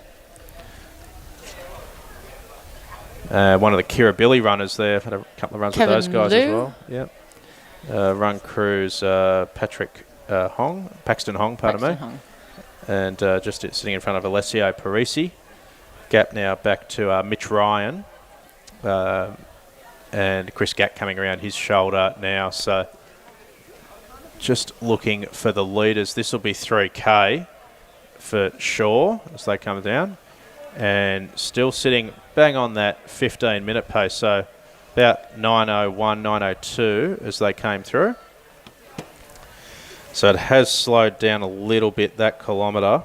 One of the Kirribilli runners there. I've had a couple of runs with those guys as well. Yep. Run crews Paxton Hong, pardon me. And just sitting in front of Alessio Parisi. Gap now back to Mitch Ryan. And Chris Gatt coming around his shoulder now. So just looking for the leaders. This will be 3K for Shaw as they come down. And still sitting bang on that 15-minute pace. So about 9:01, 9:02 as they came through. So it has slowed down a little bit, that kilometre.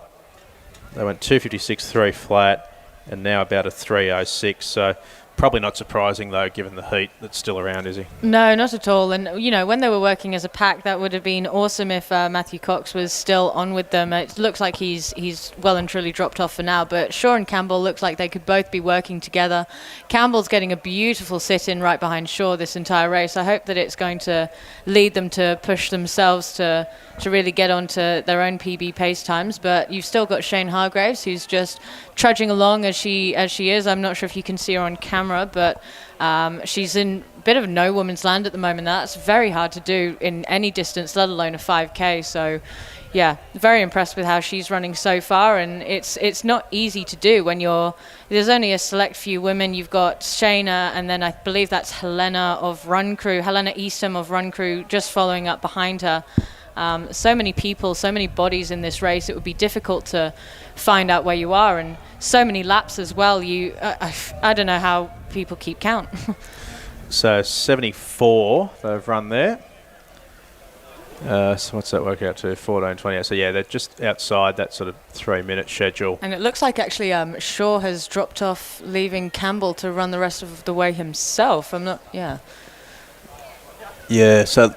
They went 2:56, 3 flat, and now about a 3:06. So probably not surprising, though, given the heat that's still around, is he? No, not at all. And, you know, when they were working as a pack, that would have been awesome if Matthew Cox was still on with them. It looks like he's well and truly dropped off for now, but Shaw and Campbell looks like they could both be working together. Campbell's getting a beautiful sit-in right behind Shaw this entire race. I hope that it's going to lead them to push themselves to really get onto their own PB pace times. But you've still got Shane Hargraves, who's just trudging along as she is. I'm not sure if you can see her on camera, but she's in a bit of no woman's land at the moment. That's very hard to do in any distance, let alone a 5K. So yeah, very impressed with how she's running so far, and it's not easy to do when there's only a select few women. You've got Shayna, and then I believe that's Helena Eastham of Run Crew just following up behind her. So many people, so many bodies in this race, it would be difficult to find out where you are, and so many laps as well. I don't know how people keep count. So 74 they've run there. So what's that work out to? 14:28. So yeah, they're just outside that sort of 3-minute schedule. And it looks like actually Shaw has dropped off, leaving Campbell to run the rest of the way himself. Yeah, so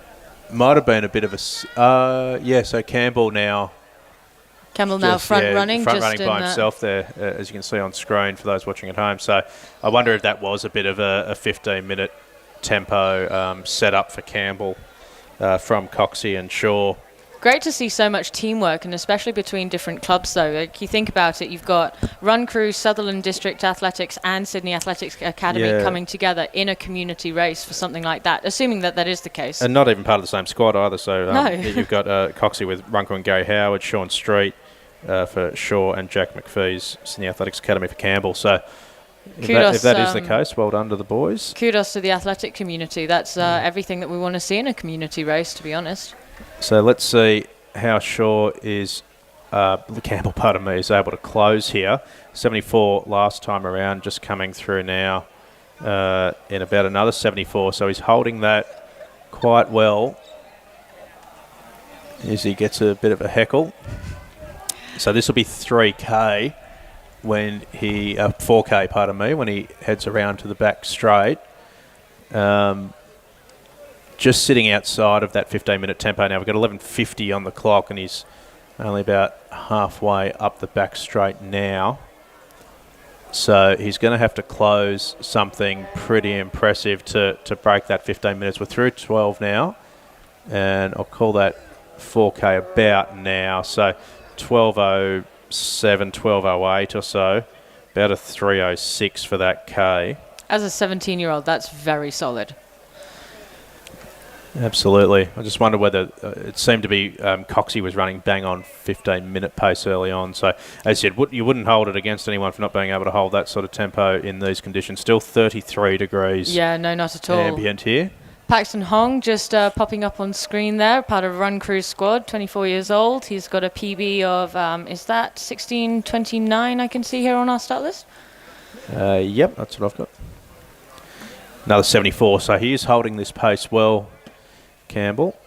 might have been a bit of a... so Campbell now front running by himself there, as you can see on screen for those watching at home. So I wonder if that was a bit of a 15-minute tempo set up for Campbell from Coxie and Shaw Great to see so much teamwork, and especially between different clubs, though. Like, you think about it, you've got Run Crew, Sutherland District Athletics, and Sydney Athletics Academy coming together in a community race for something like that, assuming that that is the case. And not even part of the same squad either. So No. you've got Coxie with Run Crew and Gary Howard, Sean Street for Shaw, and Jack McPhee's Sydney Athletics Academy for Campbell. So if that is the case, well done to the boys. Kudos to the athletic community. That's everything that we want to see in a community race, to be honest. So let's see how Shaw is, Campbell, pardon me, is able to close here. 74 last time around, just coming through now in about another 74. So he's holding that quite well as he gets a bit of a heckle. So this will be 3K when he, 4K, pardon me, when he heads around to the back straight. Just sitting outside of that 15-minute tempo now. We've got 11:50 on the clock, and he's only about halfway up the back straight now. So he's going to have to close something pretty impressive to break that 15 minutes. We're through 12 now, and I'll call that 4K about now. So 12:07, 12:08 or so, about a 3:06 for that K. As a 17-year-old, that's very solid. Absolutely. I just wonder whether it seemed to be Coxie was running bang on 15-minute pace early on. So, as you said, you wouldn't hold it against anyone for not being able to hold that sort of tempo in these conditions. Still 33 degrees. Yeah, no, not at all. Ambient here. Paxton Hong just popping up on screen there, part of Run Crew squad, 24 years old. He's got a PB of, is that 16:29 I can see here on our start list? Yep, that's what I've got. Another 74. So he is holding this pace well, Campbell.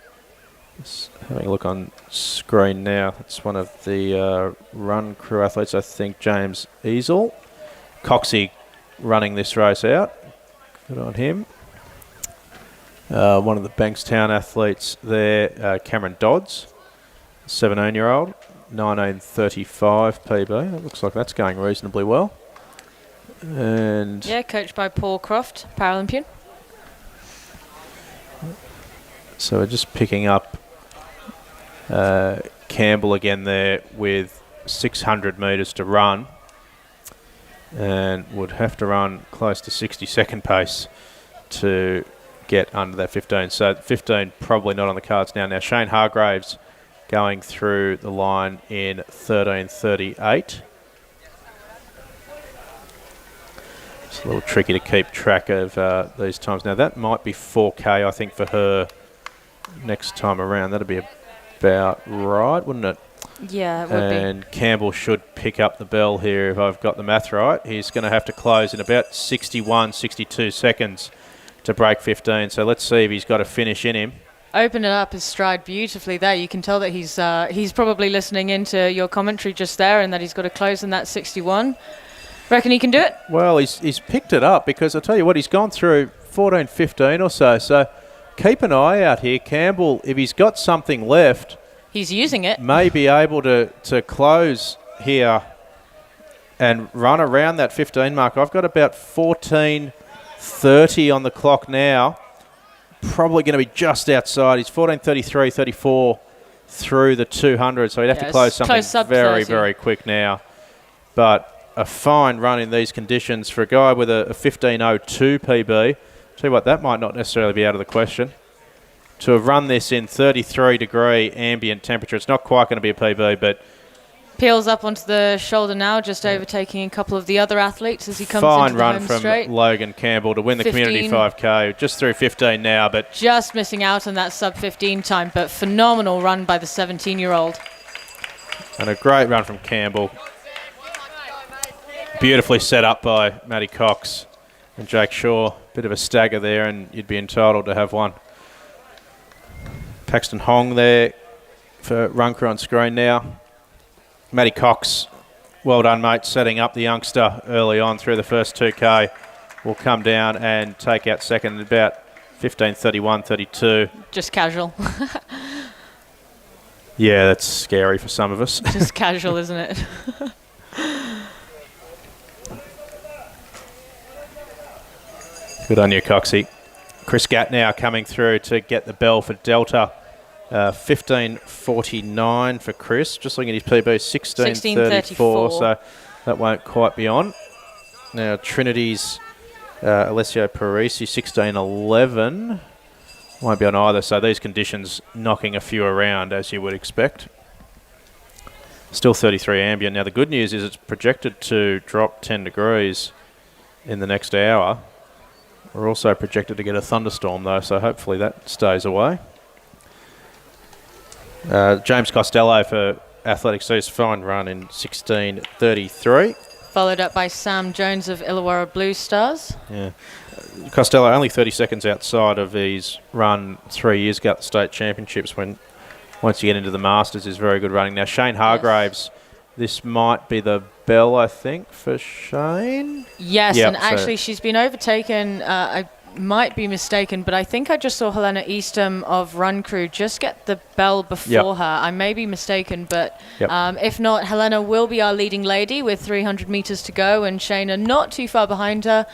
Just having a look on screen now. That's one of the Run Crew athletes, I think, James Easel. Coxie running this race out. Good on him. One of the Bankstown athletes there, Cameron Dodds, 17-year-old, 19:35 PB. It looks like that's going reasonably well. And yeah, coached by Paul Croft, Paralympian. So we're just picking up Campbell again there with 600 metres to run, and would have to run close to 60-second pace to get under that 15. So 15 probably not on the cards now. Now Shane Hargraves going through the line in 13:38. It's a little tricky to keep track of these times. Now that might be 4K, I think, for her next time around. That'd be about right, wouldn't it? Yeah, it would be. And Campbell should pick up the bell here if I've got the math right. He's going to have to close in about 61, 62 seconds to break 15. So let's see if he's got a finish in him. Open it up his stride beautifully there. You can tell that he's probably listening into your commentary just there, and that he's got to close in that 61. Reckon he can do it? Well, he's picked it up, because I'll tell you what, he's gone through 14:15 or so. So keep an eye out here. Campbell, if he's got something left, he's using it. May be able to close here and run around that 15 mark. I've got about 14:30 on the clock now. Probably going to be just outside. He's 14:33, 34 through the 200, so he'd have to close something very, very quick now. But a fine run in these conditions for a guy with a 15:02 PB. Tell you what, that might not necessarily be out of the question. To have run this in 33-degree ambient temperature, it's not quite going to be a PB, but peels up onto the shoulder now, just overtaking a couple of the other athletes as he comes fine into the run home from straight. Logan Campbell to win the community 5K, just through 15 now, but just missing out on that sub-15 time, but phenomenal run by the 17-year-old. And a great run from Campbell. Beautifully set up by Matty Cox and Jake Shaw. Bit of a stagger there, and you'd be entitled to have one. Paxton Hong there for Run Crew on screen now. Matty Cox, well done, mate, setting up the youngster early on through the first 2K. Will come down and take out second at about 15:31, 32. Just casual. Yeah, that's scary for some of us. Just casual, isn't it? Good on you, Coxie. Chris Gatt now coming through to get the bell for Delta 15:49 for Chris. Just looking at his PB, 16:34. So that won't quite be on. Now Trinity's Alessio Parisi, 16:11. Won't be on either. So these conditions knocking a few around, as you would expect. Still 33 ambient. Now the good news is it's projected to drop 10 degrees in the next hour. We're also projected to get a thunderstorm though, so hopefully that stays away. James Costello for Athletics Series, fine run in 16:33. Followed up by Sam Jones of Illawarra Blue Stars. Yeah. Costello only 30 seconds outside of his run 3 years ago at the state championships, when once you get into the Masters is very good running. Now Shane Hargraves, this might be the bell, I think, for Shane. Yes, Yep, and actually she's been overtaken. I might be mistaken, but I think I just saw Helena Eastham of Run Crew just get the bell before her. I may be mistaken, but if not, Helena will be our leading lady with 300 metres to go, and Shayna not too far behind her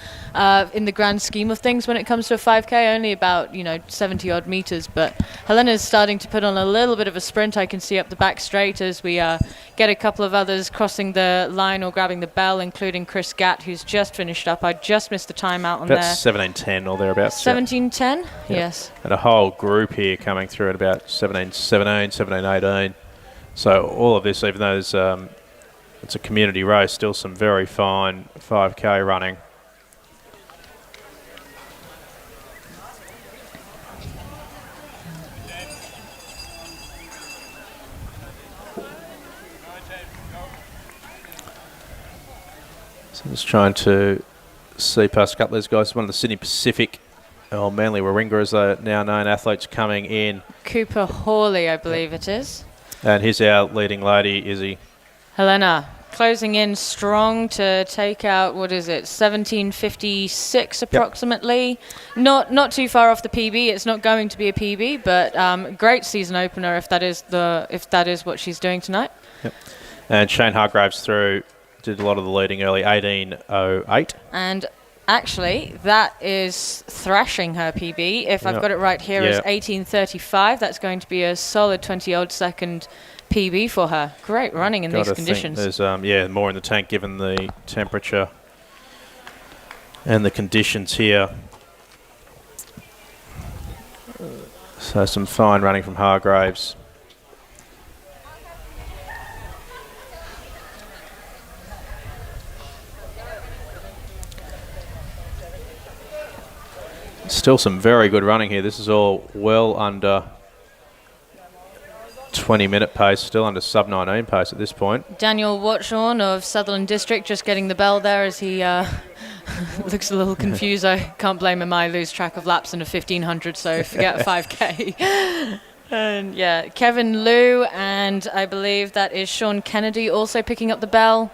in the grand scheme of things when it comes to a 5K, only about 70 odd metres. But Helena is starting to put on a little bit of a sprint. I can see up the back straight as we get a couple of others crossing the line or grabbing the bell, including Chris Gatt, who's just finished up. I just missed the timeout on there. That's 17:10 or thereabouts. 17:10, yes. And a whole group here coming through at about 17:17, 17:18. So all of this, even though it's a community race, still some very fine 5K running. So just trying to see past a couple of these guys. One of the Sydney Pacific, or Manly Warringah as they're now known, athletes coming in. Cooper Hawley, I believe it is. And here's our leading lady, Izzy. Helena, closing in strong to take out, 17:56 approximately. Not too far off the PB. It's not going to be a PB, but great season opener if that is what she's doing tonight. Yep. And Shane Hargraves through, did a lot of the leading early, 18:08. And actually, that is thrashing her PB. If I've got it right here, is 18:35. That's going to be a solid 20-odd second PB for her. Great running in these conditions. There's more in the tank given the temperature and the conditions here. So some fine running from Hargraves. Still some very good running here. This is all well under 20-minute pace, still under sub-19 pace at this point. Daniel Watchorn of Sutherland District just getting the bell there as he looks a little confused. I can't blame him. I lose track of laps in a 1500, so forget a 5K. And Kevin Liu, and I believe that is Sean Kennedy also picking up the bell.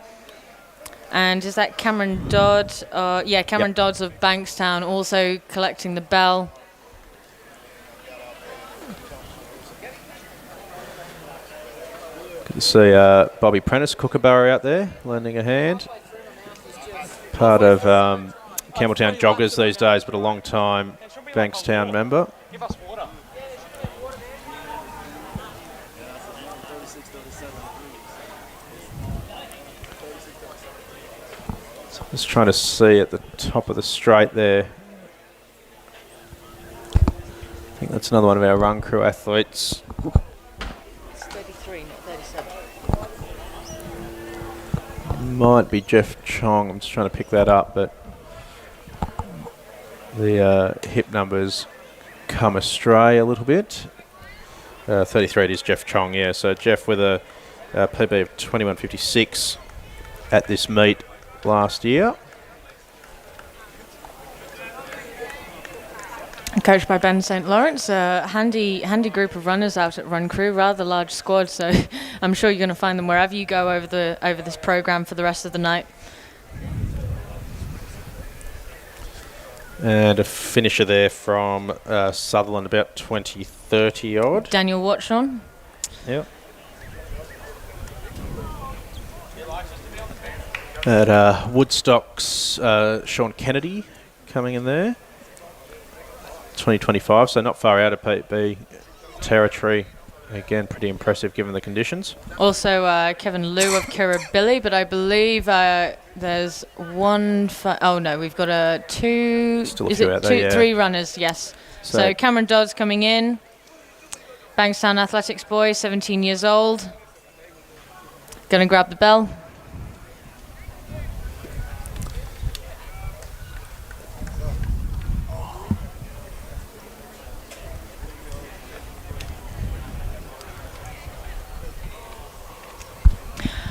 And is that Cameron Dodd? Cameron Dodds of Bankstown also collecting the bell. Good to see Bobby Prentice, Kookaburra out there, lending a hand. Part of Campbelltown Joggers these days, but a long time Bankstown member. Give us water. Just trying to see at the top of the straight there. I think that's another one of our Run Crew athletes. It's 33, not 37. Might be Jeff Chong. I'm just trying to pick that up, but the hip numbers come astray a little bit. 33 it is Jeff Chong, yeah. So Jeff with a PB of 21.56 at this meet last year. Coached by Ben St. Lawrence, a handy group of runners out at Run Crew, rather large squad, so I'm sure you're going to find them wherever you go over this program for the rest of the night. And a finisher there from Sutherland, about 20-30 odd. Daniel Watchorn. Yep. At Woodstock's Sean Kennedy coming in there. 2025, so not far out of PB territory Again, pretty impressive given the conditions. Also, Kevin Liu of Kirribilli, but I believe there's one. Oh no, we've got two. Still a is few it out there, yeah. 3 runners? Yes. So Cameron Dodd's coming in. Bankstown Athletics boy, 17 years old. Gonna grab the bell.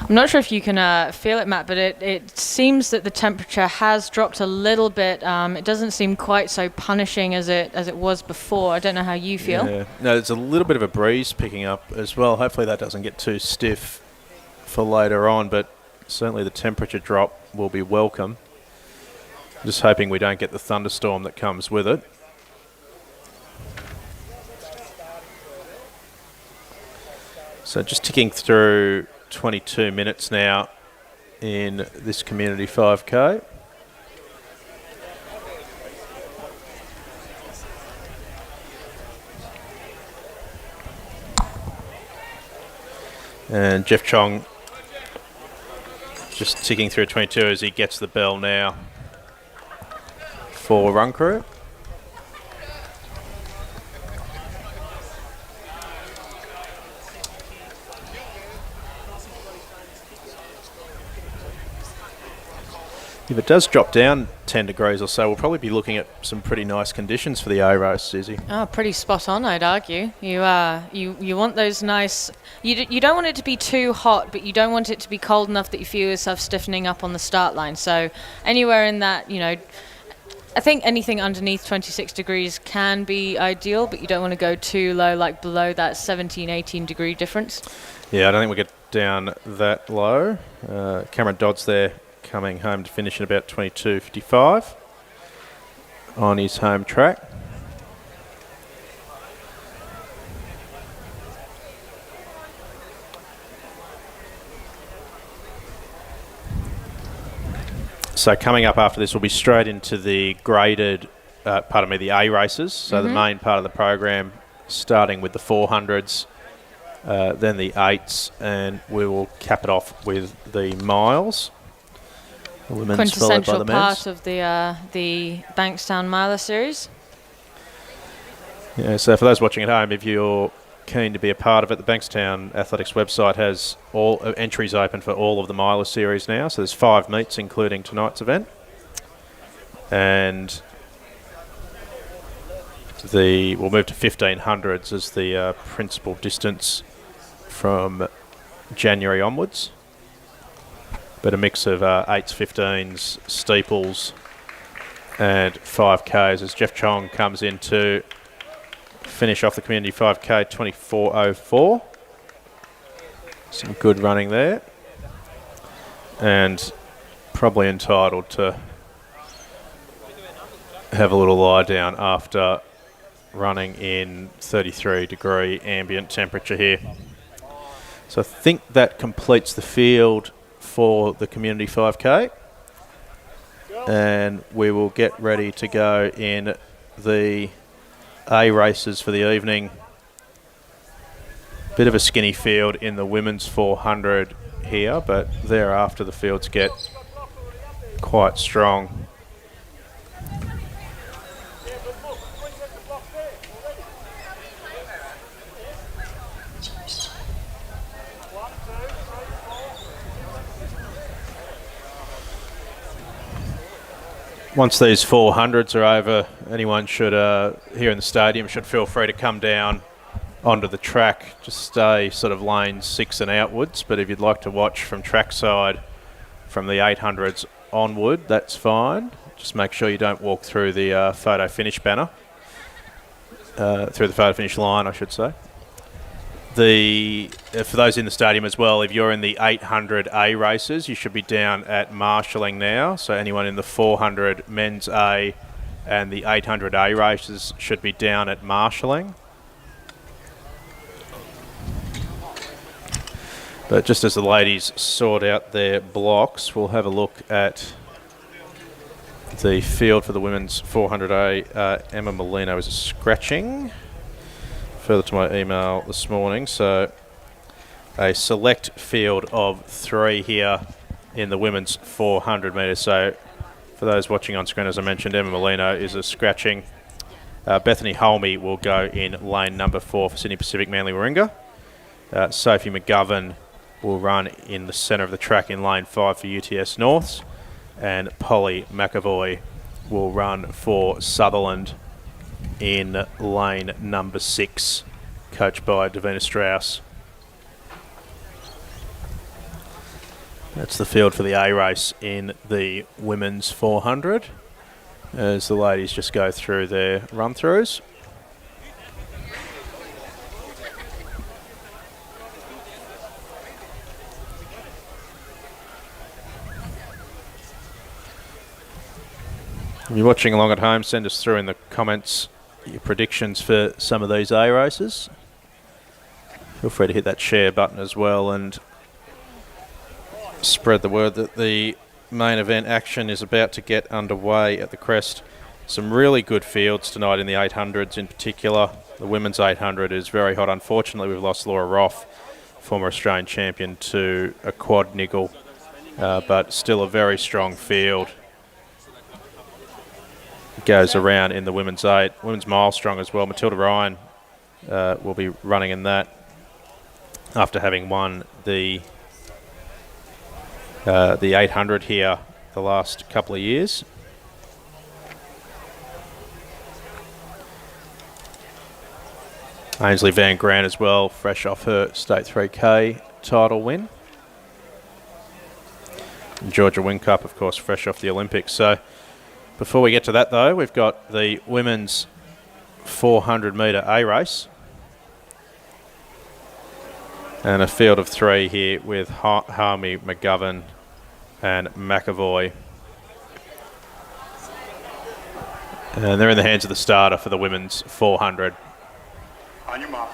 I'm not sure if you can feel it, Matt, but it seems that the temperature has dropped a little bit. It doesn't seem quite so punishing as it was before. I don't know how you feel. Yeah. No, there's a little bit of a breeze picking up as well. Hopefully that doesn't get too stiff for later on, but certainly the temperature drop will be welcome. Just hoping we don't get the thunderstorm that comes with it. So just ticking through 22 minutes now in this community 5K. And Jeff Chong just ticking through 22 as he gets the bell now for run crew. If it does drop down 10 degrees or so, we'll probably be looking at some pretty nice conditions for the A race, Susie. Oh, pretty spot on, I'd argue. You want those nice. You don't want it to be too hot, but you don't want it to be cold enough that you feel yourself stiffening up on the start line. So anywhere in that, I think anything underneath 26 degrees can be ideal, but you don't want to go too low, like below that 17, 18 degree difference. Yeah, I don't think we'll get down that low. Cameron Dodd's there, coming home to finish at about 22.55 on his home track. So coming up after this, we'll be straight into the graded, the A races. So the main part of the program, starting with the 400s, then the 8s, and we will cap it off with the miles. The women's followed by the Quintessential men's. part of the Bankstown Milers Series. Yeah, so for those watching at home, if you're keen to be a part of it, the Bankstown Athletics website has all entries open for all of the Milers Series now. So there's 5 meets, including tonight's event. And we'll move to 1500s as the principal distance from January onwards. But a mix of 8s, 15s, steeples, and 5Ks as Jeff Chong comes in to finish off the community 5K 24.04. Some good running there. And probably entitled to have a little lie down after running in 33 degree ambient temperature here. So I think that completes the field for the community 5K, and we will get ready to go in the A races for the evening. Bit of a skinny field in the women's 400 here, but thereafter the fields get quite strong. Once these 400s are over, anyone should here in the stadium should feel free to come down onto the track. Just stay sort of lane 6 and outwards, but if you'd like to watch from trackside from the 800s onward, that's fine. Just make sure you don't walk through the photo finish banner, through the photo finish line, I should say. For those in the stadium as well, if you're in the 800 A races, you should be down at marshalling now. So anyone in the 400 men's A and the 800 A races should be down at marshalling. But just as the ladies sort out their blocks, we'll have a look at the field for the women's 400A. Emma Molino is scratching further to my email this morning. So a select field of 3 here in the women's 400 metres. So for those watching on screen, as I mentioned, Emma Molino is a scratching. Bethany Holme will go in lane number 4 for Sydney Pacific Manly Warringah. Sophie McGovern will run in the centre of the track in lane 5 for UTS Norths. And Polly McAvoy will run for Sutherland in lane number 6, coached by Davina Strauss. That's the field for the A race in the women's 400 as the ladies just go through their run-throughs. If you're watching along at home, send us through in the comments your predictions for some of these A races. Feel free to hit that share button as well and spread the word that the main event action is about to get underway at the Crest. Some really good fields tonight in the 800s in particular. The women's 800 is very hot. Unfortunately, we've lost Laura Roth, former Australian champion, to a quad niggle, but still a very strong field. Goes around in the women's 8. Women's mile strong as well. Matilda Ryan will be running in that after having won the 800 here the last couple of years. Ainsley Van Grant as well, fresh off her State 3K title win. And Georgia Whincup, of course, fresh off the Olympics. So before we get to that, though, we've got the women's 400 metre A race. And a field of 3 here with Harmy, McGovern and McAvoy. And they're in the hands of the starter for the women's 400. On your mark.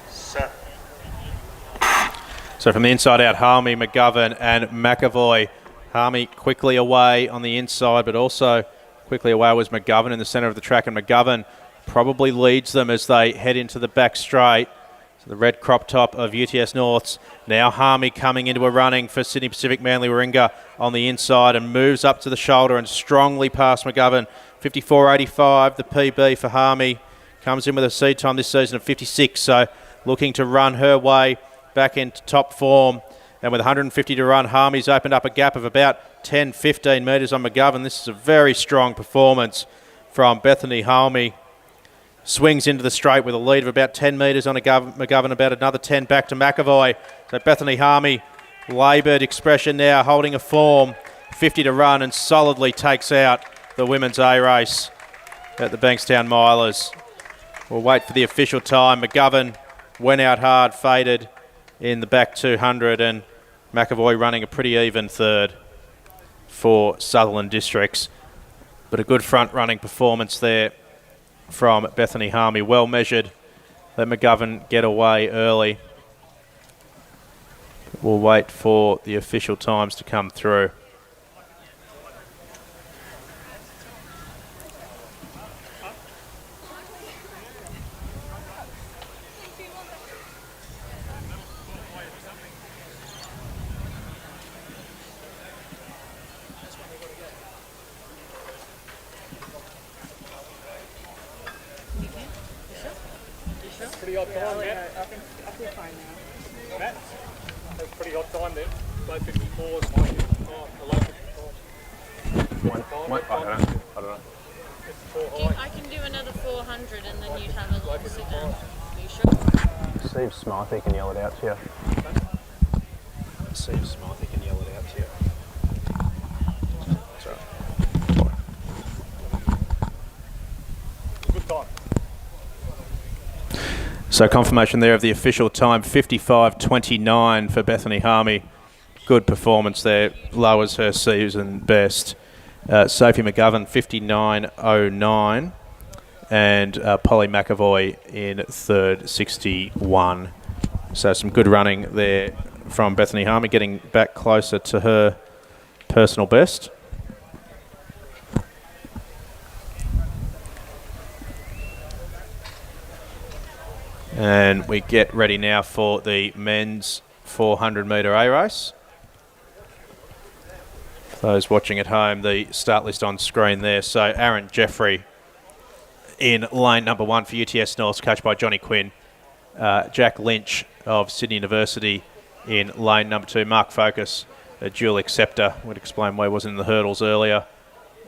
Set. So from the inside out, Harmy, McGovern and McAvoy. Harmy quickly away on the inside, but also quickly away was McGovern in the centre of the track, and McGovern probably leads them as they head into the back straight. So the red crop top of UTS Norths. Now Harmy coming into a running for Sydney Pacific Manly Warringah on the inside and moves up to the shoulder and strongly past McGovern. 54.85, the PB for Harmy. Comes in with a seed time this season of 56, so looking to run her way back into top form. And with 150 to run, Harmy's opened up a gap of about 10-15 metres on McGovern. This is a very strong performance from Bethany Harmy. Swings into the straight with a lead of about 10 metres on McGovern, about another 10 back to McAvoy. So Bethany Harmy, laboured expression now, holding a form, 50 to run, and solidly takes out the women's A race at the Bankstown Milers. We'll wait for the official time. McGovern went out hard, faded in the back 200, and McAvoy running a pretty even third for Sutherland Districts. But a good front running performance there from Bethany Harmy. Well measured. Let McGovern get away early. We'll wait for the official times to come through. Pretty hot time, Matt. I feel fine now. Matt, that's a pretty hot time then. Low 54s, high 55. I don't know. 54 high. I can do another 400 and then you'd have a little sit down. Are you sure? Steve Smythe can yell it out to you. Steve Smythe can yell it out to you. That's right. Good time. So confirmation there of the official time, 55.29 for Bethany Harmy. Good performance there, lowers her season best. Sophie McGovern, 59.09. and Polly McAvoy in third, 61. So some good running there from Bethany Harmon, getting back closer to her personal best. And we get ready now for the men's 400 metre A race. For those watching at home, the start list on screen there. So Aaron Jeffrey in lane number 1 for UTS North, coached by Johnny Quinn. Jack Lynch of Sydney University in lane number 2. Mark Focus, a dual acceptor, would explain why he wasn't in the hurdles earlier,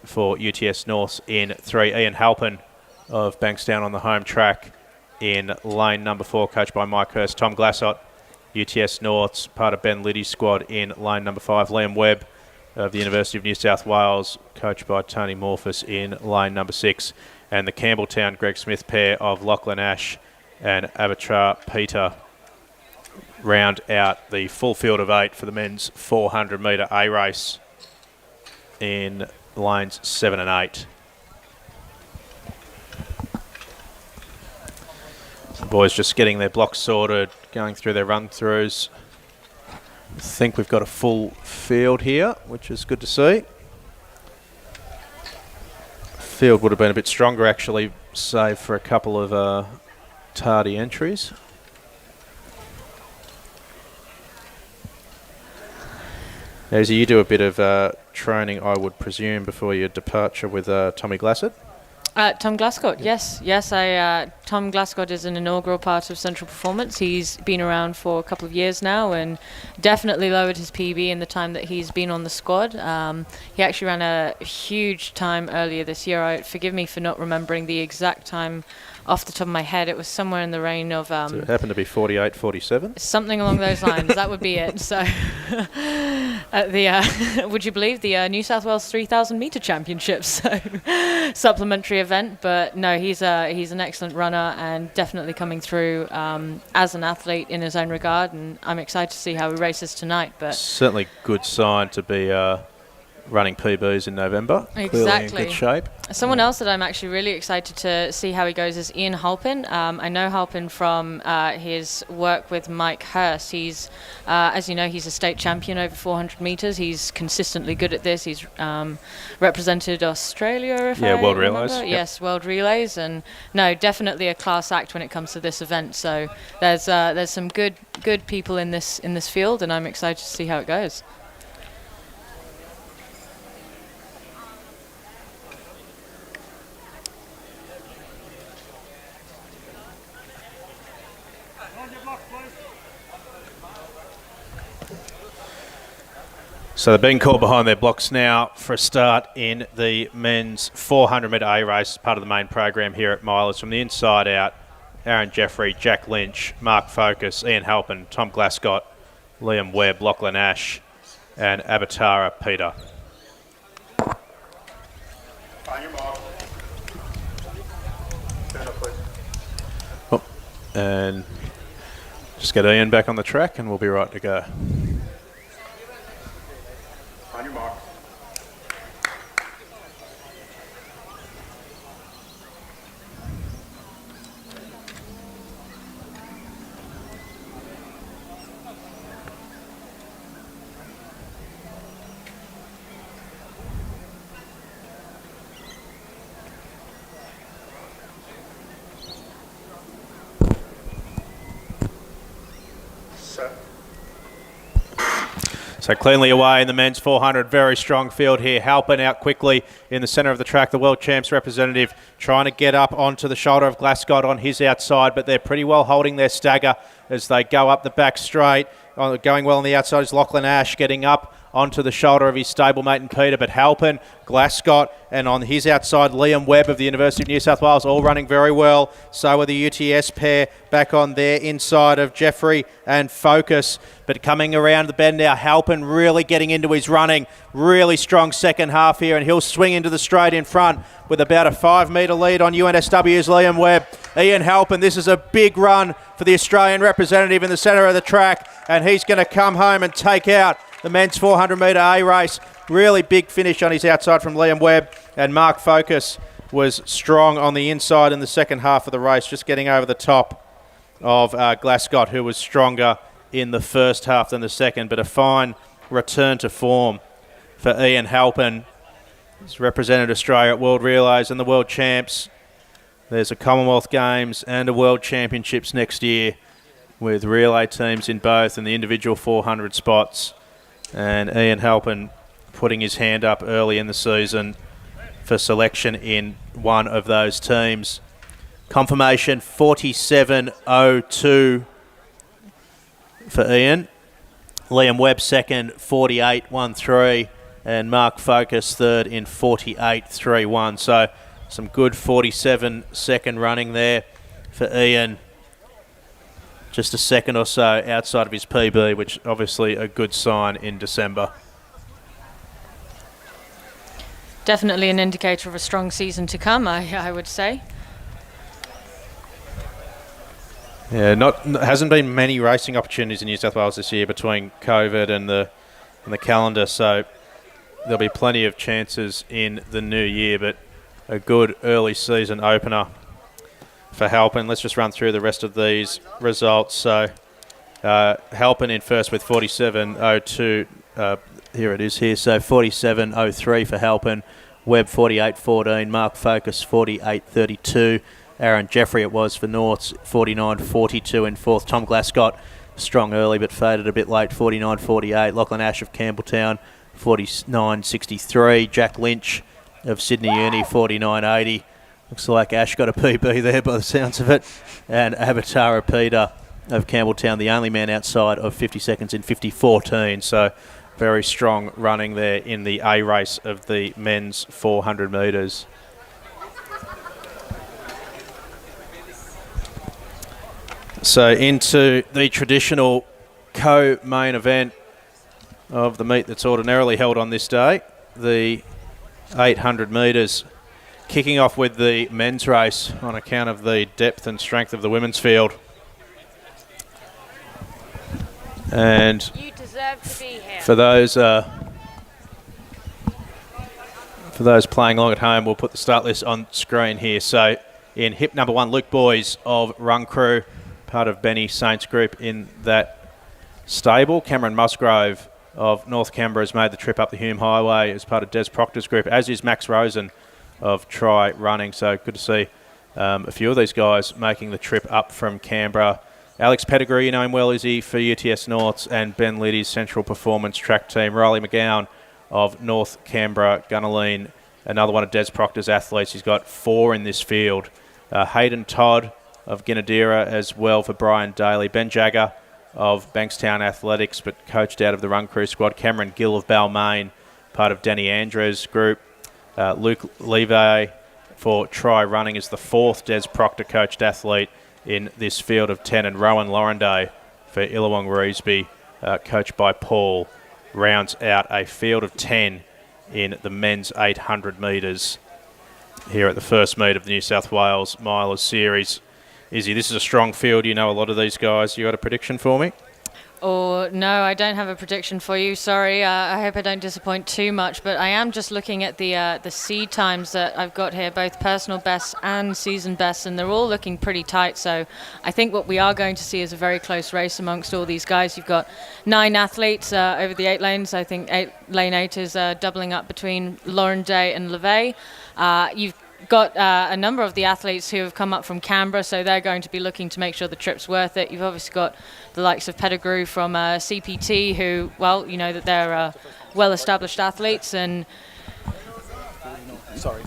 for UTS North in 3. Ian Halpin of Bankstown on the home track in lane number 4, coached by Mike Hurst. Tom Glassott, UTS North's part of Ben Liddy's squad in lane number 5. Liam Webb of the University of New South Wales, coached by Tony Morphus in lane number 6. And the Campbelltown Greg Smith pair of Lachlan Ash and Avatar Peter round out the full field of 8 for the men's 400 metre A race in lanes 7 and 8. The boys just getting their blocks sorted, going through their run-throughs. I think we've got a full field here, which is good to see. Field would have been a bit stronger actually, save for a couple of tardy entries. Daisy, you do a bit of training, I would presume, before your departure with Tommy Glassett? Tom Glascott, yes. Tom Glascott is an inaugural part of Central Performance. He's been around for a couple of years now and definitely lowered his PB in the time that he's been on the squad. He actually ran a huge time earlier this year. Forgive me for not remembering the exact time off the top of my head. It was somewhere in the range of... so it happened to be 48, 47? Something along those lines. That would be it. So, would you believe, the New South Wales 3,000 metre championships, so supplementary event. But no, he's an excellent runner and definitely coming through as an athlete in his own regard. And I'm excited to see how he races tonight. But certainly good sign to be running PBs in November. Exactly. Clearly in good shape. Someone else that I'm actually really excited to see how he goes is Ian Halpin. I know Halpin from his work with Mike Hurst. He's, as you know, he's a state champion over 400 metres. He's consistently good at this. He's represented Australia, World Relays. Yep. Yes, World Relays. And no, definitely a class act when it comes to this event. So there's some good people in this field, and I'm excited to see how it goes. So they're being called behind their blocks now for a start in the men's 400 metre A race, part of the main program here at Milers. From the inside out, Aaron Jeffrey, Jack Lynch, Mark Focus, Ian Halpin, Tom Glascott, Liam Webb, Lachlan Ash and Abatara Peter. Find your mark. Stand up, please. Oh, and just get Ian back on the track and we'll be right to go. On your mark. Set. So cleanly away in the men's 400, very strong field here. Halpin out quickly in the centre of the track. The world champs representative trying to get up onto the shoulder of Glascott on his outside, but they're pretty well holding their stagger as they go up the back straight. Going well on the outside is Lachlan Ash getting up onto the shoulder of his stablemate and Peter, but Halpin, Glascott, and on his outside, Liam Webb of the University of New South Wales, all running very well. So are the UTS pair back on their inside of Jeffrey and Focus. But coming around the bend now, Halpin really getting into his running. Really strong second half here, and he'll swing into the straight in front with about a 5 metre lead on UNSW's Liam Webb. Ian Halpin, this is a big run for the Australian representative in the centre of the track, and he's going to come home and take out the men's 400 metre A race. Really big finish on his outside from Liam Webb, and Mark Focus was strong on the inside in the second half of the race, just getting over the top of Glascott, who was stronger in the first half than the second, but a fine return to form for Ian Halpin. He's represented Australia at World Relays and the World Champs. There's a Commonwealth Games and a World Championships next year with relay teams in both and the individual 400 spots. And Ian Halpin putting his hand up early in the season for selection in one of those teams. Confirmation 47.02 for Ian. Liam Webb second, 48.13, and Mark Focus third in 48.31. So some good 47-second running there for Ian. Just a second or so outside of his PB, which obviously a good sign in December. Definitely an indicator of a strong season to come, I would say. Yeah, hasn't been many racing opportunities in New South Wales this year between COVID and the calendar, so there'll be plenty of chances in the new year, but a good early season opener for Halpin. Let's just run through the rest of these results. So Halpin in first with 47.02. Here it is here. So 47.03 for Halpin. Webb 48.14. Mark Focus 48.32. Aaron Jeffrey it was for Norths 49.42 in fourth. Tom Glascott strong early but faded a bit late 49.48. Lachlan Ash of Campbelltown 49.63. Jack Lynch of Sydney Uni 49.80. Looks like Ash got a PB there by the sounds of it. And Abatara Peter of Campbelltown, the only man outside of 50 seconds in 50.14. So very strong running there in the A race of the men's 400 metres. So into the traditional co-main event of the meet that's ordinarily held on this day, the 800 metres. Kicking off with the men's race on account of the depth and strength of the women's field. And You deserve to be here. for those playing along at home, we'll put the start list on screen here. So in hip number 1, Luke Boys of Run Crew, part of Benny Saints Group in that stable. Cameron Musgrove of North Canberra has made the trip up the Hume Highway as part of Des Proctor's group, as is Max Rosen of Try Running. So good to see a few of these guys making the trip up from Canberra. Alex Pettigrew, you know him well, is he, for UTS Norths, and Ben Liddy's Central Performance Track Team. Riley McGowan of North Canberra Gunnerleen, another one of Des Proctor's athletes. He's got 4 in this field. Hayden Todd of Ginadira as well for Brian Daly. Ben Jagger of Bankstown Athletics, but coached out of the Run Crew squad. Cameron Gill of Balmain, part of Danny Andrews' group. Luke Levi for Try Running is the 4th Des Proctor coached athlete in this field of 10, and Rowan Laurenday for Illawong Reesby, coached by Paul, rounds out a field of 10 in the men's 800 metres here at the first meet of the New South Wales Milers Series. Izzy, this is a strong field. You know a lot of these guys. You got a prediction for me? Oh, no, I don't have a prediction for you. Sorry, I hope I don't disappoint too much, but I am just looking at the seed times that I've got here, both personal bests and season bests, and they're all looking pretty tight. So I think what we are going to see is a very close race amongst all these guys. You've got 9 athletes over the 8 lanes. I think lane 8 is doubling up between Lauren Day and LeVay. You've got a number of the athletes who have come up from Canberra, so they're going to be looking to make sure the trip's worth it. You've obviously got the likes of Pettigrew from CPT, who, well, you know that they're well-established athletes. And Sorry.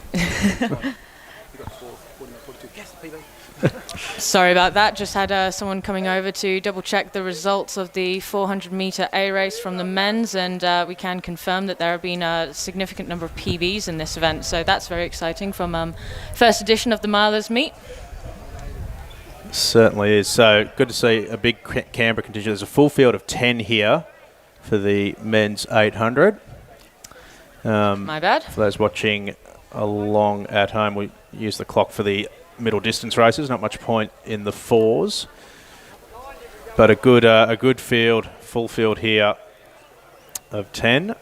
sorry about that. Just had someone coming over to double-check the results of the 400-metre A race from the men's, and we can confirm that there have been a significant number of PBs in this event, so that's very exciting from first edition of the Milers meet. Certainly is. So good to see a big Canberra contingent. There's a full field of 10 here for the men's 800. My bad. For those watching along at home, we use the clock for the middle distance races. Not much point in the 4s, but a good field, full field here of 10.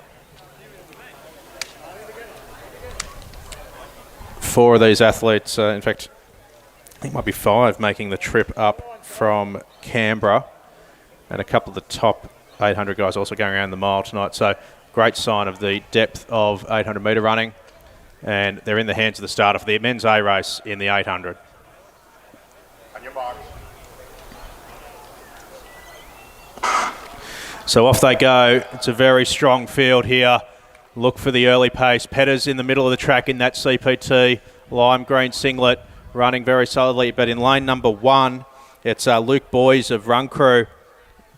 4 of these athletes, in fact, I think it might be 5, making the trip up from Canberra, and a couple of the top 800 guys also going around the mile tonight. So great sign of the depth of 800 metre running, and they're in the hands of the starter for the men's A race in the 800. On your marks. So off they go. It's a very strong field here. Look for the early pace. Petters in the middle of the track in that CPT. Lime green singlet running very solidly. But in lane number 1, it's Luke Boys of Run Crew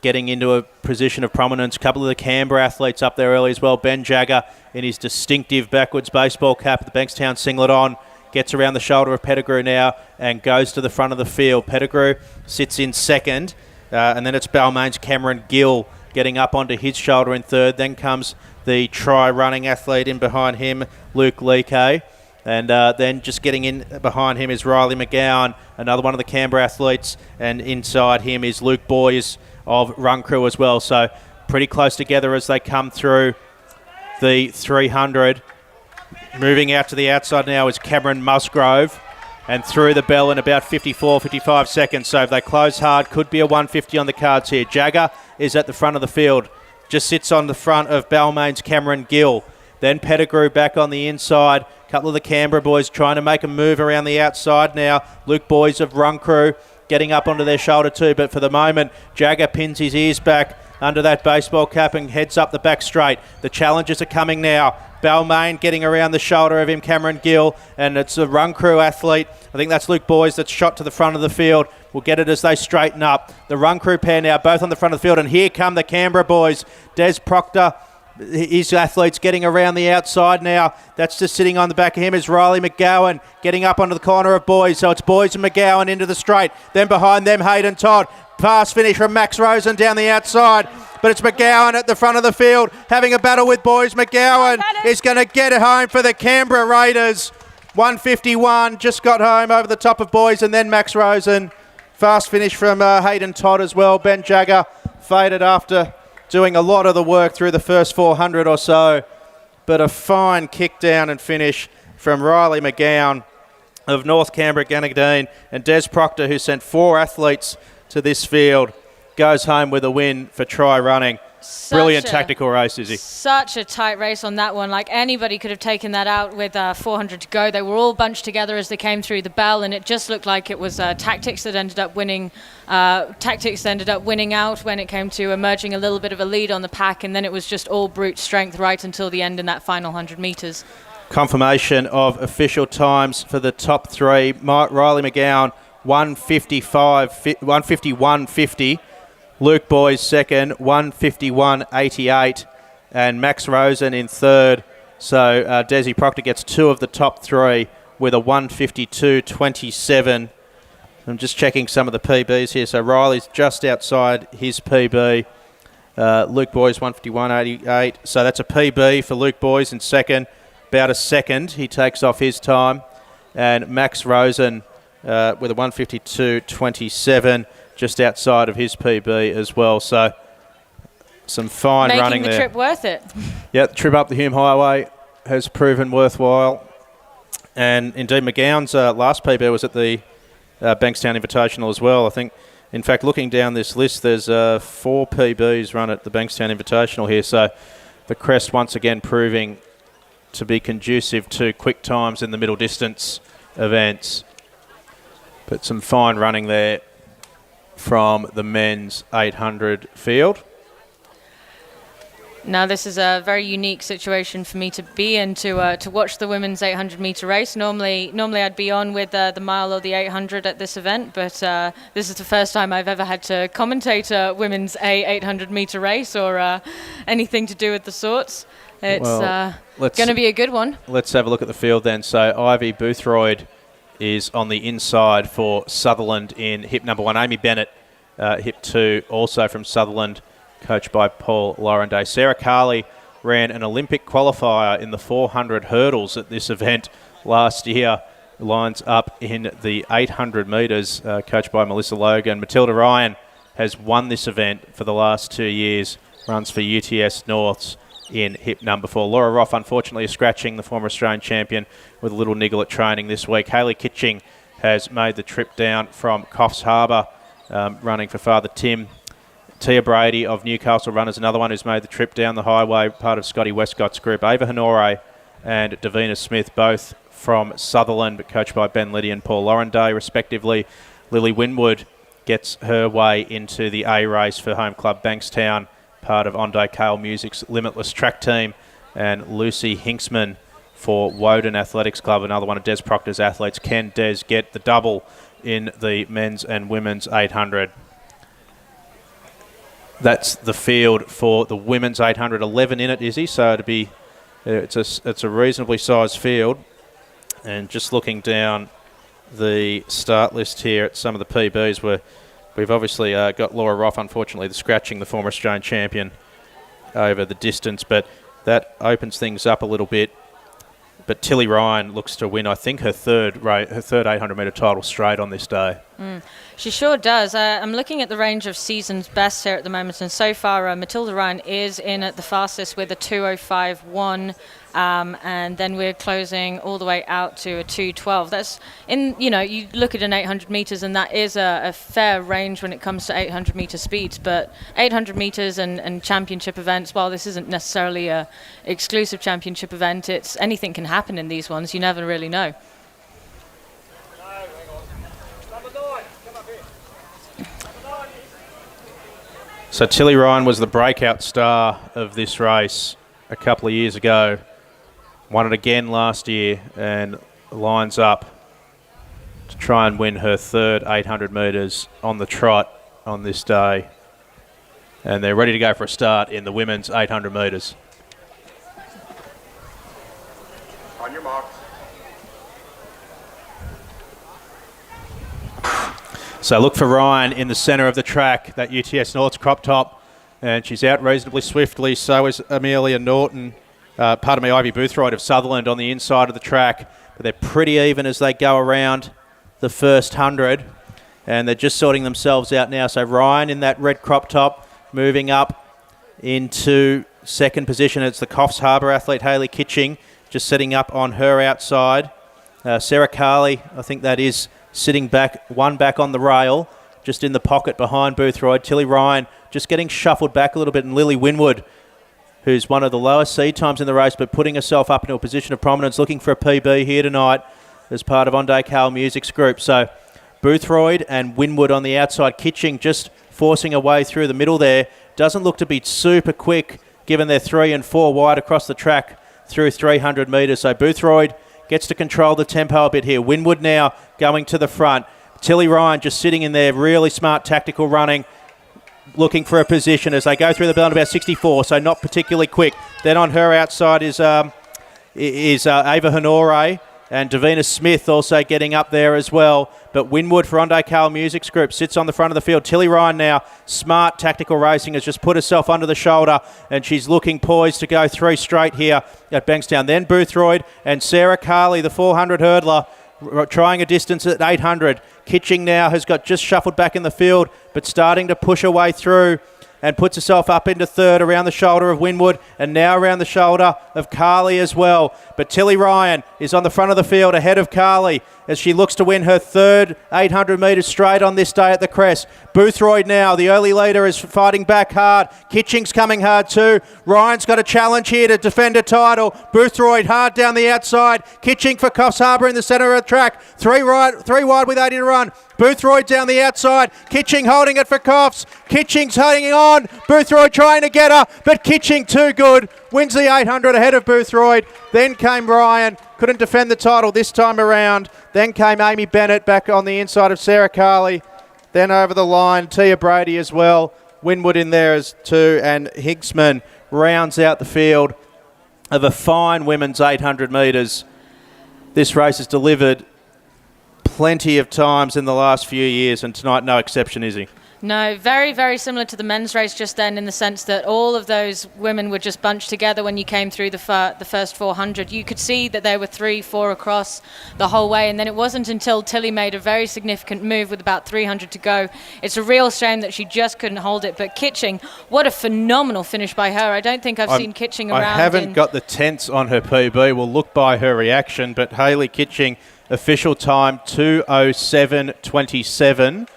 getting into a position of prominence. A couple of the Canberra athletes up there early as well. Ben Jagger in his distinctive backwards baseball cap, the Bankstown singlet on, gets around the shoulder of Pettigrew now and goes to the front of the field. Pettigrew sits in second, and then it's Balmain's Cameron Gill getting up onto his shoulder in third. Then comes the try-running athlete in behind him, Luke Leakey. And then just getting in behind him is Riley McGowan, another one of the Canberra athletes. And inside him is Luke Boys of Run Crew as well. So pretty close together as they come through the 300. Moving out to the outside now is Cameron Musgrove. And through the bell in about 54, 55 seconds. So if they close hard, could be a 150 on the cards here. Jagger is at the front of the field. Just sits on the front of Balmain's Cameron Gill. Then Pettigrew back on the inside. A couple of the Canberra boys trying to make a move around the outside now. Luke Boys of Run Crew getting up onto their shoulder too. But for the moment, Jagger pins his ears back under that baseball cap and heads up the back straight. The challenges are coming now. Balmain getting around the shoulder of him, Cameron Gill, and it's a Run Crew athlete. I think that's Luke Boys that's shot to the front of the field. We'll get it as they straighten up. The Run Crew pair now both on the front of the field, and here come the Canberra boys. Des Proctor, his athletes getting around the outside now. That's just sitting on the back of him is Riley McGowan getting up onto the corner of Boys. So it's Boys and McGowan into the straight. Then behind them, Hayden Todd. Pass finish from Max Rosen down the outside. But it's McGowan at the front of the field having a battle with Boys. McGowan is going to get it home for the Canberra Raiders. 151, just got home over the top of Boys, and then Max Rosen. Fast finish from Hayden Todd as well. Ben Jagger faded after doing a lot of the work through the first 400 or so. But a fine kick down and finish from Riley McGowan of North Canberra Gangadine, and Des Proctor, who sent 4 athletes to this field, goes home with a win for try running. Brilliant tactical race, Izzy. Such a tight race on that one. Like anybody could have taken that out with 400 to go. They were all bunched together as they came through the bell, and it just looked like it was tactics that ended up winning. Tactics ended up winning out when it came to emerging a little bit of a lead on the pack, and then it was just all brute strength right until the end in that final 100 metres. Confirmation of official times for the top 3. Riley McGowan, 151.50. Luke Boys second, 151.88, and Max Rosen in third. So Desi Proctor gets 2 of the top 3 with a 152.27. I'm just checking some of the PBs here. So Riley's just outside his PB. Luke Boys 151.88. So that's a PB for Luke Boys in second. About a second he takes off his time. And Max Rosen with a 152.27. Just outside of his PB as well. So some fine running there. Making the trip worth it. Yeah, the trip up the Hume Highway has proven worthwhile. And indeed, McGowan's last PB was at the Bankstown Invitational as well. I think, in fact, looking down this list, there's 4 PBs run at the Bankstown Invitational here. So the Crest once again proving to be conducive to quick times in the middle distance events. But some fine running there from the men's 800 field. Now this is a very unique situation for me to be in to watch the women's 800 metre race. Normally I'd be on with the mile or the 800 at this event, but this is the first time I've ever had to commentate a women's 800 metre race or anything to do with the sorts. It's going to be a good one. Let's have a look at the field then. So Ivy Boothroyd is on the inside for Sutherland in hip number 1. Amy Bennett, hip 2, also from Sutherland, coached by Paul Laurenday. Sarah Carley ran an Olympic qualifier in the 400 hurdles at this event last year. Lines up in the 800 metres, coached by Melissa Logan. Matilda Ryan has won this event for the last 2 years, runs for UTS Norths, in hip number 4. Laura Roff, unfortunately, is scratching, the former Australian champion, with a little niggle at training this week. Hayley Kitching has made the trip down from Coffs Harbour, running for Father Tim. Tia Brady of Newcastle Runners, another one who's made the trip down the highway, part of Scotty Westcott's group. Ava Honore and Davina Smith, both from Sutherland, but coached by Ben Liddy and Paul Laurenday, respectively. Lily Winwood gets her way into the A race for home club Bankstown, part of Onday Kale Music's Limitless track team. And Lucy Hinksman for Woden Athletics Club, another one of Des Proctor's athletes. Can Des get the double in the men's and women's 800? That's the field for the women's 800. 11 in it, Izzy, so it's a reasonably sized field. And just looking down the start list here at some of the PBs, where we've obviously got Laura Roff, unfortunately, scratching, the former Australian champion, over the distance, but that opens things up a little bit. But Tilly Ryan looks to win, I think, her third 800-metre title straight on this day. She sure does. I'm looking at the range of season's best here at the moment, and so far Matilda Ryan is in at the fastest with a 2:05.1, and then we're closing all the way out to a 2:12. That's you look at an 800 metres, and that is a fair range when it comes to 800 metre speeds. But 800 metres and championship events, while this isn't necessarily a exclusive championship event, it's anything can happen in these ones. You never really know. So Tilly Ryan was the breakout star of this race a couple of years ago. Won it again last year and lines up to try and win her third 800 metres on the trot on this day. And they're ready to go for a start in the women's 800 metres. On your marks. So look for Ryan in the centre of the track, that UTS North's crop top, and she's out reasonably swiftly. So is Amelia Norton, Ivy Boothroyd of Sutherland on the inside of the track. But they're pretty even as they go around the first 100, and they're just sorting themselves out now. So Ryan in that red crop top, moving up into second position. It's the Coffs Harbour athlete Hayley Kitching, just setting up on her outside. Sarah Carley, I think that is, sitting back on the rail, just in the pocket behind Boothroyd. Tilly Ryan just getting shuffled back a little bit, and Lily Winwood, who's one of the lowest seed times in the race, but putting herself up into a position of prominence, looking for a PB here tonight as part of Onday Kale Music's group. So Boothroyd and Winwood on the outside. Kitching just forcing a way through the middle there. Doesn't look to be super quick, given they're 3 and 4 wide across the track through 300 metres. So Boothroyd gets to control the tempo a bit here. Winwood now going to the front. Tilly Ryan just sitting in there, really smart tactical running, looking for a position as they go through the bell at about 64, so not particularly quick. Then on her outside is Ava Honore, and Davina Smith also getting up there as well. But Winwood for Onday Kale Music's group sits on the front of the field. Tilly Ryan now, smart tactical racing, has just put herself under the shoulder, and she's looking poised to go 3 straight here at Bankstown. Then Boothroyd and Sarah Carley, the 400 hurdler, trying a distance at 800. Kitching now has got just shuffled back in the field, but starting to push her way through and puts herself up into third around the shoulder of Winwood, and now around the shoulder of Carley as well. But Tilly Ryan is on the front of the field ahead of Carley as she looks to win her third 800 metres straight on this day at the Crest. Boothroyd now, the early leader, is fighting back hard. Kitching's coming hard too. Ryan's got a challenge here to defend a title. Boothroyd hard down the outside. Kitching for Coffs Harbour in the centre of the track. 3 wide with 80 to run. Boothroyd down the outside. Kitching holding it for Coffs. Kitching's hanging on. Boothroyd trying to get her, but Kitching too good. Wins the 800 ahead of Boothroyd. Then came Ryan. Couldn't defend the title this time around. Then came Amy Bennett back on the inside of Sarah Carley. Then over the line, Tia Brady as well. Winwood in there as too, and Hinksman rounds out the field of a fine women's 800 metres. This race has delivered plenty of times in the last few years, and tonight no exception, is he? No, very, very similar to the men's race just then, in the sense that all of those women were just bunched together when you came through the first 400. You could see that there were 3-4 across the whole way, and then it wasn't until Tilly made a very significant move with about 300 to go. It's a real shame that she just couldn't hold it, but Kitching, what a phenomenal finish by her. I don't think I've seen Kitching around. I haven't got the tenths on her PB. We'll look by her reaction, but Hayley Kitching, official time 2:07:27.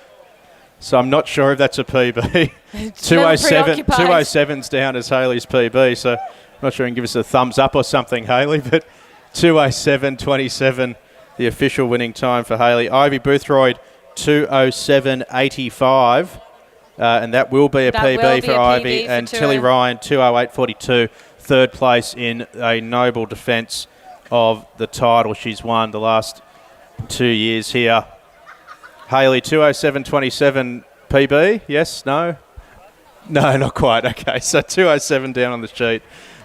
So I'm not sure if that's a PB. 2:07's down as Hayley's PB, so I'm not sure you can give us a thumbs up or something, Hayley, but 2:07:27, the official winning time for Hayley. Ivy Boothroyd, 2:07:85, and that will be a PB for Ivy. And Tilly Ryan, 2:08:42, third place in a noble defence of the title she's won the last 2 years here. Hayley, 2:07:27 PB. Yes? No? No, not quite. Okay, so 2:07 down on the sheet,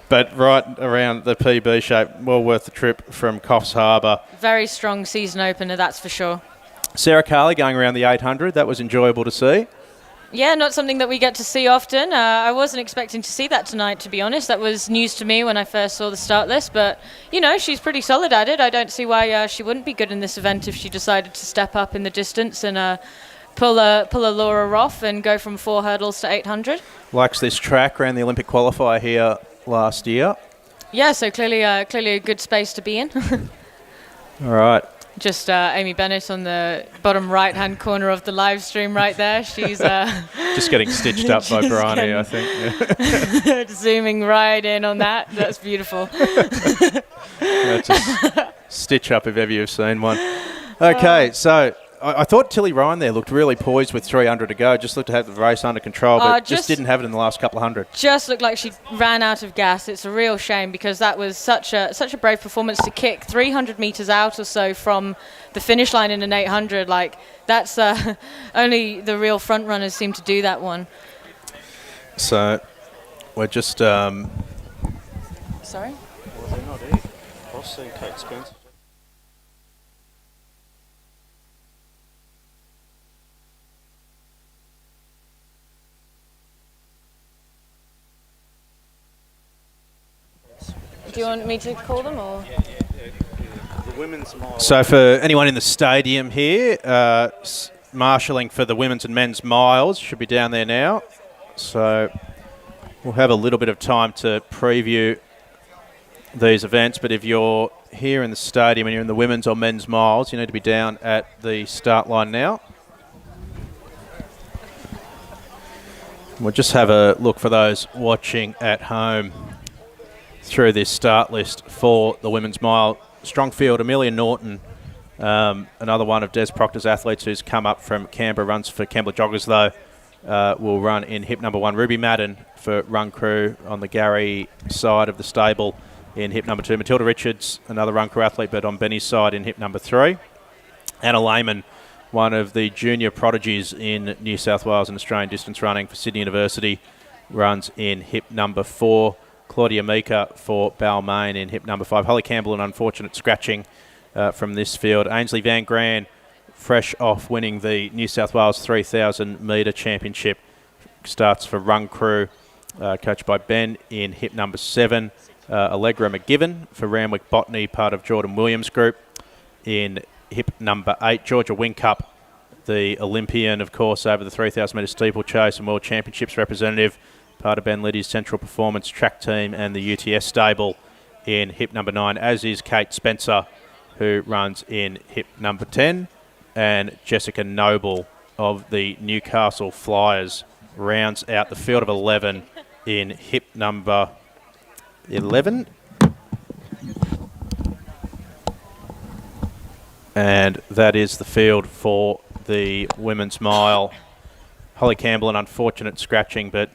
but right around the PB shape. Well worth the trip from Coffs Harbour. Very strong season opener, that's for sure. Sarah Carley going around the 800. That was enjoyable to see. Yeah, not something that we get to see often. I wasn't expecting to see that tonight, to be honest. That was news to me when I first saw the start list. But, you know, she's pretty solid at it. I don't see why she wouldn't be good in this event if she decided to step up in the distance and pull a Laura off and go from 4 hurdles to 800. Likes this track, ran the Olympic qualifier here last year. Yeah, so clearly a good space to be in. All right. Just Amy Bennett on the bottom right-hand corner of the live stream right there. She's just getting stitched up by Bryony, I think. Yeah. Zooming right in on that. That's beautiful. That's a stitch up if ever you've seen one. Okay, so I thought Tilly Ryan there looked really poised with 300 to go. Just looked to have the race under control, but just didn't have it in the last couple of hundred. Just looked like she ran out of gas. It's a real shame because that was such a brave performance to kick 300 metres out or so from the finish line in an 800. Like, that's only the real front runners seem to do that one. So we're just... Sorry? Well, they're not here. I'll see Kate Spencer. Do you want me to call them or? The women's miles. So for anyone in the stadium here, marshalling for the women's and men's miles should be down there now. So we'll have a little bit of time to preview these events, but if you're here in the stadium and you're in the women's or men's miles, you need to be down at the start line now. We'll just have a look for those watching at home through this start list for the women's mile. Strong field, Amelia Norton, another one of Des Proctor's athletes who's come up from Canberra, runs for Kembla Joggers though, will run in hip number 1. Ruby Madden for Run Crew on the Gary side of the stable in hip number 2. Matilda Richards, another Run Crew athlete, but on Benny's side in hip number 3. Anna Lehman, one of the junior prodigies in New South Wales and Australian distance running for Sydney University, runs in hip number 4. Claudia Mika for Balmain in hip number 5. Holly Campbell, an unfortunate scratching from this field. Ainsley Van Gran, fresh off winning the New South Wales 3,000 metre championship, starts for Run Crew, coached by Ben in hip number 7. Allegra McGiven for Randwick Botany, part of Jordan Williams' group, in hip number 8. Georgia Wincup, the Olympian, of course, over the 3,000 metre steeplechase and World Championships representative, part of Ben Liddy's Central Performance track team and the UTS stable in hip number 9, as is Kate Spencer, who runs in hip number 10, and Jessica Noble of the Newcastle Flyers rounds out the field of 11 in hip number 11. And that is the field for the women's mile. Holly Campbell, an unfortunate scratching, but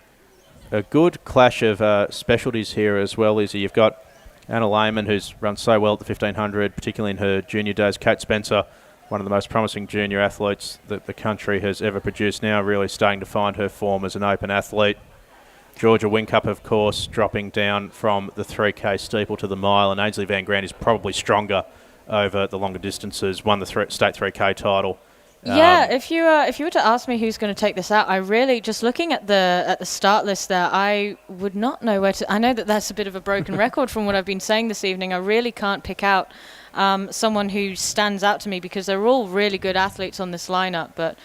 a good clash of specialties here as well, Izzy. You've got Anna Lehman, who's run so well at the 1,500, particularly in her junior days. Kate Spencer, one of the most promising junior athletes that the country has ever produced, now really starting to find her form as an open athlete. Georgia Wincup, of course, dropping down from the 3K steeple to the mile, and Ainsley Van Gran is probably stronger over the longer distances, won the state 3K title Yeah, if you were to ask me who's going to take this out, I really, just looking at the start list there, I would not know where to. I know that that's a bit of a broken record from what I've been saying this evening. I really can't pick out someone who stands out to me because they're all really good athletes on this lineup. But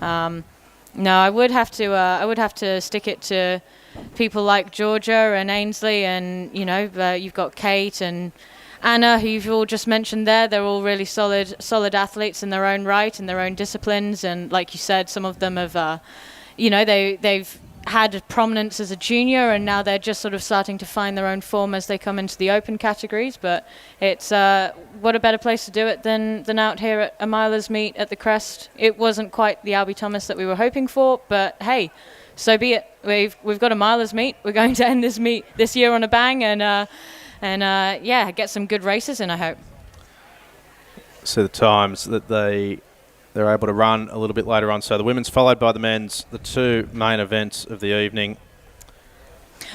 no, I would have to stick it to people like Georgia and Ainsley, and you've got Kate and Anna, who you've all just mentioned there. They're all really solid athletes in their own right, in their own disciplines. And like you said, some of them have, they've had prominence as a junior, and now they're just sort of starting to find their own form as they come into the open categories. But it's what a better place to do it than out here at a Milers meet at the Crest. It wasn't quite the Albie Thomas that we were hoping for, but hey, so be it. We've got a Milers meet. We're going to end this meet this year on a bang, and get some good races in, I hope. So the times that they're able to run a little bit later on. So the women's followed by the men's, the two main events of the evening.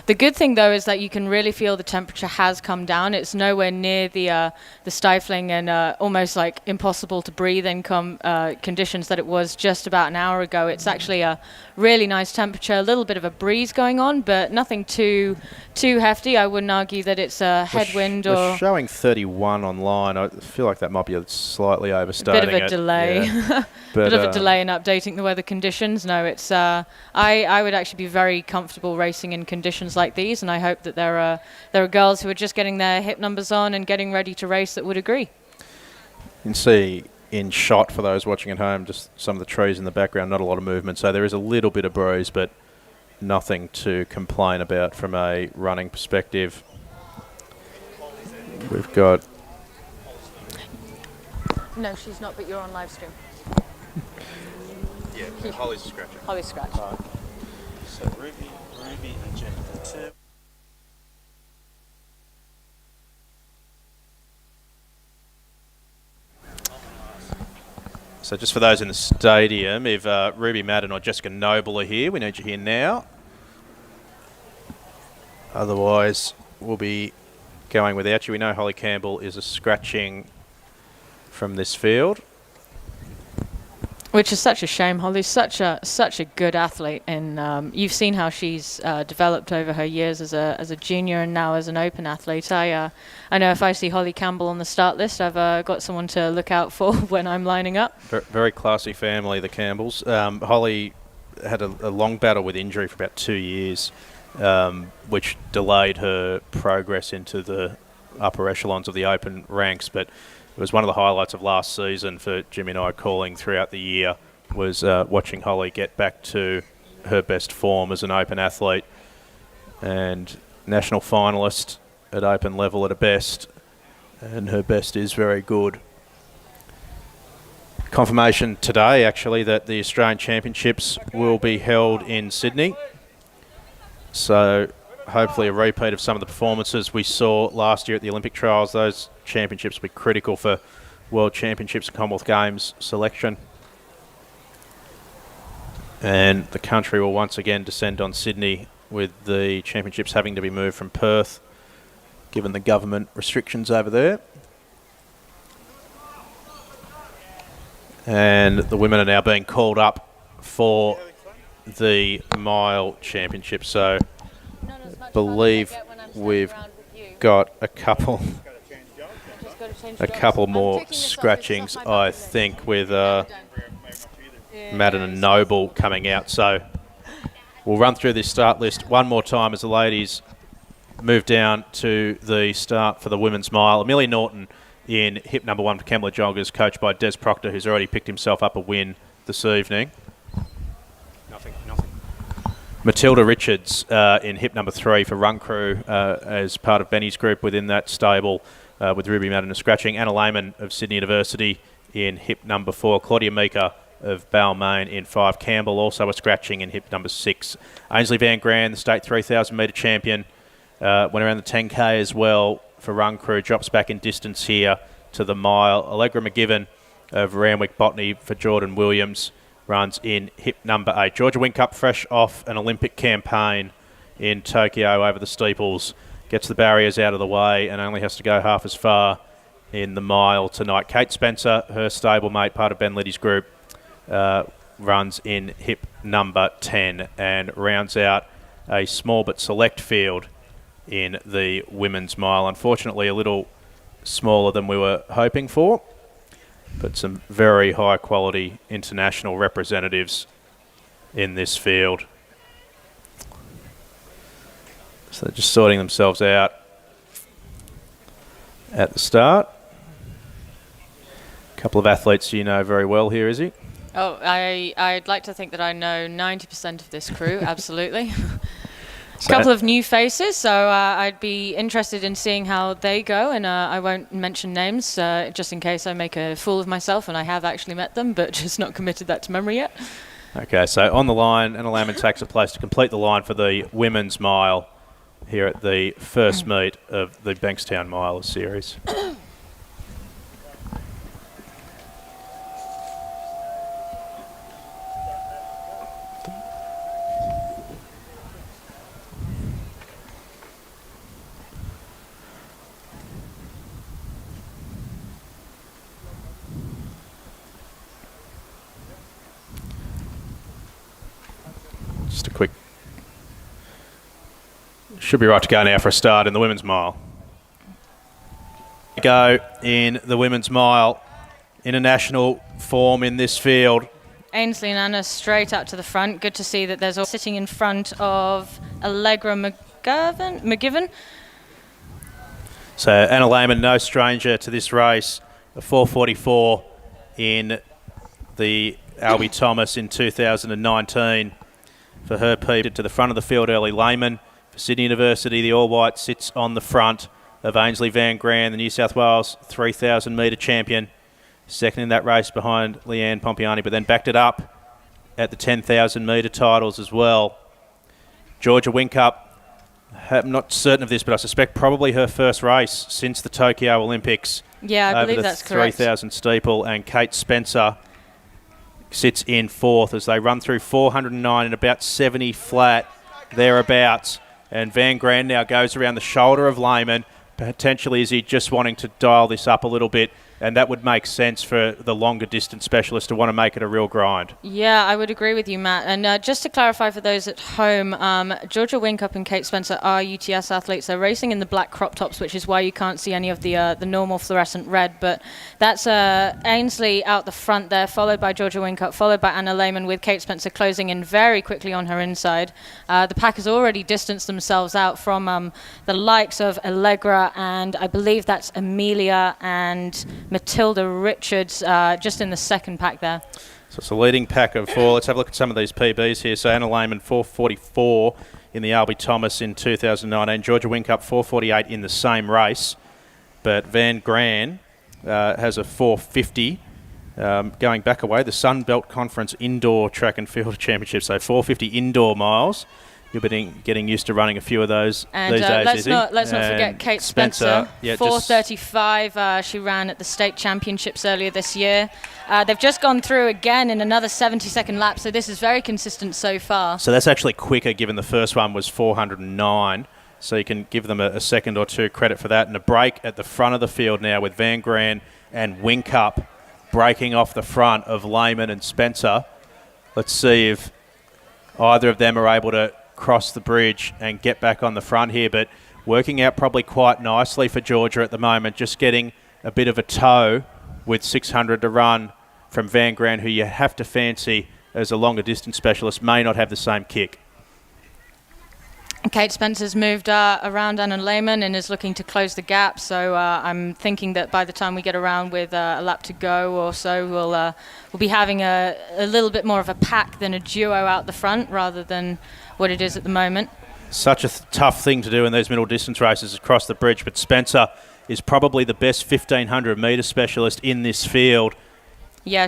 The good thing, though, is that you can really feel the temperature has come down. It's nowhere near the stifling and almost like impossible to breathe in conditions that it was just about an hour ago. It's actually a really nice temperature, a little bit of a breeze going on, but nothing too hefty. I wouldn't argue that it's a headwind or... We're showing 31 online. I feel like that might be slightly overstating it. Bit of a delay. Yeah. Bit of a delay in updating the weather conditions. No, it's I would actually be very comfortable racing in conditions like these, and I hope that there are girls who are just getting their hip numbers on and getting ready to race that would agree. You can see in shot, for those watching at home, just some of the trees in the background, not a lot of movement, so there is a little bit of breeze, but nothing to complain about from a running perspective. We've got... No, she's not, but you're on live stream. Yeah, Holly's scratching. Holly's scratch. So Ruby and Jennifer too. So just for those in the stadium, if Ruby Madden or Jessica Noble are here, we need you here now. Otherwise, we'll be going without you. We know Holly Campbell is a scratching from this field. Which is such a shame. Holly's such a good athlete, and you've seen how she's developed over her years as a junior and now as an open athlete. I know if I see Holly Campbell on the start list, I've got someone to look out for when I'm lining up. Very classy family, the Campbells. Holly had a long battle with injury for about 2 years, which delayed her progress into the upper echelons of the open ranks, but it was one of the highlights of last season for Jimmy and I calling throughout the year, was watching Holly get back to her best form as an open athlete, and national finalist at open level at a best, and her best is very good. Confirmation today, actually, that the Australian Championships will be held in Sydney. So hopefully a repeat of some of the performances we saw last year at the Olympic trials. Those championships will be critical for World Championships and Commonwealth Games selection. And the country will once again descend on Sydney, with the championships having to be moved from Perth, given the government restrictions over there. And the women are now being called up for the mile championship. So believe we've got a couple more scratchings, I think, with Madden and Noble coming out. So we'll run through this start list one more time as the ladies move down to the start for the women's mile. Amelia Norton in hip number 1 for Kembla Joggers, coached by Des Proctor, who's already picked himself up a win this evening. Nothing. Matilda Richards in hip number 3 for Run Crew, as part of Benny's group within that stable, with Ruby Madden and scratching. Anna Lehman of Sydney University in hip number 4. Claudia Meeker of Balmain in 5. Campbell also a scratching in hip number 6. Ainsley Van Gran, the state 3,000 metre champion, went around the 10K as well for Run Crew, drops back in distance here to the mile. Allegra McGiven of Randwick Botany for Jordan Williams runs in hip number 8. Georgia Whincup, fresh off an Olympic campaign in Tokyo over the steeples, gets the barriers out of the way and only has to go half as far in the mile tonight. Kate Spencer, her stablemate, part of Ben Liddy's group, runs in hip number 10 and rounds out a small but select field in the women's mile. Unfortunately, a little smaller than we were hoping for, but some very high quality international representatives in this field. So they're just sorting themselves out at the start. A couple of athletes you know very well here, Izzy. Oh, I'd like to think that I know 90% of this crew, absolutely. A couple of new faces, so I'd be interested in seeing how they go, and I won't mention names just in case I make a fool of myself, and I have actually met them, but just not committed that to memory yet. Okay, so on the line, Anna Lehmann takes a place to complete the line for the women's mile here at the first meet of the Bankstown Milers Series. Just a quick... Should be right to go now for a start in the women's mile. Go in the women's mile. International form in this field. Ainsley and Anna straight out to the front. Good to see that there's all sitting in front of Allegra McGivern. So Anna Lehmann, no stranger to this race. A 4:44 in the Albie Thomas in 2019. For her PB to the front of the field early. Lehmann for Sydney University, the all-white sits on the front of Ainsley Van Gran, the New South Wales 3,000 metre champion. Second in that race behind Leanne Pompiani, but then backed it up at the 10,000 metre titles as well. Georgia Whincup, I'm not certain of this, but I suspect probably her first race since the Tokyo Olympics. Yeah, I believe that's correct. 3,000 steeple, and Kate Spencer sits in fourth as they run through 409 and about 70 flat, thereabouts. And Van Gran now goes around the shoulder of Lehmann. Potentially is he just wanting to dial this up a little bit, and that would make sense for the longer distance specialist to want to make it a real grind. Yeah, I would agree with you, Matt. And just to clarify for those at home, Georgia Whincup and Kate Spencer are UTS athletes. They're racing in the black crop tops, which is why you can't see any of the normal fluorescent red. But that's Ainsley out the front there, followed by Georgia Whincup, followed by Anna Lehmann, with Kate Spencer closing in very quickly on her inside. The pack has already distanced themselves out from the likes of Allegra, and I believe that's Amelia and Matilda Richards just in the second pack there. So it's a leading pack of four. Let's have a look at some of these PBs here. So Anna Lehmann 4:44 in the Albie Thomas in 2019. Georgia Whincup 4:48 in the same race. But Van Gran has a 4:50 going back away. The Sunbelt Conference Indoor Track and Field Championship. So 4:50 indoor miles. You'll be getting used to running a few of those and these days, let's not forget Kate Spencer. 4:35 she ran at the state championships earlier this year. They've just gone through again in another 70-second lap, so this is very consistent so far. So that's actually quicker, given the first one was 409. So you can give them a second or two credit for that. And a break at the front of the field now with Van Gran and Whincup breaking off the front of Lehmann and Spencer. Let's see if either of them are able to cross the bridge and get back on the front here, but working out probably quite nicely for Georgia at the moment, just getting a bit of a toe with 600 to run from Van Gran, who you have to fancy as a longer distance specialist, may not have the same kick. Kate Spencer's moved around Anna Lehmann and is looking to close the gap, so I'm thinking that by the time we get around with a lap to go or so, we'll be having a little bit more of a pack than a duo out the front rather than what it is at the moment. Such a tough thing to do in these middle distance races across the bridge, but Spencer is probably the best 1,500 metre specialist in this field. Yeah,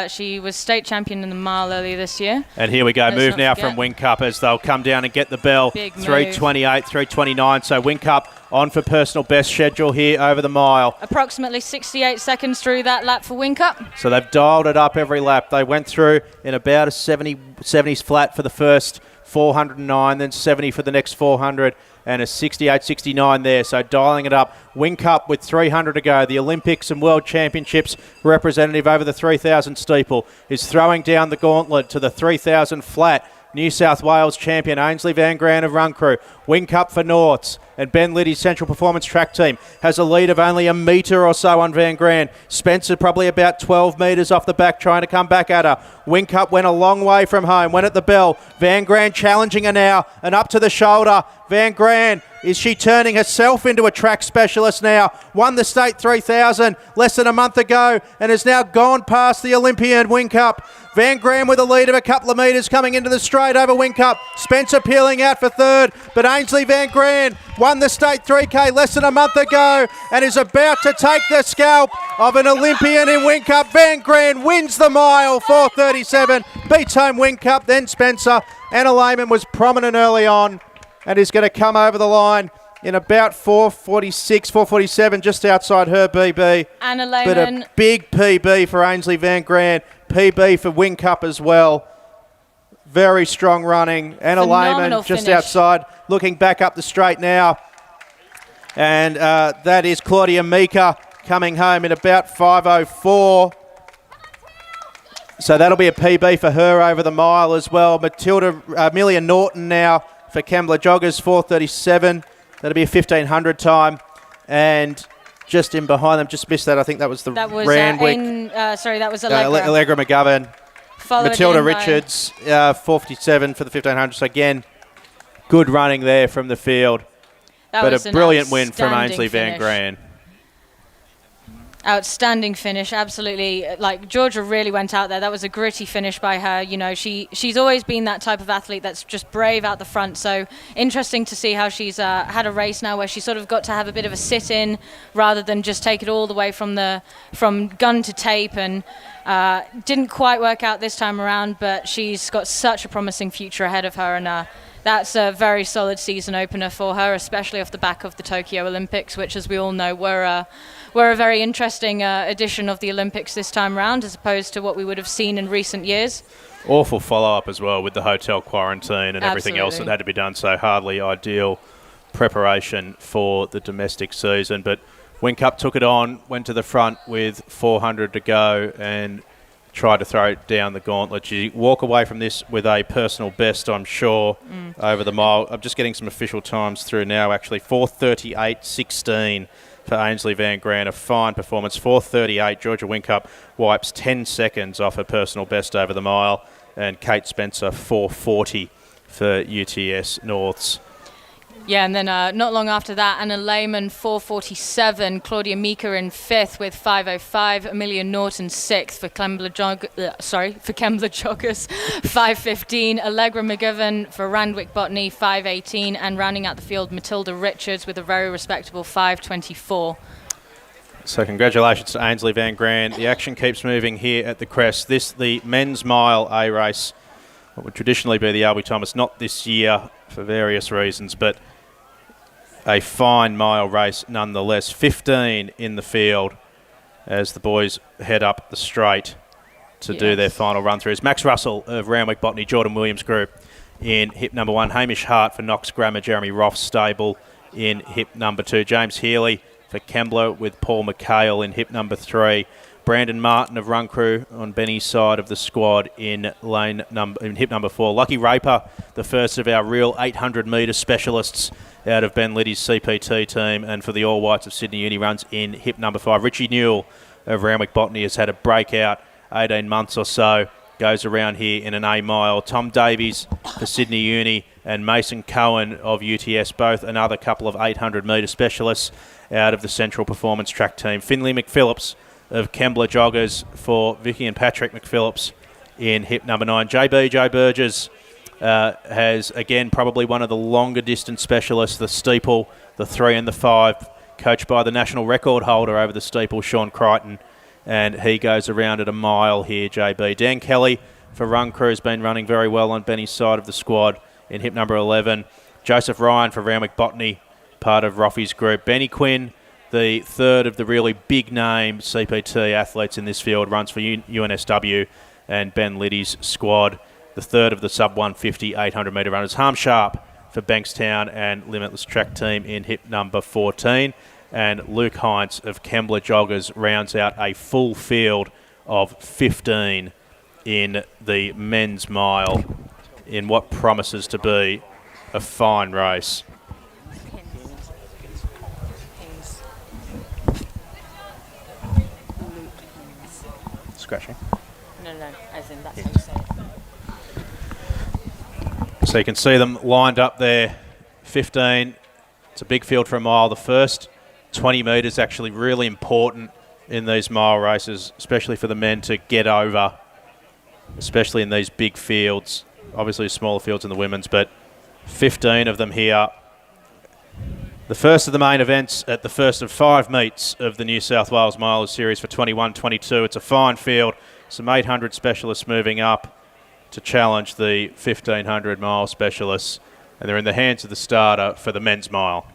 she was state champion in the mile earlier this year. And here we go, move now from Whincup as they'll come down and get the bell. 3:28, 3:29. So Whincup on for personal best schedule here over the mile. Approximately 68 seconds through that lap for Whincup. So they've dialed it up every lap. They went through in about a 70s flat for the first 409, then 70 for the next 400, and a 68-69 there. So dialing it up. Whincup with 300 to go. The Olympics and World Championships representative over the 3,000 steeple is throwing down the gauntlet to the 3,000 flat. New South Wales champion Ainsley Van Gran of Run Crew. Whincup for Norts, and Ben Liddy's Central Performance Track team has a lead of only a metre or so on Van Gran. Spencer probably about 12 metres off the back, trying to come back at her. Whincup went a long way from home, went at the bell. Van Gran challenging her now, and up to the shoulder. Van Gran, is she turning herself into a track specialist now? Won the State 3000 less than a month ago, and has now gone past the Olympian Whincup. Van Gran with a lead of a couple of metres coming into the straight over Whincup. Spencer peeling out for third, but Ainsley Van Gran won the State 3K less than a month ago and is about to take the scalp of an Olympian in Whincup. Van Gran wins the mile, 4:37, beats home Whincup, then Spencer. Anna Lehman was prominent early on and is going to come over the line in about 4:46, 4:47, just outside her BB. Anna But Lehman. a big PB for Ainsley Van Gran, PB for Whincup as well. Very strong running. Anna Phenomenal Lehman just finish. outside, looking back up the straight now. And that is Claudia Mika coming home in about 5:04. So that'll be a PB for her over the mile as well. Amelia Norton now for Kembla Joggers, 4:37. That'll be a 1,500 time. And just in behind them, just missed that. I think that was the That was Randwick. that was Allegra. Allegra McGovern. Followed Matilda in by- Richards, 4:57 for the 1,500. So again, good running there from the field. That But was a an brilliant win from outstanding Ainsley Van finish. Gran. Outstanding finish, absolutely. Like, Georgia really went out there. That was a gritty finish by her. You know, she's always been that type of athlete that's just brave out the front. So interesting to see how she's had a race now where she sort of got to have a bit of a sit-in rather than just take it all the way from gun to tape. And didn't quite work out this time around, but she's got such a promising future ahead of her. And that's a very solid season opener for her, especially off the back of the Tokyo Olympics, which, as we all know, were a very interesting edition of the Olympics this time round, as opposed to what we would have seen in recent years. Awful follow-up as well with the hotel quarantine and everything else that Absolutely. had to be done. So hardly ideal preparation for the domestic season. But Whincup took it on, went to the front with 400 to go and tried to throw down the gauntlet. She walk away from this with a personal best, I'm sure, over the mile. I'm just getting some official times through now, actually. 4:38.16 for Ainsley Van Gran. A fine performance. 4:38. Georgia Whincup wipes 10 seconds off her personal best over the mile. And Kate Spencer, 4:40 for UTS Norths. Yeah, and then not long after that, Anna Lehman, 4:47. Claudia Mika in fifth with 5:05. Amelia Norton sixth for Kembla Joggers, 5:15. Allegra McGovern for Randwick Botany, 5:18. And rounding out the field, Matilda Richards with a very respectable 5:24. So congratulations to Ainsley Van Gran. The action keeps moving here at the Crest. The men's mile A race, what would traditionally be the Albie Thomas, not this year for various reasons, but a fine mile race nonetheless. 15 in the field as the boys head up the straight to do their final run-throughs. Max Russell of Randwick Botany, Jordan Williams Group in hip number 1. Hamish Hart for Knox Grammar, Jeremy Roth Stable in hip number 2. James Healy for Kembla with Paul McHale in hip number 3. Brandon Martin of Run Crew on Benny's side of the squad in hip number 4. Lucky Raper, the first of our real 800-metre specialists out of Ben Liddy's CPT team, and for the All Whites of Sydney Uni runs in hip number 5. Richie Newell of Randwick Botany has had a breakout 18 months or so, goes around here in an A mile. Tom Davies for Sydney Uni and Mason Cohen of UTS, both another couple of 800-metre specialists out of the Central Performance Track team. Finley McPhillips of Kembla Joggers for Vicky and Patrick McPhillips in hip number 9. JB Joe Burgess has, again, probably one of the longer distance specialists, the steeple, the 3 and the 5, coached by the national record holder over the steeple, Sean Crichton, and he goes around at a mile here, JB. Dan Kelly for Run Crew has been running very well on Benny's side of the squad in hip number 11. Joseph Ryan for Randwick Botany, part of Roffy's group. Benny Quinn, the third of the really big-name CPT athletes in this field, runs for UNSW and Ben Liddy's squad. the third of the sub-150 800 metre runners. Harm Sharp for Bankstown and Limitless Track Team in hip number 14. And Luke Heinz of Kembla Joggers rounds out a full field of 15 in the men's mile in what promises to be a fine race. Scratching. No, as in that's how you say it. So you can see them lined up there, 15. It's a big field for a mile. The first 20 metres actually really important in these mile races, especially for the men to get over, especially in these big fields. Obviously smaller fields in the women's, but 15 of them here. The first of the main events at the first of 5 meets of the New South Wales Milers Series for 21-22. It's a fine field. Some 800 specialists moving up to challenge the 1500 mile specialists, and they're in the hands of the starter for the men's mile.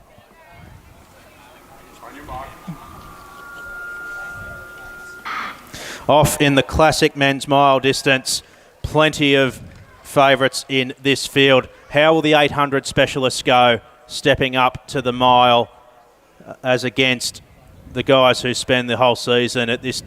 Off in the classic men's mile distance, plenty of favourites in this field. How will the 800 specialists go, stepping up to the mile as against the guys who spend the whole season at this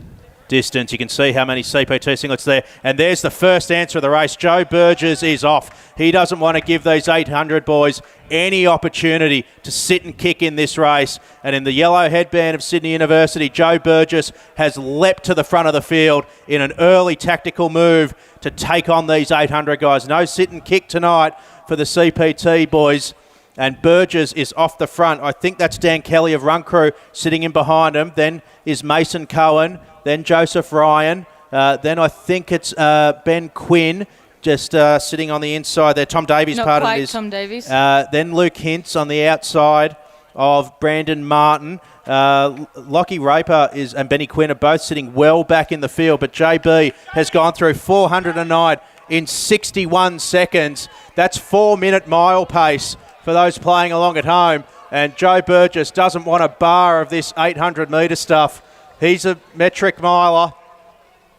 distance? You can see how many CPT singlets there. And there's the first answer of the race. Joe Burgess is off. He doesn't want to give these 800 boys any opportunity to sit and kick in this race. And in the yellow headband of Sydney University, Joe Burgess has leapt to the front of the field in an early tactical move to take on these 800 guys. No sit and kick tonight for the CPT boys. And Burgess is off the front. I think that's Dan Kelly of Run Crew sitting in behind him. Then is Mason Cohen. Then Joseph Ryan. Then I think it's Ben Quinn just sitting on the inside there. Tom Davies, Not pardon quite this. Tom Davies. Then Luke Hintz on the outside of Brandon Martin. Lockie Raper and Benny Quinn are both sitting well back in the field, but JB has gone through 409 in 61 seconds. That's 4-minute mile pace for those playing along at home. And Joe Burgess doesn't want a bar of this 800 metre stuff. He's a metric miler,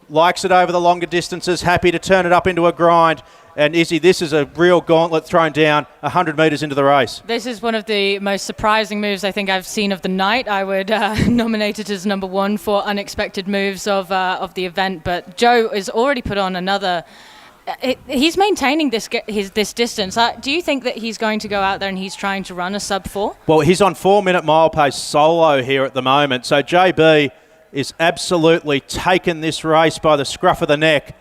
likes it over the longer distances, happy to turn it up into a grind. And Izzy, this is a real gauntlet thrown down 100 metres into the race. This is one of the most surprising moves I think I've seen of the night. I would nominate it as number 1 for unexpected moves of the event. But Joe has already put on another. He's maintaining this distance. Do you think that he's going to go out there and he's trying to run a sub-4? Well, he's on 4-minute mile pace solo here at the moment. So JB is absolutely taken this race by the scruff of the neck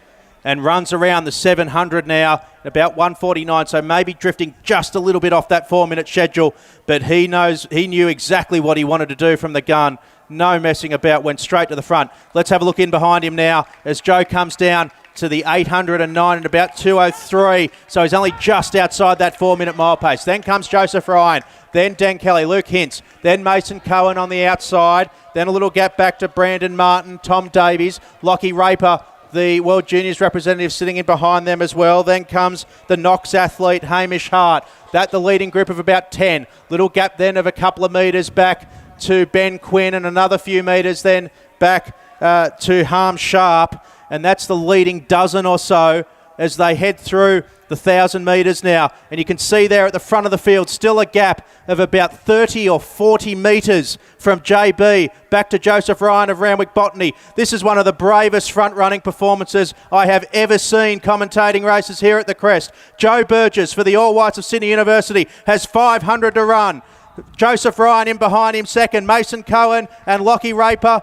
and runs around the 700 now, about 149, so maybe drifting just a little bit off that 4-minute schedule, but he knew exactly what he wanted to do from the gun. No messing about, went straight to the front. Let's have a look in behind him now as Joe comes down to the 809 at about 203, so he's only just outside that 4-minute mile pace. Then comes Joseph Ryan, then Dan Kelly, Luke Hintz, then Mason Cohen on the outside, then a little gap back to Brandon Martin, Tom Davies, Lockie Raper, the World Juniors representative sitting in behind them as well. Then comes the Knox athlete, Hamish Hart. That the leading group of about 10. Little gap then of a couple of metres back to Ben Quinn and another few metres then back to Harm Sharp. And that's the leading dozen or so as they head through the 1,000 metres now. And you can see there at the front of the field still a gap of about 30 or 40 metres from JB back to Joseph Ryan of Randwick Botany. This is one of the bravest front-running performances I have ever seen commentating races here at the Crest. Joe Burgess for the All Whites of Sydney University has 500 to run. Joseph Ryan in behind him second. Mason Cohen and Lockie Raper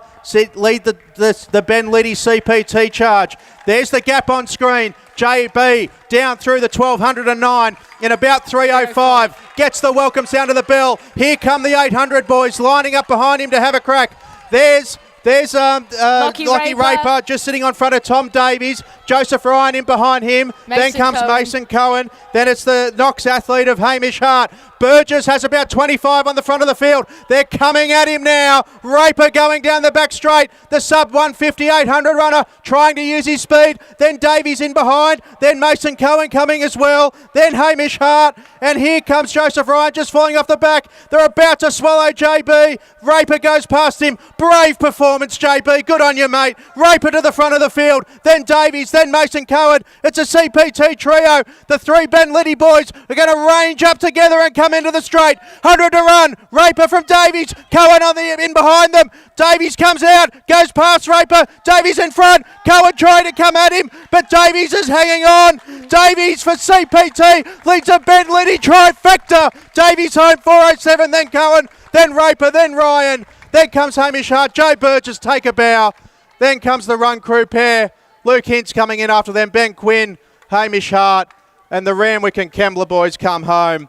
lead the Ben Liddy CPT charge. There's the gap on screen. JB down through the 1209 in about 305. Gets the welcome sound of the bell. Here come the 800 boys lining up behind him to have a crack. There's Lockie Raper just sitting on front of Tom Davies. Joseph Ryan in behind him. Then comes Mason Cohen. Then it's the Knox athlete of Hamish Hart. Burgess has about 25 on the front of the field. They're coming at him now. Raper going down the back straight. The sub 150 800 runner trying to use his speed. Then Davies in behind. Then Mason Cohen coming as well. Then Hamish Hart. And here comes Joseph Ryan just falling off the back. They're about to swallow JB. Raper goes past him. Brave performance, JB. Good on you, mate. Raper to the front of the field. Then Davies. Then Mason Cohen. It's a CPT trio. The three Ben Liddy boys are going to range up together and come into the straight. 100 to run. Raper from Davies. Cohen on the in behind them. Davies comes out, goes past Raper. Davies in front. Cohen trying to come at him, but Davies is hanging on. Davies for CPT leads a Ben Liddy trifecta. Davies home 407, then Cohen, then Raper, then Ryan. Then comes Hamish Hart. Joe Burgess take a bow. Then comes the run crew pair. Luke Hintz coming in after them. Ben Quinn, Hamish Hart, and the Randwick and Kembla boys come home.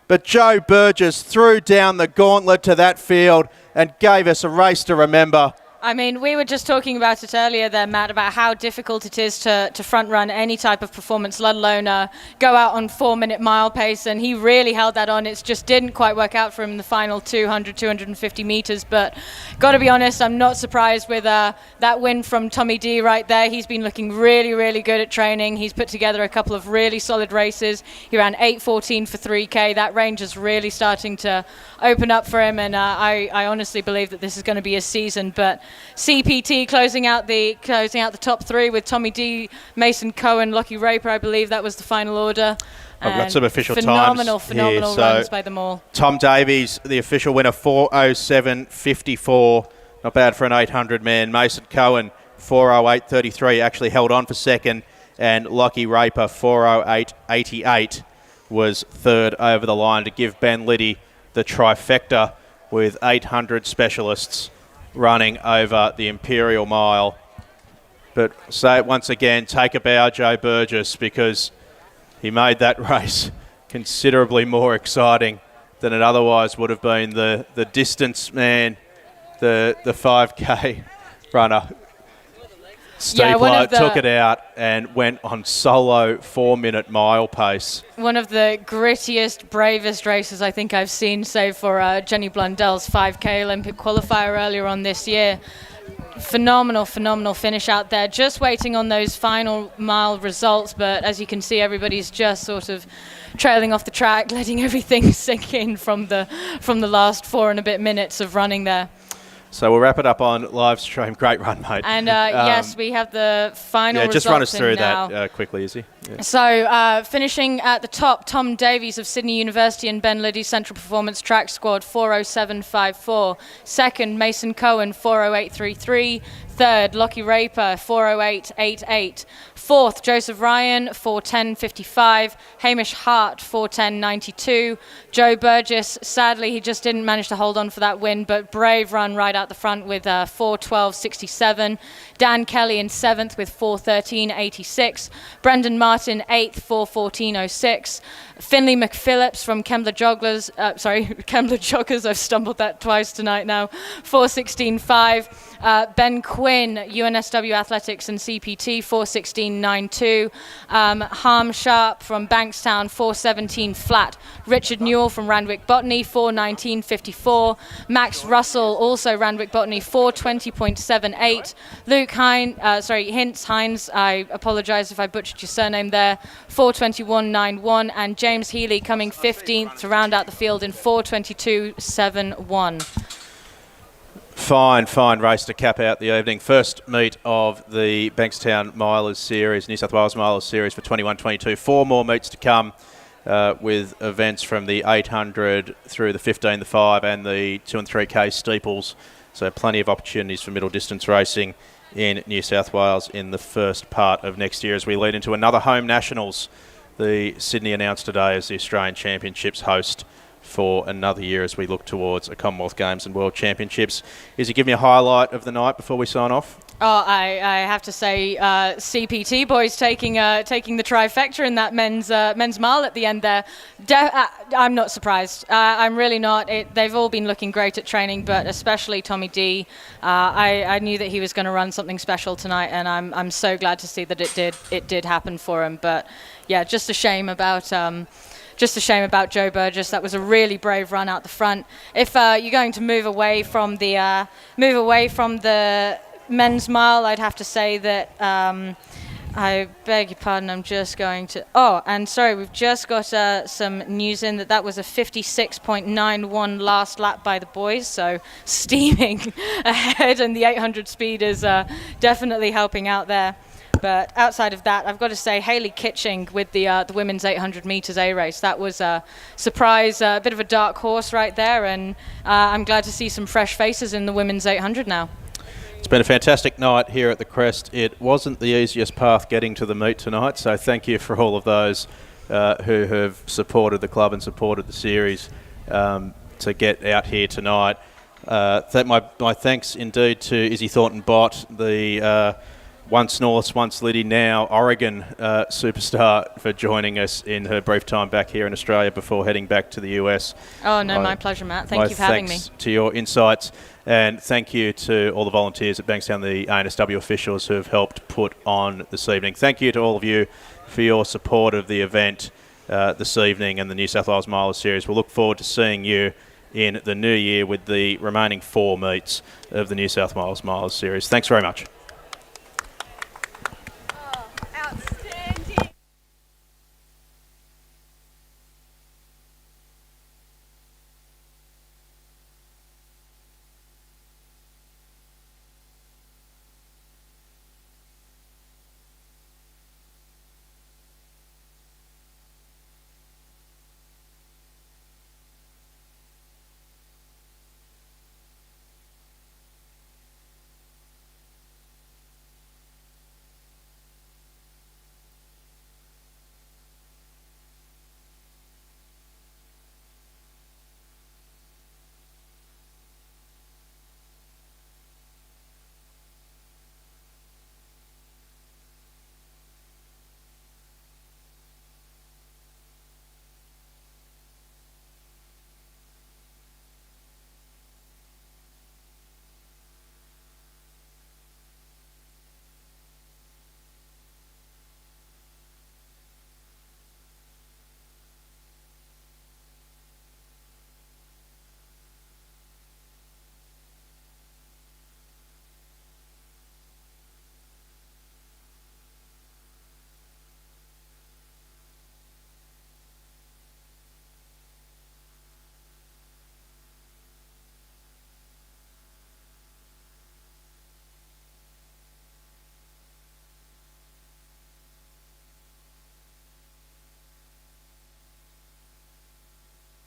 But Joe Burgess threw down the gauntlet to that field and gave us a race to remember. I mean, we were just talking about it earlier there, Matt, about how difficult it is to front run any type of performance, let alone go out on 4-minute mile pace, and he really held that on. It just didn't quite work out for him in the final 250 metres, but got to be honest, I'm not surprised with that win from Tommy D right there. He's been looking really, really good at training. He's put together a couple of really solid races. He ran 8:14 for 3K. That range is really starting to open up for him, and I honestly believe that this is going to be a season, but CPT closing out the top three with Tommy D, Mason Cohen, Lockie Raper. I believe that was the final order. I've got some official phenomenal times here. runs by them all. Tom Davies, the official winner, 4:07.54. Not bad for an 800 man. Mason Cohen, 4:08.33, actually held on for second. And Lockie Raper, 4:08.88, was third over the line to give Ben Liddy the trifecta with 800 specialists running over the Imperial Mile. But say it once again, take a bow, Joe Burgess, because he made that race considerably more exciting than it otherwise would have been. The distance man, the 5K runner, Steepler, took it out and went on solo 4-minute mile pace. One of the grittiest, bravest races I think I've seen, save for Jenny Blundell's 5K Olympic qualifier earlier on this year. Phenomenal finish out there. Just waiting on those final mile results, but as you can see, everybody's just sort of trailing off the track, letting everything sink in from the last 4 and a bit minutes of running there. So we'll wrap it up on live stream. Great run, mate. And yes, we have the final results. Just run us through now. that quickly, Izzy. Yeah. So finishing at the top, Tom Davies of Sydney University and Ben Liddy Central Performance Track scored 4:07.54. Second, Mason Cohen, 4:08.33. Third, Lockie Raper, 4:08.88. Fourth, Joseph Ryan, 4:10.55. Hamish Hart, 4:10.92. Joe Burgess, sadly, he just didn't manage to hold on for that win, but brave run right out the front with 4:12.67. Dan Kelly in 7th with 4:13.86. Brendan Martin, 8th, 4:14.06. Finley McPhillips from Kembla Joggers, I've stumbled that twice tonight now, 4:16.5. Ben Quinn, UNSW Athletics and CPT, 4:16.92. Harm Sharp from Bankstown, 4:17 flat. Richard Newell from Randwick Botany, 4:19.54. Max Russell, also Randwick Botany, 4:20.78. Luke Hintz, I apologise if I butchered your surname there, 4:21.91. And James Healy coming 15th to round out the field in 4:22.71. Fine race to cap out the evening. First meet of the Bankstown Milers Series, New South Wales Milers Series for 21-22. 4 more meets to come with events from the 800 through the 15, the 5 and the 2 and 3K steeples. So plenty of opportunities for middle distance racing in New South Wales in the first part of next year as we lead into another home nationals. The Sydney announced today as the Australian Championships host for another year as we look towards a Commonwealth Games and World Championships. Is it give me a highlight of the night before we sign off? Oh, I have to say, CPT boys taking the trifecta in that men's mile at the end there. I'm not surprised. I'm really not. They've all been looking great at training, but especially Tommy D. I knew that he was going to run something special tonight, and I'm so glad to see that it did happen for him. But yeah, just a shame about just a shame about Joe Burgess. That was a really brave run out the front. If you're going to move away from the men's mile, I'd have to say that. I beg your pardon, I'm just going to... Oh, and sorry, we've just got some news in that was a 56.91 last lap by the boys, so steaming ahead, and the 800 speed is definitely helping out there. But outside of that, I've got to say, Hayley Kitching with the women's 800 metres A-race, that was a surprise, a bit of a dark horse right there, and I'm glad to see some fresh faces in the women's 800 now. It's been a fantastic night here at the Crest. It wasn't the easiest path getting to the meet tonight, so thank you for all of those who have supported the club and supported the series to get out here tonight. My thanks indeed to Izzy Thornton-Bott, the once Norths, once Liddy, now Oregon superstar, for joining us in her brief time back here in Australia before heading back to the US. Oh, no, my pleasure, Matt. Thank you for having me. Thanks to your insights, and thank you to all the volunteers at Bankstown, the NSW officials who have helped put on this evening. Thank you to all of you for your support of the event this evening and the New South Wales Milers Series. We'll look forward to seeing you in the new year with the remaining 4 meets of the New South Wales Milers Series. Thanks very much.